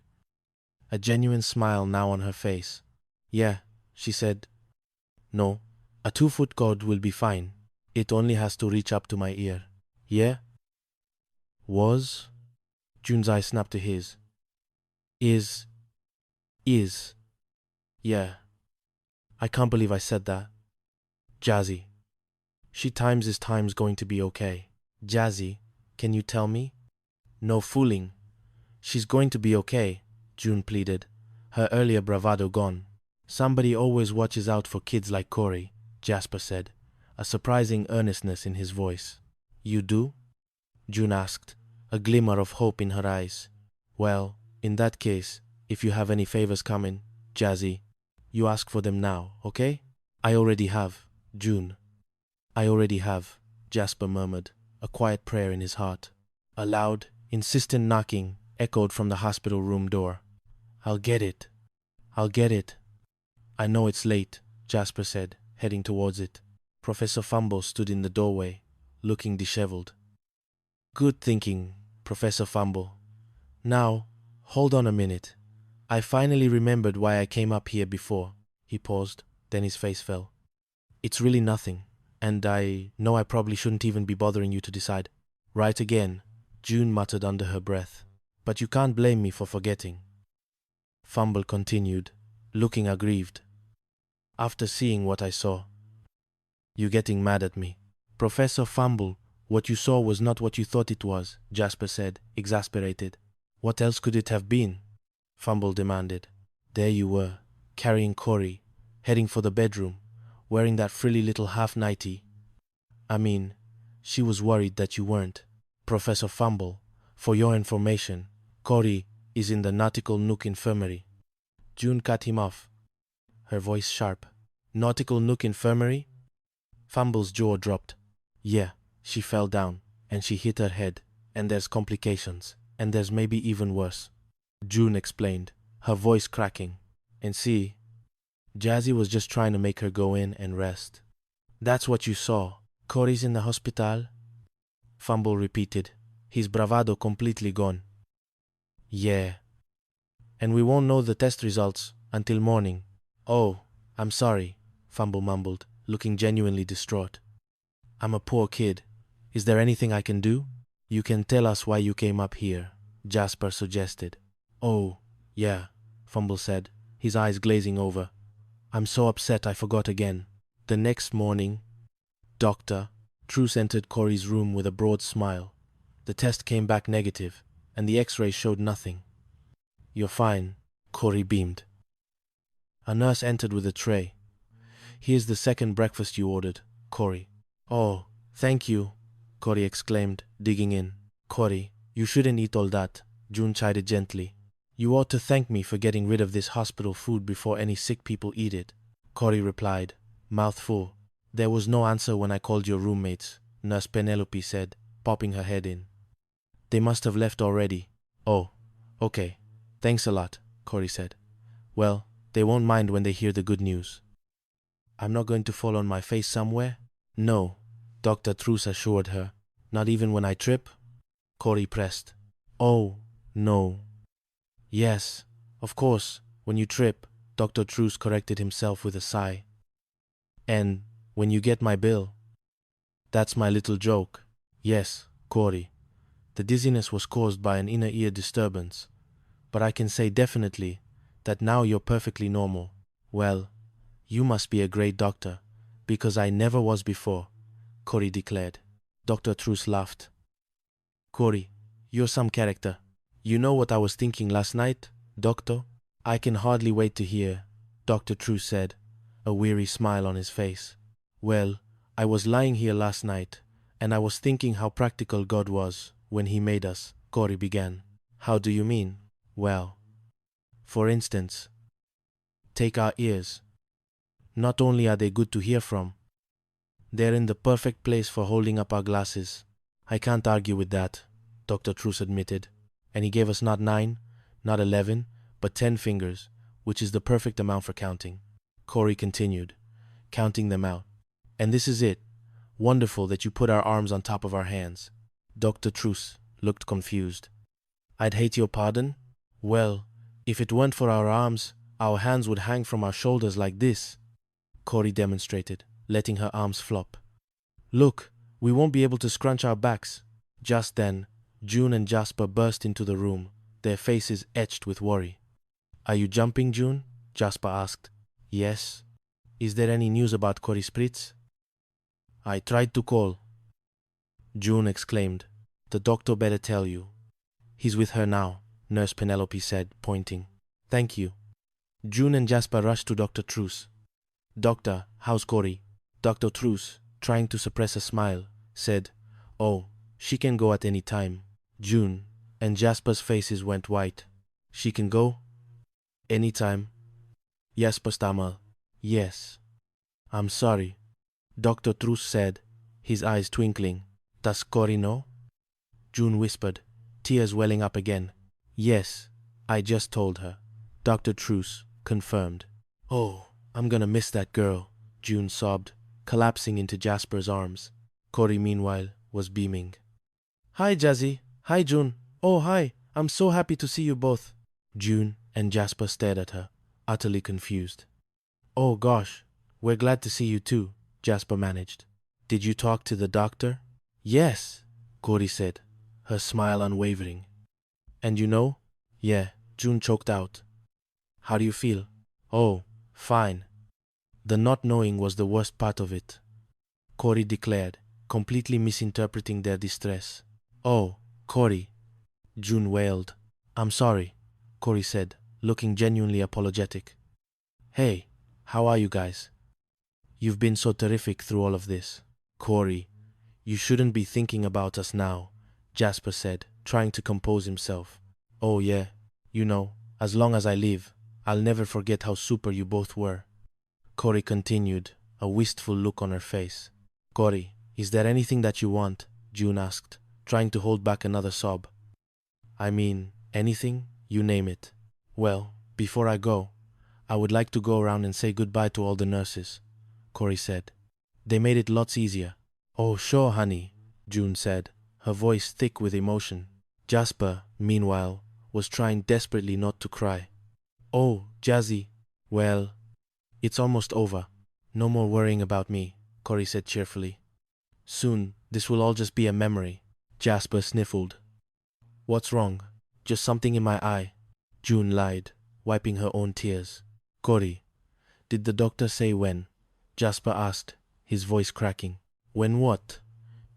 a genuine smile now on her face. "Yeah," she said. "No, a 2-foot cord will be fine. It only has to reach up to my ear." "Yeah?" "Was?" June's eyes snapped to his. Is. Yeah. I can't believe I said that. Jazzy. She times is times going to be okay. Jazzy, can you tell me? No fooling. She's going to be okay, June pleaded, her earlier bravado gone. Somebody always watches out for kids like Cory, Jasper said, a surprising earnestness in his voice. You do? June asked, a glimmer of hope in her eyes. Well, in that case, if you have any favors coming, Jazzy, you ask for them now, okay? I already have, June. I already have, Jasper murmured, a quiet prayer in his heart. A loud, insistent knocking echoed from the hospital room door. I'll get it. I'll get it. I know it's late, Jasper said, heading towards it. Professor Fumble stood in the doorway, looking disheveled. Good thinking, Professor Fumble. Now, hold on a minute. I finally remembered why I came up here before. He paused, then his face fell. It's really nothing, and I know I probably shouldn't even be bothering you to decide. Right again, June muttered under her breath. But you can't blame me for forgetting. Fumble continued, looking aggrieved. After seeing what I saw. You getting mad at me? Professor Fumble, what you saw was not what you thought it was, Jasper said, exasperated. What else could it have been? Fumble demanded. There you were, carrying Corey, heading for the bedroom, wearing that frilly little half-nightie. I mean, she was worried that you weren't. Professor Fumble, for your information, Corey is in the Nautical Nook Infirmary. June cut him off, her voice sharp. Nautical Nook Infirmary? Fumble's jaw dropped. Yeah, she fell down, and she hit her head, and there's complications, and there's maybe even worse. June explained, her voice cracking. And see, Jazzy was just trying to make her go in and rest. That's what you saw. Corey's in the hospital? Fumble repeated, his bravado completely gone. Yeah. And we won't know the test results until morning. Oh, I'm sorry, Fumble mumbled, looking genuinely distraught. I'm a poor kid. Is there anything I can do? You can tell us why you came up here, Jasper suggested. Oh, yeah, Fumble said, his eyes glazing over. I'm so upset I forgot again. The next morning, Dr. Truce entered Corey's room with a broad smile. The test came back negative, and the x-ray showed nothing. You're fine, Corey beamed. A nurse entered with a tray. Here's the second breakfast you ordered, Corey. Oh, thank you, Corey exclaimed, digging in. Corey, you shouldn't eat all that, June chided gently. You ought to thank me for getting rid of this hospital food before any sick people eat it, Corey replied, mouth full. There was no answer when I called your roommates, Nurse Penelope said, popping her head in. They must have left already. Oh, okay. Thanks a lot, Corey said. Well, they won't mind when they hear the good news. I'm not going to fall on my face somewhere? No, Dr. Truce assured her. Not even when I trip? Corey pressed. Oh, no. Yes, of course, when you trip, Dr. Truce corrected himself with a sigh. And when you get my bill. That's my little joke. Yes, Corey. The dizziness was caused by an inner ear disturbance. But I can say definitely that now you're perfectly normal. Well, you must be a great doctor, because I never was before, Corey declared. Dr. Truce laughed. Corey, you're some character. You know what I was thinking last night, Doctor? I can hardly wait to hear, Dr. Truce said, a weary smile on his face. Well, I was lying here last night, and I was thinking how practical God was when he made us, Corey began. How do you mean? Well, for instance, take our ears. Not only are they good to hear from, they're in the perfect place for holding up our glasses. I can't argue with that, Dr. Truce admitted, and he gave us not 9, not 11, but 10 fingers, which is the perfect amount for counting. Corey continued, counting them out. And this is it. Wonderful that you put our arms on top of our hands. Dr. Truce looked confused. I'd hate your pardon? Well, if it weren't for our arms, our hands would hang from our shoulders like this. Corey demonstrated, letting her arms flop. Look, we won't be able to scrunch our backs. Just then, June and Jasper burst into the room, their faces etched with worry. Are you jumping, June? Jasper asked. Yes. Is there any news about Corey Spritz? I tried to call. June exclaimed. The doctor better tell you. He's with her now, Nurse Penelope said, pointing. Thank you. June and Jasper rushed to Dr. Truce. Doctor, how's Corey? Dr. Truce, trying to suppress a smile, said, Oh, she can go at any time. June and Jasper's faces went white. She can go? Any time. Jasper stammered. Yes. I'm sorry. Dr. Truce said, his eyes twinkling. Does Corey know? June whispered, tears welling up again. Yes, I just told her. Dr. Truce confirmed. Oh, I'm gonna miss that girl, June sobbed, collapsing into Jasper's arms. Corey, meanwhile, was beaming. Hi, Jazzy. Hi, June. Oh, hi. I'm so happy to see you both. June and Jasper stared at her, utterly confused. Oh, gosh. We're glad to see you too, Jasper managed. Did you talk to the doctor? Yes, Corey said, her smile unwavering. And you know? Yeah, June choked out. How do you feel? Oh, fine. The not knowing was the worst part of it, Corey declared, completely misinterpreting their distress. Oh, Corey, June wailed. I'm sorry, Corey said, looking genuinely apologetic. Hey, how are you guys? You've been so terrific through all of this. Corey, you shouldn't be thinking about us now, Jasper said, trying to compose himself. Oh yeah, you know, as long as I live, I'll never forget how super you both were. Corey continued, a wistful look on her face. Corey, is there anything that you want? June asked, trying to hold back another sob. I mean, anything? You name it. Well, before I go, I would like to go around and say goodbye to all the nurses, Corey said. They made it lots easier. Oh, sure, honey, June said, her voice thick with emotion. Jasper, meanwhile, was trying desperately not to cry. Oh, Jazzy, well, it's almost over. No more worrying about me, Corey said cheerfully. Soon, this will all just be a memory. Jasper sniffled. What's wrong? Just something in my eye, June lied, wiping her own tears. Corey, did the doctor say when? Jasper asked, his voice cracking. When what?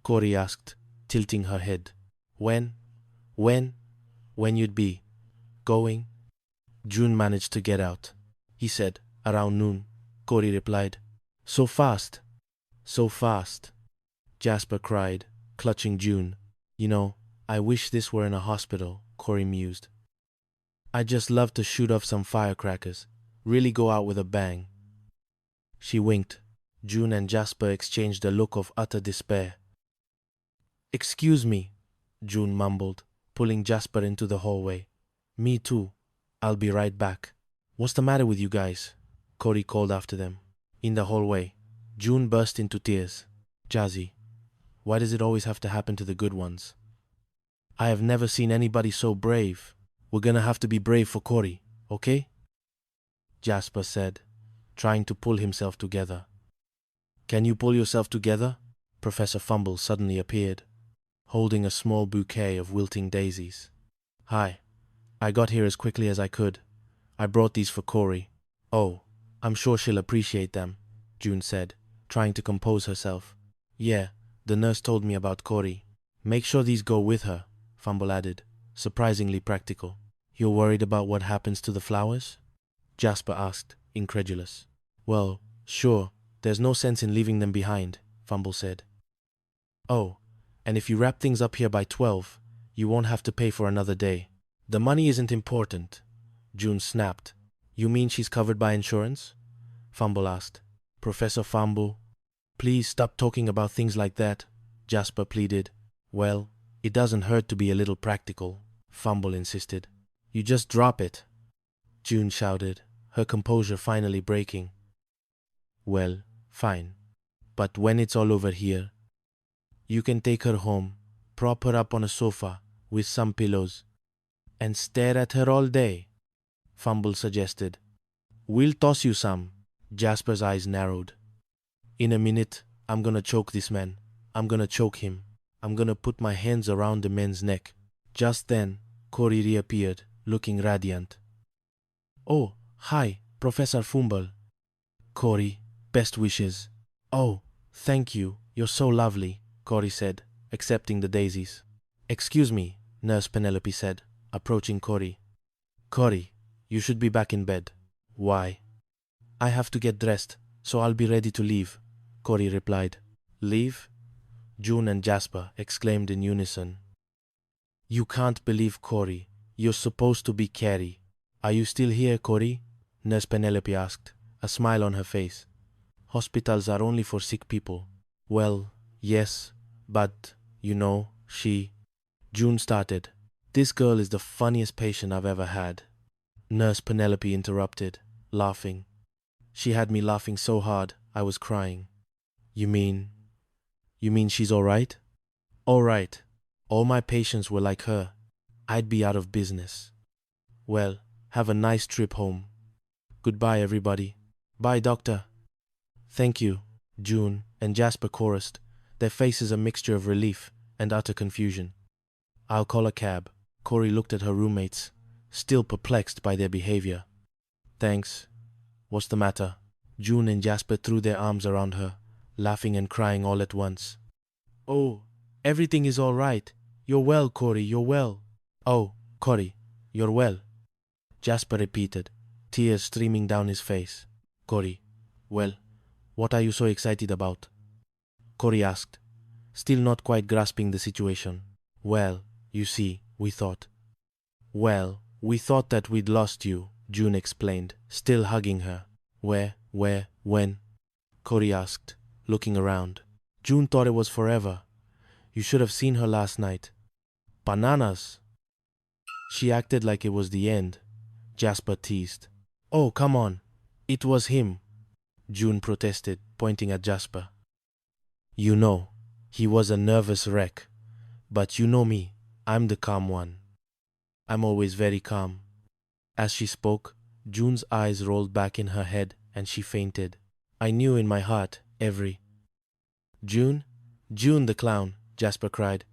Corey asked, tilting her head. When you'd be going? June managed to get out. He said, around noon. Corey replied, So fast. So fast. Jasper cried, clutching June. You know, I wish this were in a hospital, Corey mused. I'd just love to shoot off some firecrackers, really go out with a bang. She winked. June and Jasper exchanged a look of utter despair. Excuse me, June mumbled, pulling Jasper into the hallway. Me too. I'll be right back. What's the matter with you guys? Corey called after them. In the hallway, June burst into tears. Jazzy, why does it always have to happen to the good ones? I have never seen anybody so brave. We're gonna have to be brave for Corey, okay? Jasper said, trying to pull himself together. Can you pull yourself together? Professor Fumble suddenly appeared, holding a small bouquet of wilting daisies. Hi. I got here as quickly as I could. I brought these for Corey. Oh, I'm sure she'll appreciate them, June said, trying to compose herself. Yeah, the nurse told me about Corey. Make sure these go with her, Fumble added, surprisingly practical. You're worried about what happens to the flowers? Jasper asked, incredulous. Well, sure, there's no sense in leaving them behind, Fumble said. Oh, and if you wrap things up here by 12, you won't have to pay for another day. The money isn't important, June snapped. You mean she's covered by insurance? Fumble asked. Professor Fumble, please stop talking about things like that, Jasper pleaded. Well, it doesn't hurt to be a little practical, Fumble insisted. You just drop it, June shouted, her composure finally breaking. Well, fine. But when it's all over here, you can take her home, prop her up on a sofa with some pillows, and stare at her all day, Fumble suggested. We'll toss you some. Jasper's eyes narrowed. In a minute, I'm gonna choke this man. I'm gonna choke him. I'm gonna put my hands around the man's neck. Just then, Corey reappeared, looking radiant. Oh, hi, Professor Fumble. Corey, best wishes. Oh, thank you. You're so lovely, Corey said, accepting the daisies. Excuse me, Nurse Penelope said, approaching Corey. Corey, you should be back in bed. Why? I have to get dressed, so I'll be ready to leave, Corey replied. Leave? June and Jasper exclaimed in unison. You can't believe Corey. You're supposed to be Carrie. Are you still here, Corey? Nurse Penelope asked, a smile on her face. Hospitals are only for sick people. Well, yes, but, you know, she... June started. This girl is the funniest patient I've ever had. Nurse Penelope interrupted, laughing. She had me laughing so hard, I was crying. You mean You mean she's all right? All right. All my patients were like her. I'd be out of business. Well, have a nice trip home. Goodbye, everybody. Bye, doctor. Thank you, June and Jasper chorused, their faces a mixture of relief and utter confusion. I'll call a cab. Corey looked at her roommates, still perplexed by their behavior. Thanks. What's the matter? June and Jasper threw their arms around her, laughing and crying all at once. Oh, everything is all right. You're well, Corey, you're well. Oh, Corey, you're well. Jasper repeated, tears streaming down his face. Corey, well, what are you so excited about? Corey asked, still not quite grasping the situation. Well, you see, we thought that we'd lost you, June explained, still hugging her. Where, when? Corey asked, looking around. June thought it was forever. You should have seen her last night. Bananas! She acted like it was the end. Jasper teased. Oh, come on. It was him, June protested, pointing at Jasper. You know, he was a nervous wreck. But you know me, I'm the calm one. I'm always very calm. As she spoke, June's eyes rolled back in her head and she fainted. I knew in my heart June the clown, Jasper cried.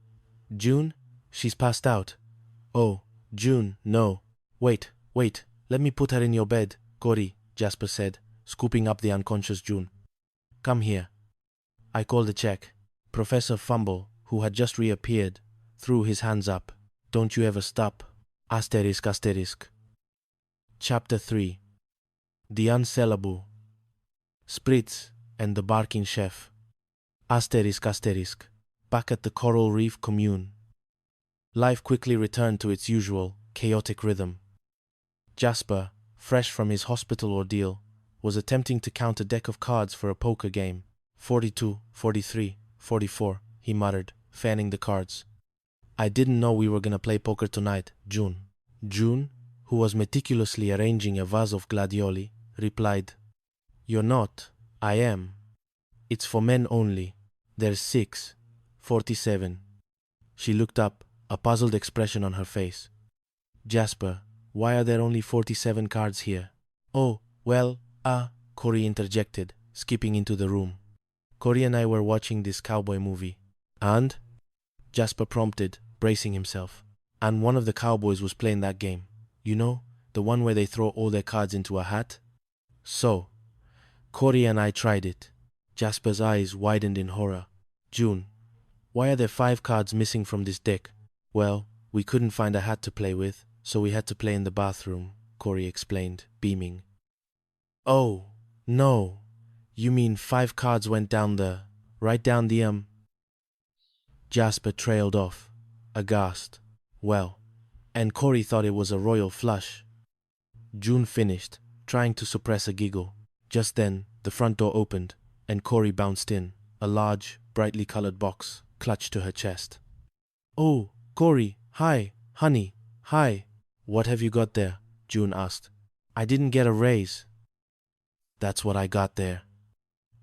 June, she's passed out. Oh, June, no. Wait, let me put her in your bed, Corey, Jasper said, scooping up the unconscious June. Come here. I called a check. Professor Fumble, who had just reappeared, threw his hands up. Don't you ever stop. Asterisk. Chapter 3. The Unsellable. Spritz and the Barking Chef. Asterisk. Back at the Coral Reef Commune. Life quickly returned to its usual, chaotic rhythm. Jasper, fresh from his hospital ordeal, was attempting to count a deck of cards for a poker game. 42, 43, 44, he muttered, fanning the cards. I didn't know we were gonna play poker tonight, June. June, who was meticulously arranging a vase of gladioli, replied, You're not. I am. It's for men only. There's 6. 47. She looked up, a puzzled expression on her face. Jasper, why are there only 47 cards here? Oh, well, Corey interjected, skipping into the room. Corey and I were watching this cowboy movie. And? Jasper prompted, bracing himself. And one of the cowboys was playing that game. You know, the one where they throw all their cards into a hat? So, Corey and I tried it. Jasper's eyes widened in horror. June, why are there 5 cards missing from this deck? Well, we couldn't find a hat to play with, so we had to play in the bathroom, Corey explained, beaming. Oh, no. You mean 5 cards went down right down the Jasper trailed off, aghast. Well, and Corey thought it was a royal flush. June finished, trying to suppress a giggle. Just then, the front door opened, and Corey bounced in, a large, brightly colored box clutched to her chest. Oh, Corey, hi, honey, hi. What have you got there? June asked. I didn't get a raise. That's what I got there,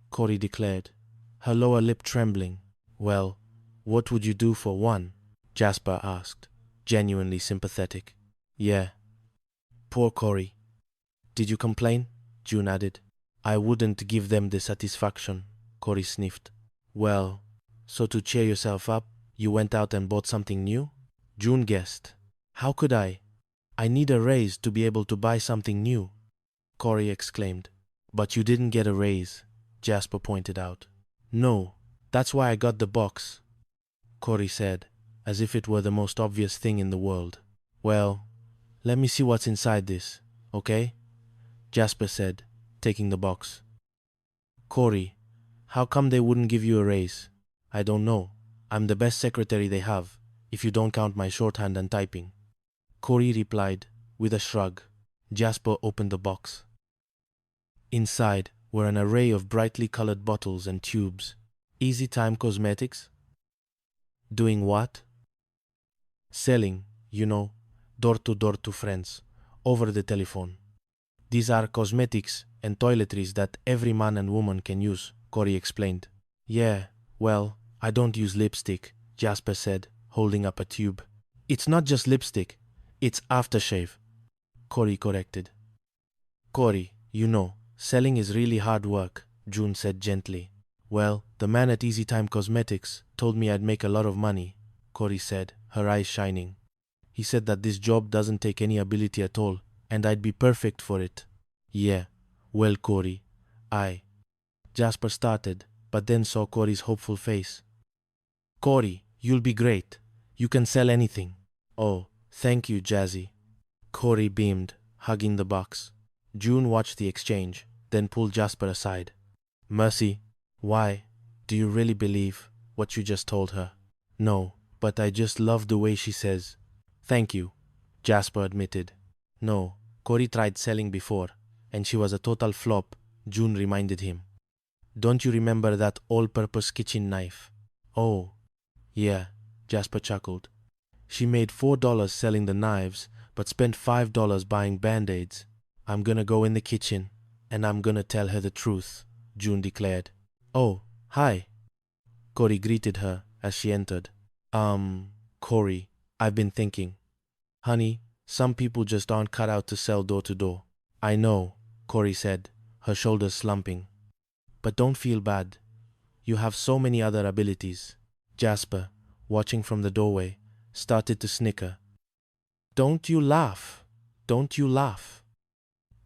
Corey declared, her lower lip trembling. Well, what would you do for one? Jasper asked, genuinely sympathetic. Yeah. Poor Corey. Did you complain? June added. I wouldn't give them the satisfaction, Corey sniffed. Well, so to cheer yourself up, you went out and bought something new? June guessed. How could I? I need a raise to be able to buy something new, Corey exclaimed. But you didn't get a raise, Jasper pointed out. No, that's why I got the box, Corey said, as if it were the most obvious thing in the world. Well, let me see what's inside this, okay? Jasper said, taking the box. Corey, how come they wouldn't give you a raise? I don't know. I'm the best secretary they have, if you don't count my shorthand and typing. Corey replied, with a shrug. Jasper opened the box. Inside were an array of brightly colored bottles and tubes. Easy Time Cosmetics? Doing what? Selling, you know, door to friends, over the telephone. These are cosmetics and toiletries that every man and woman can use, Corey explained. Yeah, well, I don't use lipstick, Jasper said, holding up a tube. It's not just lipstick, it's aftershave, Corey corrected. Corey, you know, selling is really hard work, June said gently. Well, the man at Easy Time Cosmetics told me I'd make a lot of money, Corey said, her eyes shining. He said that this job doesn't take any ability at all, and I'd be perfect for it. Yeah, well, Corey, Jasper started, but then saw Corey's hopeful face. Corey, you'll be great. You can sell anything. Oh, thank you, Jazzy. Corey beamed, hugging the box. June watched the exchange, then pulled Jasper aside. Mercy, why? Do you really believe what you just told her? No, but I just love the way she says. Thank you, Jasper admitted. No, Corey tried selling before, and she was a total flop, June reminded him. Don't you remember that all-purpose kitchen knife? Oh, yeah, Jasper chuckled. She made $4 selling the knives, but spent $5 buying Band-Aids. I'm gonna go in the kitchen, and I'm gonna tell her the truth, June declared. Oh, hi. Corey greeted her as she entered. Corey, I've been thinking. Honey, some people just aren't cut out to sell door to door. I know, Corey said, her shoulders slumping. But don't feel bad. You have so many other abilities. Jasper, watching from the doorway, started to snicker. Don't you laugh. Don't you laugh.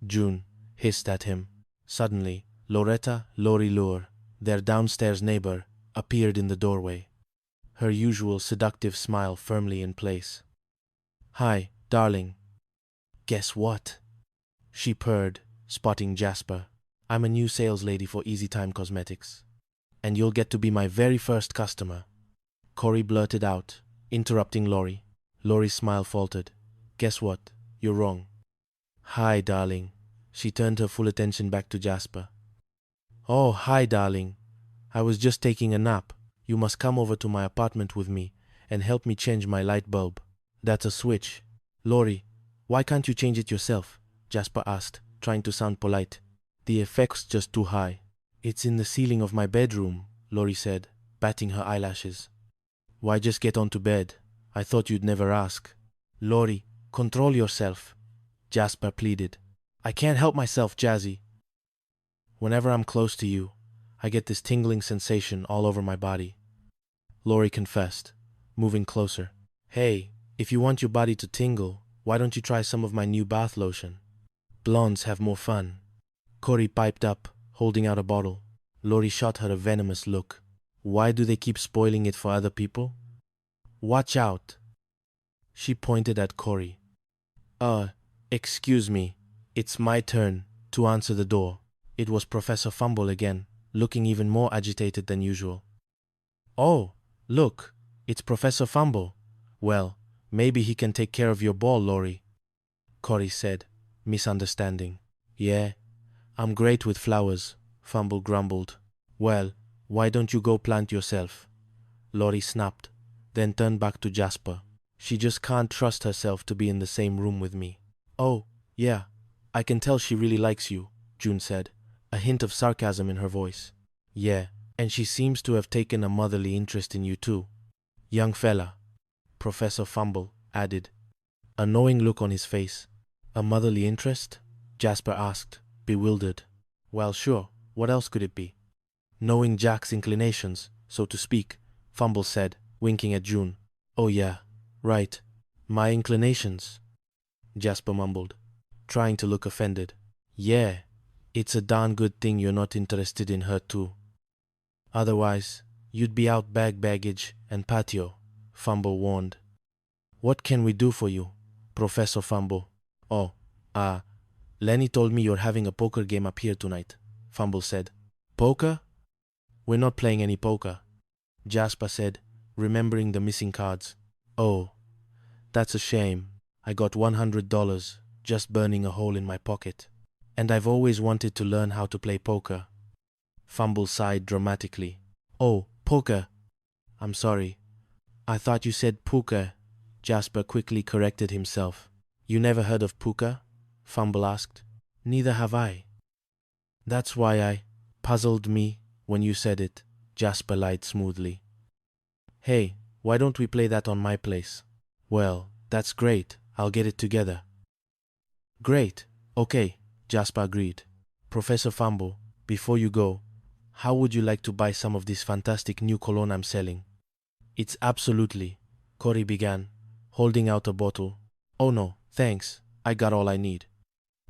June hissed at him. Suddenly, Loretta Lori Lure, their downstairs neighbor, appeared in the doorway, her usual seductive smile firmly in place. Hi, darling. Guess what? She purred, spotting Jasper. I'm a new sales lady for Easy Time Cosmetics, and you'll get to be my very first customer. Corey blurted out, interrupting Lori. Lori's smile faltered. Guess what? You're wrong. Hi, darling. She turned her full attention back to Jasper. Oh, hi, darling. I was just taking a nap. You must come over to my apartment with me and help me change my light bulb. That's a switch. Lori, why can't you change it yourself? Jasper asked, trying to sound polite. The effect's just too high. It's in the ceiling of my bedroom, Lori said, batting her eyelashes. Why just get onto bed? I thought you'd never ask. Lori, control yourself, Jasper pleaded. I can't help myself, Jazzy. Whenever I'm close to you, I get this tingling sensation all over my body. Lori confessed, moving closer. Hey, if you want your body to tingle, why don't you try some of my new bath lotion? Blondes have more fun. Corey piped up, holding out a bottle. Lori shot her a venomous look. Why do they keep spoiling it for other people? Watch out. She pointed at Corey. Excuse me. It's my turn to answer the door. It was Professor Fumble again, looking even more agitated than usual. Oh, look, it's Professor Fumble. Well, maybe he can take care of your ball, Lori, Corey said, misunderstanding. Yeah, I'm great with flowers, Fumble grumbled. Well, why don't you go plant yourself? Lori snapped, then turned back to Jasper. She just can't trust herself to be in the same room with me. Oh, yeah, I can tell she really likes you, June said, a hint of sarcasm in her voice. Yeah, and she seems to have taken a motherly interest in you too. Young fella, Professor Fumble added, a knowing look on his face. A motherly interest? Jasper asked, bewildered. Well, sure, what else could it be? Knowing Jack's inclinations, so to speak, Fumble said, winking at June. Oh yeah, right, my inclinations, Jasper mumbled, trying to look offended. Yeah, it's a darn good thing you're not interested in her too. Otherwise, you'd be out baggage and patio, Fumble warned. What can we do for you, Professor Fumble? Oh, Lenny told me you're having a poker game up here tonight, Fumble said. Poker? We're not playing any poker, Jasper said, remembering the missing cards. Oh, that's a shame. I got $100 just burning a hole in my pocket. And I've always wanted to learn how to play poker. Fumble sighed dramatically. Oh, poker. I'm sorry. I thought you said poker. Jasper quickly corrected himself. You never heard of poker? Fumble asked. Neither have I. That's why I puzzled me when you said it, Jasper lied smoothly. Hey, why don't we play that on my place? Well, that's great. I'll get it together. Great. Okay, Jasper agreed. Professor Fumble, before you go, how would you like to buy some of this fantastic new cologne I'm selling? It's absolutely, Cory began, holding out a bottle. Oh no, thanks. I got all I need.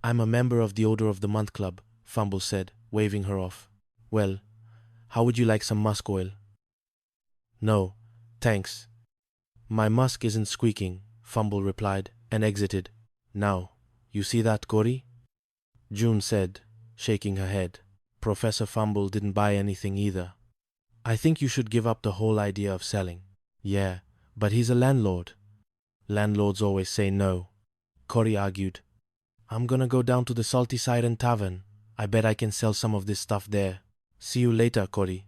I'm a member of the Odor of the Month Club, Fumble said, waving her off. Well, how would you like some musk oil? No, thanks. My musk isn't squeaking, Fumble replied, and exited. Now, you see that, Cory? June said, shaking her head. Professor Fumble didn't buy anything either. I think you should give up the whole idea of selling. Yeah, but he's a landlord. Landlords always say no, Cory argued. I'm gonna go down to the Salty Siren Tavern. I bet I can sell some of this stuff there. See you later, Cory.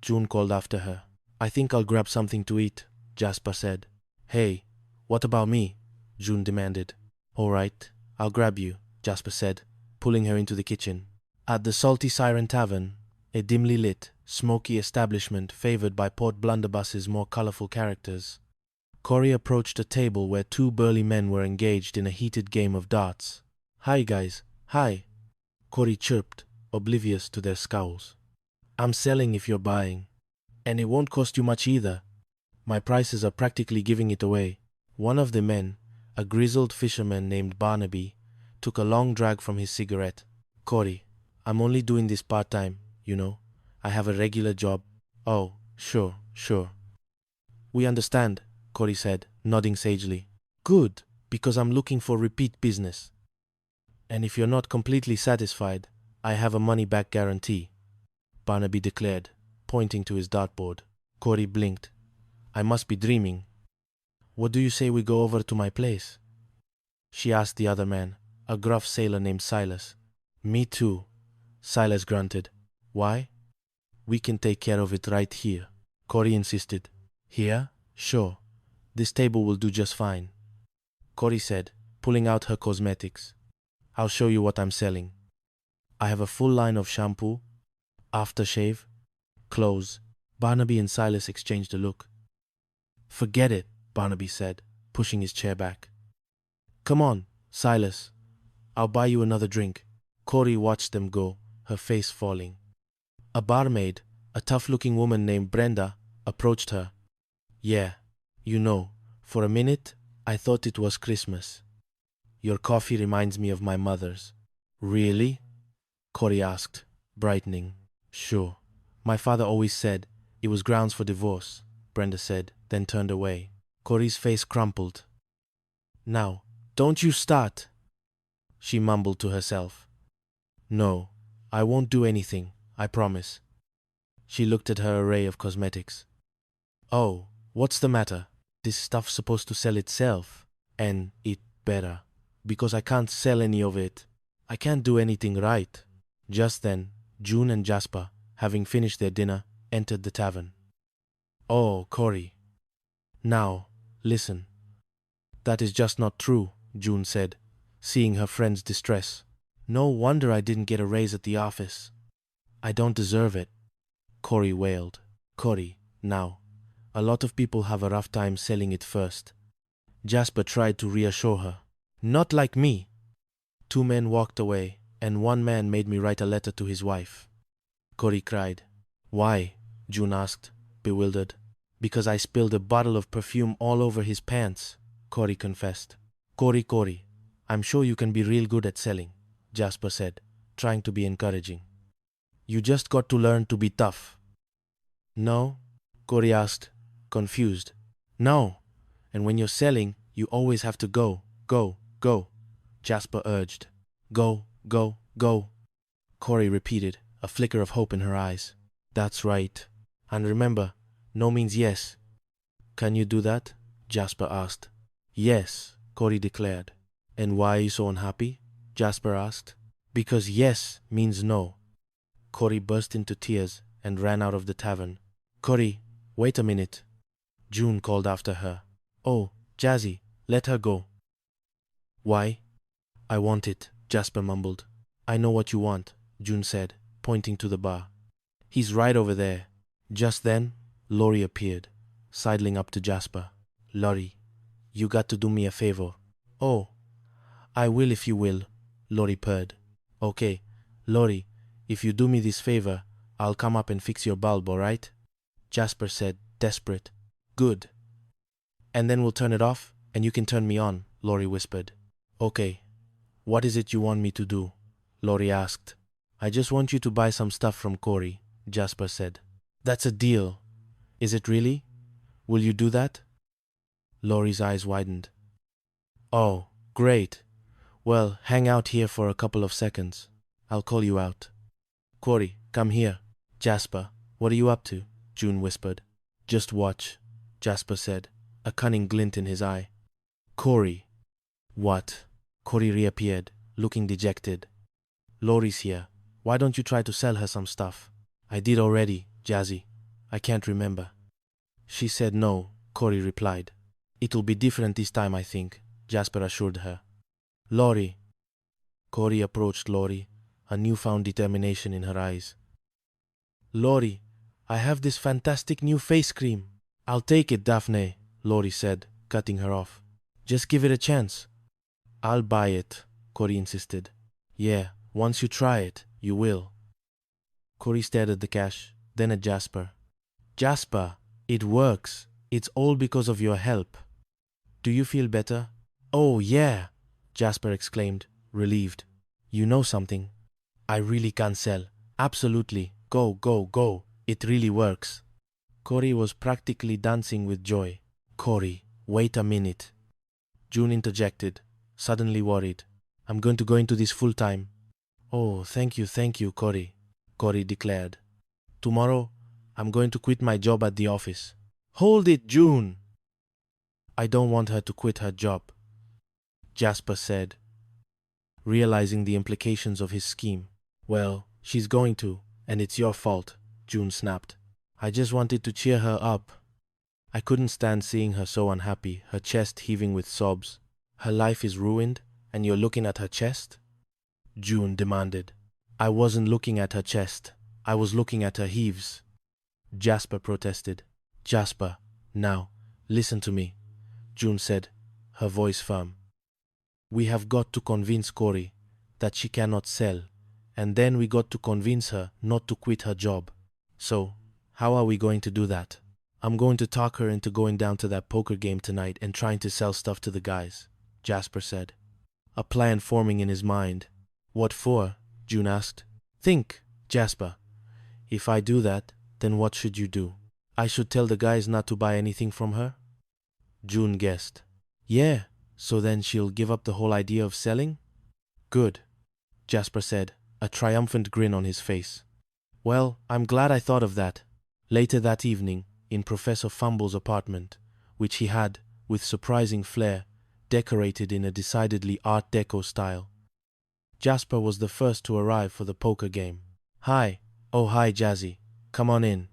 June called after her. I think I'll grab something to eat, Jasper said. Hey, what about me? June demanded. All right, I'll grab you, Jasper said, pulling her into the kitchen. At the Salty Siren Tavern, a dimly lit, smoky establishment favored by Port Blunderbuss's more colorful characters, Cory approached a table where two burly men were engaged in a heated game of darts. Hi, guys. Hi, Cory chirped, oblivious to their scowls. I'm selling if you're buying. And it won't cost you much either. My prices are practically giving it away. One of the men, a grizzled fisherman named Barnaby, took a long drag from his cigarette. Cory, I'm only doing this part-time, you know. I have a regular job. Oh, sure. We understand, Cory said, nodding sagely. Good, because I'm looking for repeat business. And if you're not completely satisfied, I have a money-back guarantee, Barnaby declared, pointing to his dartboard. Cory blinked. I must be dreaming. What do you say we go over to my place? She asked the other man, a gruff sailor named Silas. Me too, Silas grunted. Why? We can take care of it right here, Cory insisted. Here? Sure. This table will do just fine, Cory said, pulling out her cosmetics. I'll show you what I'm selling. I have a full line of shampoo, aftershave, clothes. Barnaby and Silas exchanged a look. Forget it, Barnaby said, pushing his chair back. Come on, Silas. I'll buy you another drink. Cory watched them go, her face falling. A barmaid, a tough-looking woman named Brenda, approached her. Yeah, you know, for a minute, I thought it was Christmas. Your coffee reminds me of my mother's. Really? Cory asked, brightening. Sure. My father always said it was grounds for divorce, Brenda said, then turned away. Cory's face crumpled. Now, don't you start, she mumbled to herself. No, I won't do anything, I promise. She looked at her array of cosmetics. Oh, what's the matter? This stuff's supposed to sell itself, and it better, because I can't sell any of it. I can't do anything right. Just then, June and Jasper, having finished their dinner, entered the tavern. Oh, Cory. Now, listen. That is just not true, June said, seeing her friend's distress. No wonder I didn't get a raise at the office. I don't deserve it, Cory wailed. Cory, now, a lot of people have a rough time selling it first. Jasper tried to reassure her. Not like me. Two men walked away, and one man made me write a letter to his wife. Cory cried. Why? June asked, bewildered. Because I spilled a bottle of perfume all over his pants, Cory confessed. Cory, I'm sure you can be real good at selling, Jasper said, trying to be encouraging. You just got to learn to be tough. No? Cory asked, confused. No. And when you're selling, you always have to go, Jasper urged. Go. Cory repeated, a flicker of hope in her eyes. That's right. And remember, no means yes. Can you do that? Jasper asked. Yes, Cory declared. And why are you so unhappy? Jasper asked. Because yes means no. Cory burst into tears and ran out of the tavern. Cory, wait a minute. June called after her. Oh, Jazzy, let her go. Why? I want it, Jasper mumbled. I know what you want, June said, pointing to the bar. He's right over there. Just then, Laurie appeared, sidling up to Jasper. Laurie, you got to do me a favor. Oh, I will if you will, Laurie purred. Okay, Laurie, if you do me this favor, I'll come up and fix your bulb, all right? Jasper said, desperate. Good. And then we'll turn it off, and you can turn me on, Laurie whispered. Okay. What is it you want me to do? Laurie asked. I just want you to buy some stuff from Corey, Jasper said. That's a deal. Is it really? Will you do that? Laurie's eyes widened. Oh, great. Well, hang out here for a couple of seconds. I'll call you out. Corey, come here. Jasper, what are you up to? June whispered. Just watch, Jasper said, a cunning glint in his eye. Corey. What? Corey reappeared, looking dejected. Laurie's here. Why don't you try to sell her some stuff? I did already, Jazzy. I can't remember. She said no, Corey replied. It'll be different this time, I think, Jasper assured her. Laurie. Corey approached Laurie, a newfound determination in her eyes. Laurie, I have this fantastic new face cream. I'll take it, Daphne, Laurie said, cutting her off. Just give it a chance. I'll buy it, Corey insisted. Yeah, once you try it, you will. Corey stared at the cash, then at Jasper. Jasper, it works. It's all because of your help. Do you feel better? Oh, yeah, Jasper exclaimed, relieved. You know something? I really can sell. Absolutely. Go, go, go. It really works. Corey was practically dancing with joy. Corey, wait a minute. June interjected, suddenly worried. I'm going to go into this full time. Oh, thank you, Corey, Corey declared. Tomorrow, I'm going to quit my job at the office. Hold it, June! I don't want her to quit her job, Jasper said, realizing the implications of his scheme. Well, she's going to, and it's your fault, June snapped. I just wanted to cheer her up. I couldn't stand seeing her so unhappy, her chest heaving with sobs. Her life is ruined, and you're looking at her chest? June demanded. I wasn't looking at her chest. I was looking at her heaves. Jasper protested. Jasper, now, listen to me, June said, her voice firm. We have got to convince Corey that she cannot sell, and then we got to convince her not to quit her job. So, how are we going to do that? I'm going to talk her into going down to that poker game tonight and trying to sell stuff to the guys, Jasper said, a plan forming in his mind. What for? June asked. Think, Jasper. If I do that, then what should you do? I should tell the guys not to buy anything from her? June guessed. Yeah, so then she'll give up the whole idea of selling? Good, Jasper said, a triumphant grin on his face. Well, I'm glad I thought of that. Later that evening, in Professor Fumble's apartment, which he had, with surprising flair, decorated in a decidedly Art Deco style, Jasper was the first to arrive for the poker game. Hi. Oh, hi, Jazzy. Come on in.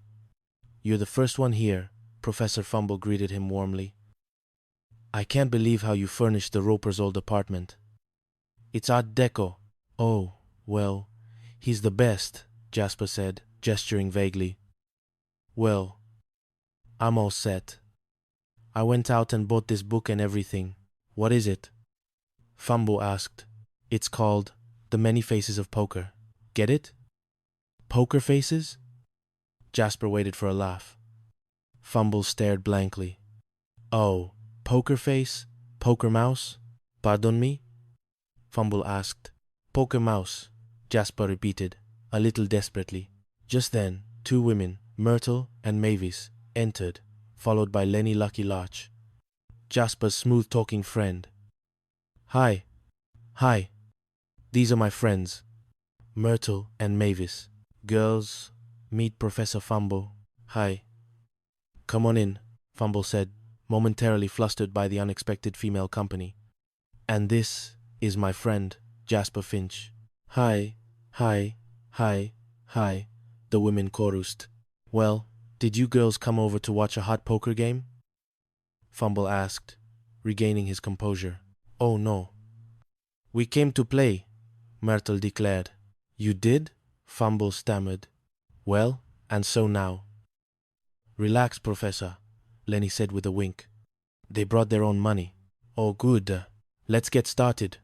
You're the first one here, Professor Fumble greeted him warmly. I can't believe how you furnished the Roper's old apartment. It's Art Deco. Oh, well, he's the best, Jasper said, gesturing vaguely. Well, I'm all set. I went out and bought this book and everything. What is it? Fumble asked. It's called The Many Faces of Poker. Get it? Poker faces? Jasper waited for a laugh. Fumble stared blankly. Oh, poker face? Poker mouse? Pardon me? Fumble asked. Poker mouse, Jasper repeated, a little desperately. Just then, two women, Myrtle and Mavis, entered, followed by Lenny Lucky Larch, Jasper's smooth-talking friend. Hi. Hi. These are my friends, Myrtle and Mavis. Girls, meet Professor Fumble. Hi. Come on in, Fumble said, momentarily flustered by the unexpected female company. And this is my friend, Jasper Finch. Hi, hi, hi, hi, the women chorused. Well, did you girls come over to watch a hot poker game? Fumble asked, regaining his composure. Oh no. We came to play, Myrtle declared. You did? Fumble stammered. Well, and so now. Relax, Professor. Lenny said with a wink. They brought their own money. Oh, good. Let's get started,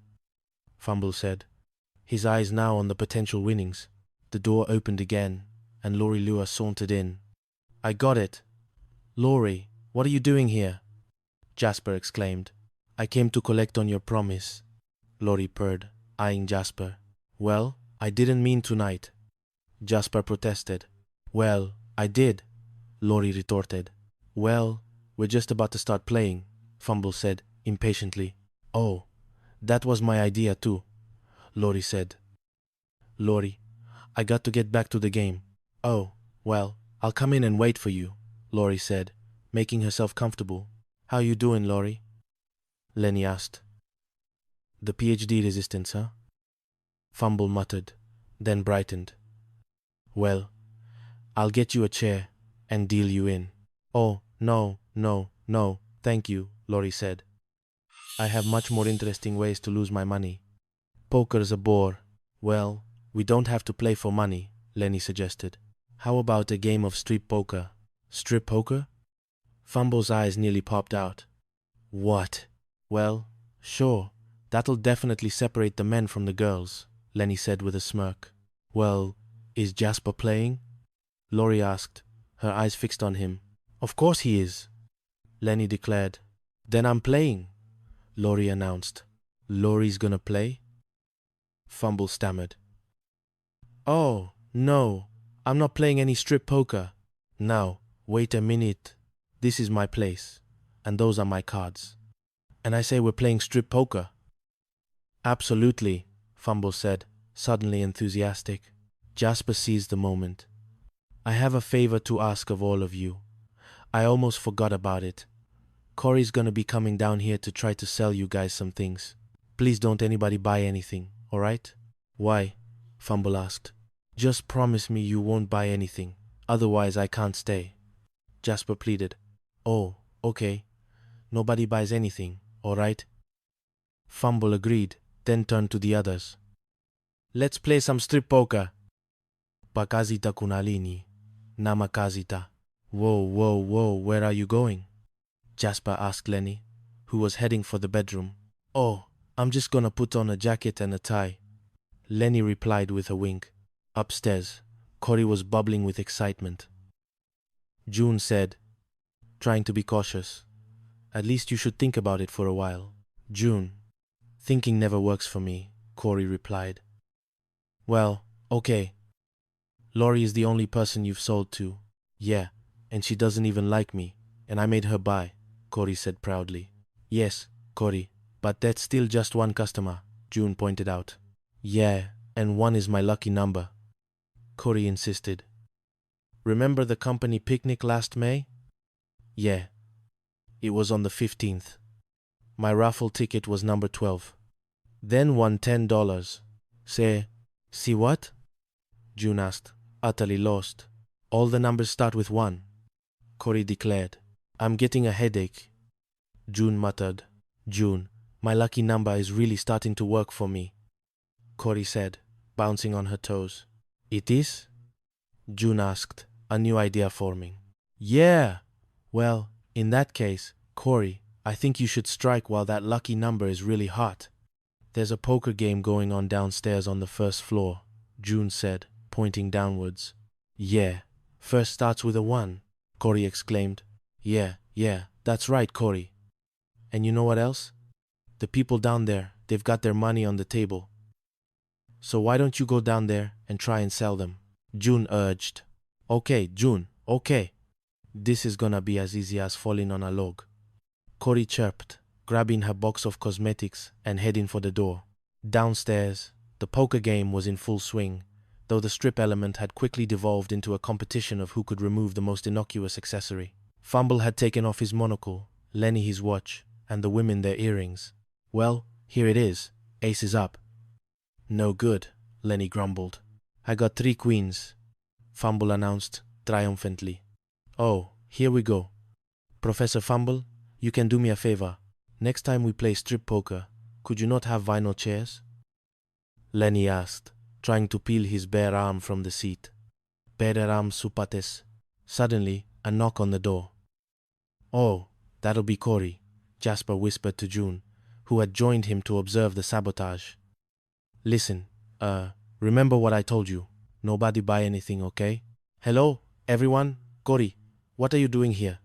Fumble said, his eyes now on the potential winnings. The door opened again, and Laurie Lure sauntered in. I got it. Laurie, what are you doing here? Jasper exclaimed. I came to collect on your promise, Laurie purred, eyeing Jasper. Well, I didn't mean tonight, Jasper protested. Well, I did, Laurie retorted. Well, we're just about to start playing, Fumble said, impatiently. Oh, that was my idea too, Laurie said. Laurie, I got to get back to the game. Oh, well, I'll come in and wait for you, Laurie said, making herself comfortable. How you doing, Laurie? Lenny asked. The PhD resistance, huh? Fumble muttered, then brightened. Well, I'll get you a chair and deal you in. Oh, no, thank you, Laurie said. I have much more interesting ways to lose my money. Poker's a bore. Well, we don't have to play for money, Lenny suggested. How about a game of strip poker? Strip poker? Fumble's eyes nearly popped out. What? Well, sure, that'll definitely separate the men from the girls, Lenny said with a smirk. Well, is Jasper playing? Laurie asked, her eyes fixed on him. Of course he is, Lenny declared. Then I'm playing, Laurie announced. Laurie's gonna play? Fumble stammered. Oh, no, I'm not playing any strip poker. Now, wait a minute. This is my place, and those are my cards. And I say we're playing strip poker. Absolutely, Fumble said, suddenly enthusiastic. Jasper seized the moment. I have a favor to ask of all of you. I almost forgot about it. Corey's gonna be coming down here to try to sell you guys some things. Please don't anybody buy anything, all right? Why? Fumble asked. Just promise me you won't buy anything. Otherwise I can't stay. Jasper pleaded. Oh, okay. Nobody buys anything, all right? Fumble agreed, then turned to the others. Let's play some strip poker. Pakazita kunalini. Namakazita. Whoa, where are you going? Jasper asked Lenny, who was heading for the bedroom. Oh, I'm just gonna put on a jacket and a tie. Lenny replied with a wink. Upstairs, Corey was bubbling with excitement. June said, trying to be cautious, at least you should think about it for a while. June, thinking never works for me, Corey replied. Well, okay. Laurie is the only person you've sold to. Yeah, and she doesn't even like me, and I made her buy, Corey said proudly. Yes, Corey, but that's still just one customer, June pointed out. Yeah, and one is my lucky number, Corey insisted. Remember the company picnic last May? Yeah. It was on the 15th. My raffle ticket was number 12. Then won $10. Say, see what? June asked, utterly lost. All the numbers start with 1, Corey declared. I'm getting a headache, June muttered. June, my lucky number is really starting to work for me, Corey said, bouncing on her toes. It is? June asked, a new idea forming. Yeah! Well, in that case, Corey, I think you should strike while that lucky number is really hot. There's a poker game going on downstairs on the first floor, June said, pointing downwards. Yeah, first starts with a 1, Corey exclaimed. Yeah, that's right, Corey. And you know what else? The people down there, they've got their money on the table. So why don't you go down there and try and sell them? June urged. Okay, June, okay. This is gonna be as easy as falling on a log, Corey chirped, grabbing her box of cosmetics and heading for the door. Downstairs, the poker game was in full swing, though the strip element had quickly devolved into a competition of who could remove the most innocuous accessory. Fumble had taken off his monocle, Lenny his watch, and the women their earrings. Well, here it is. Ace is up. No good, Lenny grumbled. I got 3 queens, Fumble announced triumphantly. Oh, here we go. Professor Fumble, you can do me a favor. Next time we play strip poker, could you not have vinyl chairs? Lenny asked, trying to peel his bare arm from the seat. Pereram supates. Suddenly, a knock on the door. Oh, that'll be Corey, Jasper whispered to June, who had joined him to observe the sabotage. Listen, remember what I told you. Nobody buy anything, okay? Hello, everyone. Corey, what are you doing here?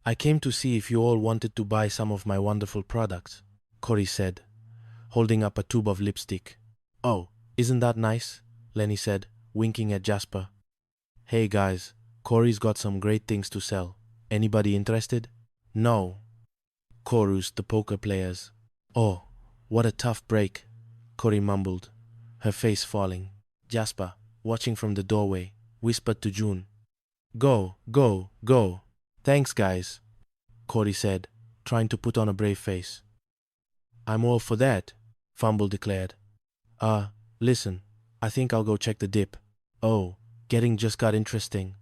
I came to see if you all wanted to buy some of my wonderful products, Corey said, holding up a tube of lipstick. Oh, isn't that nice? Lenny said, winking at Jasper. Hey guys, Corey's got some great things to sell. Anybody interested? No, chorused the poker players. Oh, what a tough break, Corey mumbled, her face falling. Jasper, watching from the doorway, whispered to June. Go, go, go. Thanks, guys, Corey said, trying to put on a brave face. I'm all for that, Fumble declared. Listen, I think I'll go check the dip. Oh, getting just got interesting.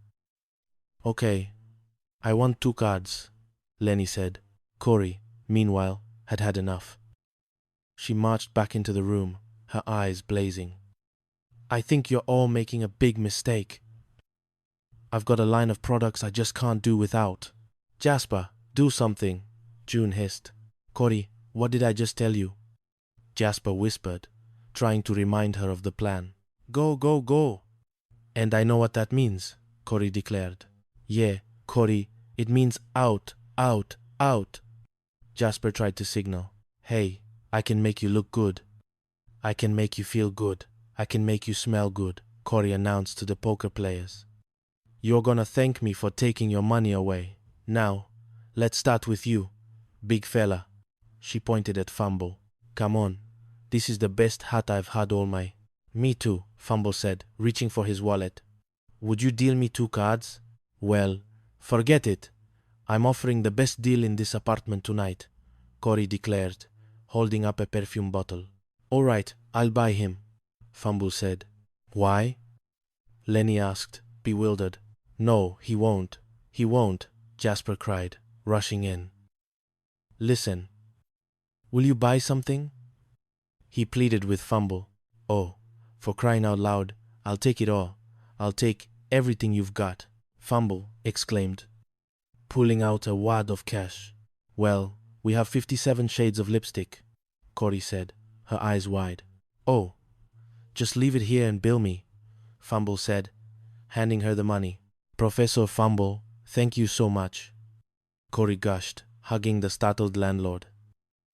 Okay, I want 2 cards, Lenny said. Corey, meanwhile, had had enough. She marched back into the room, her eyes blazing. I think you're all making a big mistake. I've got a line of products I just can't do without. Jasper, do something, June hissed. Corey, what did I just tell you? Jasper whispered, trying to remind her of the plan. Go, go, go. And I know what that means, Corey declared. Yeah, Corey, it means out, out, out. Jasper tried to signal. Hey, I can make you look good. I can make you feel good. I can make you smell good, Corey announced to the poker players. You're gonna thank me for taking your money away. Now, let's start with you, big fella. She pointed at Fumble. Come on, this is the best hat I've had all my... Me too, Fumble said, reaching for his wallet. Would you deal me 2 cards? Well, forget it. I'm offering the best deal in this apartment tonight, Corey declared, holding up a perfume bottle. All right, I'll buy him, Fumble said. Why? Lenny asked, bewildered. No, he won't. He won't, Jasper cried, rushing in. Listen. Will you buy something? He pleaded with Fumble. Oh, for crying out loud, I'll take it all. I'll take everything you've got, Fumble exclaimed, pulling out a wad of cash. Well, we have 57 shades of lipstick, Corey said, her eyes wide. Oh, just leave it here and bill me, Fumble said, handing her the money. Professor Fumble, thank you so much, Corey gushed, hugging the startled landlord.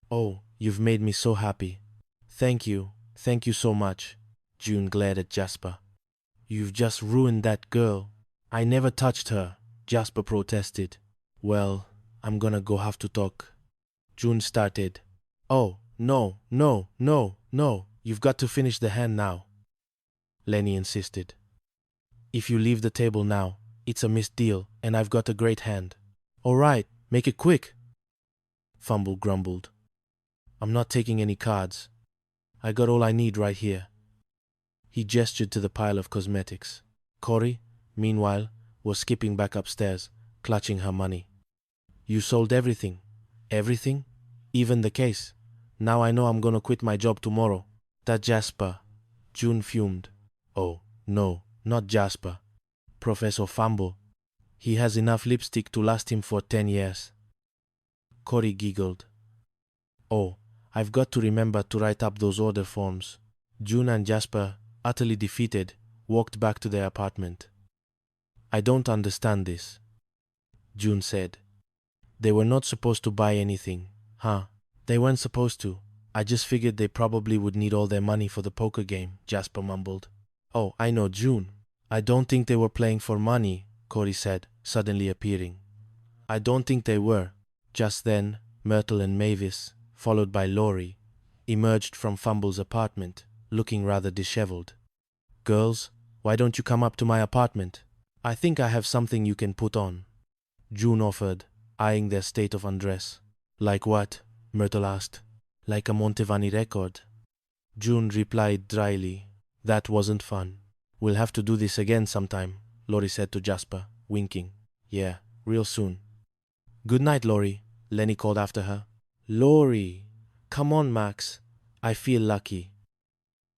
Oh, you've made me so happy. Thank you so much, June glared at Jasper. You've just ruined that girl. I never touched her, Jasper protested. Well, I'm gonna go have to talk. June started. Oh, no, you've got to finish the hand now, Lenny insisted. If you leave the table now, it's a missed deal, and I've got a great hand. All right, make it quick, Fumble grumbled. I'm not taking any cards. I got all I need right here. He gestured to the pile of cosmetics. Corey, meanwhile, was skipping back upstairs, clutching her money. You sold everything. Everything? Even the case. Now I know I'm gonna quit my job tomorrow. That Jasper. June fumed. Oh, no, not Jasper. Professor Fumble. He has enough lipstick to last him for 10 years. Corey giggled. Oh, I've got to remember to write up those order forms. June and Jasper, utterly defeated, walked back to their apartment. I don't understand this, June said. They were not supposed to buy anything, huh? They weren't supposed to. I just figured they probably would need all their money for the poker game, Jasper mumbled. Oh, I know, June. I don't think they were playing for money, Corey said, suddenly appearing. I don't think they were. Just then, Myrtle and Mavis, followed by Laurie, emerged from Fumble's apartment, looking rather disheveled. Girls, why don't you come up to my apartment? I think I have something you can put on, June offered, eyeing their state of undress. Like what? Myrtle asked. Like a Montevani record. June replied dryly. That wasn't fun. We'll have to do this again sometime, Laurie said to Jasper, winking. Yeah, real soon. Good night, Laurie, Lenny called after her. Laurie! Come on, Max. I feel lucky.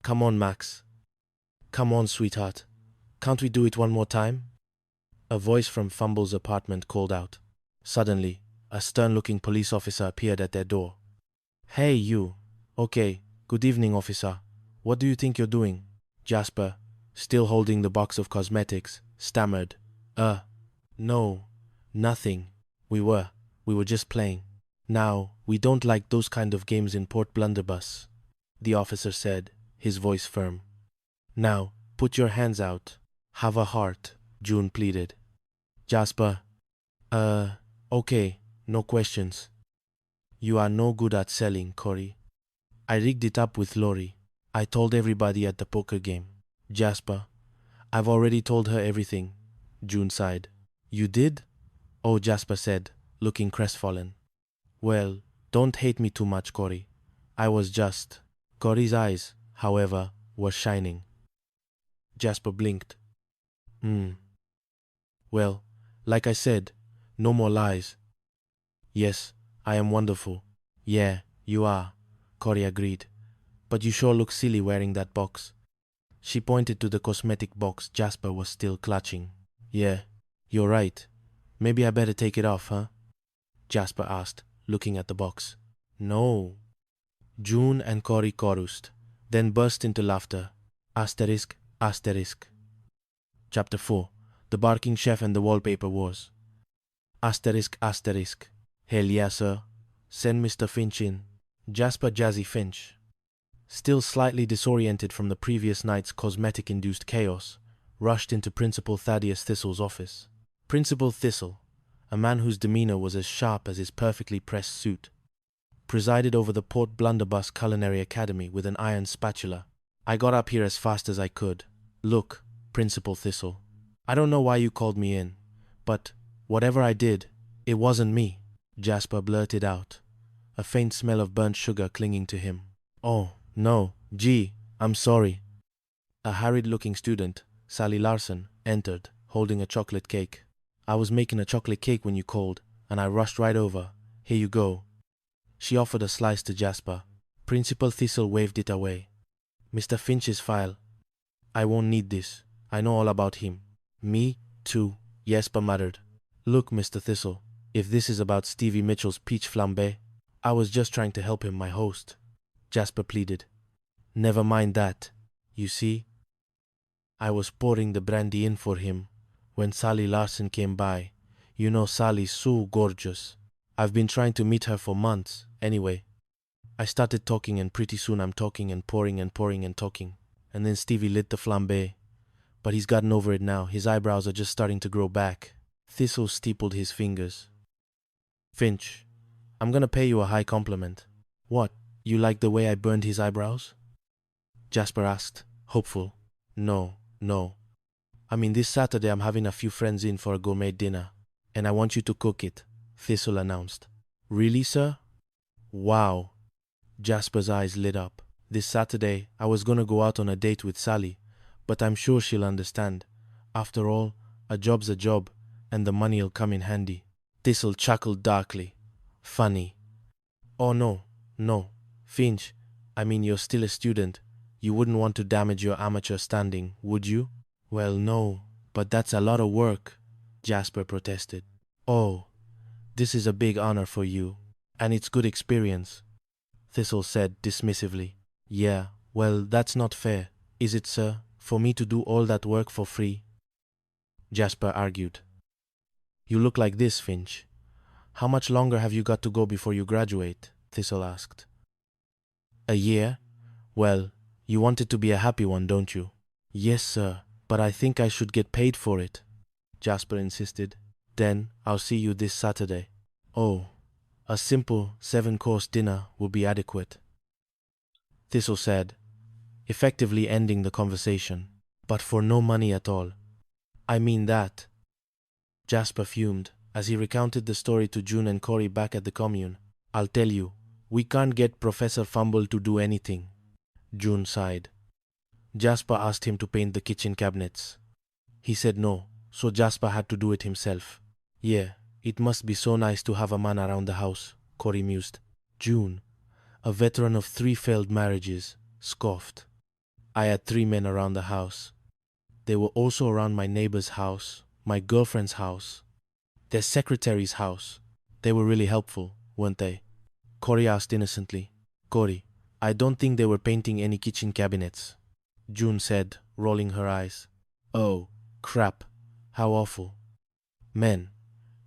Come on, Max. Come on, sweetheart. Can't we do it one more time? A voice from Fumble's apartment called out. Suddenly, a stern-looking police officer appeared at their door. Hey, you. Okay, good evening, officer. What do you think you're doing? Jasper, still holding the box of cosmetics, stammered. No, nothing. We were just playing. Now, we don't like those kind of games in Port Blunderbuss, the officer said, his voice firm. Now, put your hands out. Have a heart, June pleaded. Jasper, okay, no questions. You are no good at selling, Corey. I rigged it up with Lori. I told everybody at the poker game. Jasper, I've already told her everything, June sighed. You did? Oh, Jasper said, looking crestfallen. Well, don't hate me too much, Corey. I was just... Corey's eyes, however, were shining. Jasper blinked. Well, like I said, no more lies. Yes, I am wonderful. Yeah, you are, Corey agreed. But you sure look silly wearing that box. She pointed to the cosmetic box Jasper was still clutching. Yeah, you're right. Maybe I better take it off, huh? Jasper asked, looking at the box. No. June and Corey chorused, then burst into laughter. Asterisk, asterisk. Chapter 4. The Barking Chef and the Wallpaper Wars. Asterisk, asterisk. Hell yeah, sir. Send Mr. Finch in. Jasper Jazzy Finch, still slightly disoriented from the previous night's cosmetic-induced chaos, rushed into Principal Thaddeus Thistle's office. Principal Thistle, a man whose demeanor was as sharp as his perfectly pressed suit, presided over the Port Blunderbuss Culinary Academy with an iron spatula. I got up here as fast as I could. Look, Principal Thistle, I don't know why you called me in, but whatever I did, it wasn't me, Jasper blurted out, a faint smell of burnt sugar clinging to him. Oh, no, gee, I'm sorry. A harried-looking student, Sally Larson, entered, holding a chocolate cake. I was making a chocolate cake when you called, and I rushed right over. Here you go. She offered a slice to Jasper. Principal Thistle waved it away. Mr. Finch's file. I won't need this. I know all about him. Me, too, Jasper muttered. Look, Mr. Thistle, if this is about Stevie Mitchell's peach flambé, I was just trying to help him, my host, Jasper pleaded. Never mind that. You see, I was pouring the brandy in for him when Sally Larson came by. You know Sally's so gorgeous. I've been trying to meet her for months. Anyway, I started talking and pretty soon I'm talking and pouring and pouring and talking. And then Stevie lit the flambé. But he's gotten over it now. His eyebrows are just starting to grow back. Thistle steepled his fingers. Finch, I'm gonna pay you a high compliment. What, you like the way I burned his eyebrows? Jasper asked, hopeful. No. I mean, this Saturday I'm having a few friends in for a gourmet dinner, and I want you to cook it, Thistle announced. Really, sir? Wow. Jasper's eyes lit up. This Saturday I was gonna go out on a date with Sally, but I'm sure she'll understand. After all, a job's a job, and the money'll come in handy. Thistle chuckled darkly. Funny. Oh, no. Finch, I mean, you're still a student. You wouldn't want to damage your amateur standing, would you? Well, no, but that's a lot of work, Jasper protested. Oh, this is a big honor for you, and it's good experience, Thistle said dismissively. Yeah, well, that's not fair, is it, sir, for me to do all that work for free? Jasper argued. You look like this, Finch. How much longer have you got to go before you graduate? Thistle asked. A year? Well, you want it to be a happy one, don't you? Yes, sir, but I think I should get paid for it, Jasper insisted. Then I'll see you this Saturday. Oh, a simple 7-course dinner will be adequate, Thistle said, effectively ending the conversation. But for no money at all. I mean that. Jasper fumed as he recounted the story to June and Corey back at the commune. I'll tell you, we can't get Professor Fumble to do anything, June sighed. Jasper asked him to paint the kitchen cabinets. He said no, so Jasper had to do it himself. Yeah, it must be so nice to have a man around the house, Corey mused. June, a veteran of 3 failed marriages, scoffed. I had 3 men around the house. They were also around my neighbor's house, my girlfriend's house. Their secretary's house. They were really helpful, weren't they? Cory asked innocently. Cory, I don't think they were painting any kitchen cabinets, June said, rolling her eyes. Oh, crap. How awful. Men,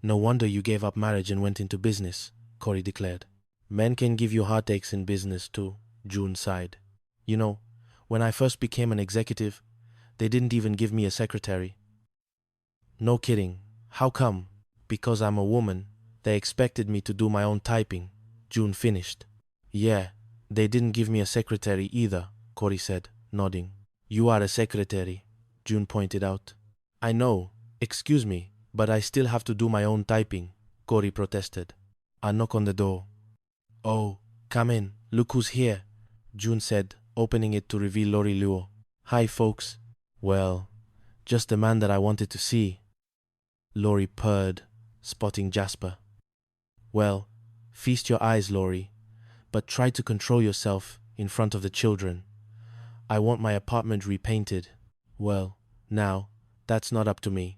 no wonder you gave up marriage and went into business, Cory declared. Men can give you heartaches in business too, June sighed. You know, when I first became an executive, they didn't even give me a secretary. No kidding. How come? Because I'm a woman, they expected me to do my own typing, June finished. Yeah, they didn't give me a secretary either, Cory said, nodding. You are a secretary, June pointed out. I know, excuse me, but I still have to do my own typing, Cory protested. A knock on the door. Oh, come in, look who's here, June said, opening it to reveal Lori Luo. Hi, folks. Well, just the man that I wanted to see, Lori purred, spotting Jasper. Well, feast your eyes, Lori, but try to control yourself in front of the children. I want my apartment repainted. Well, now, that's not up to me.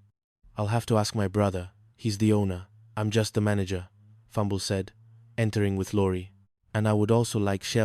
I'll have to ask my brother. He's the owner. I'm just the manager, Fumble said, entering with Lori. And I would also like Shell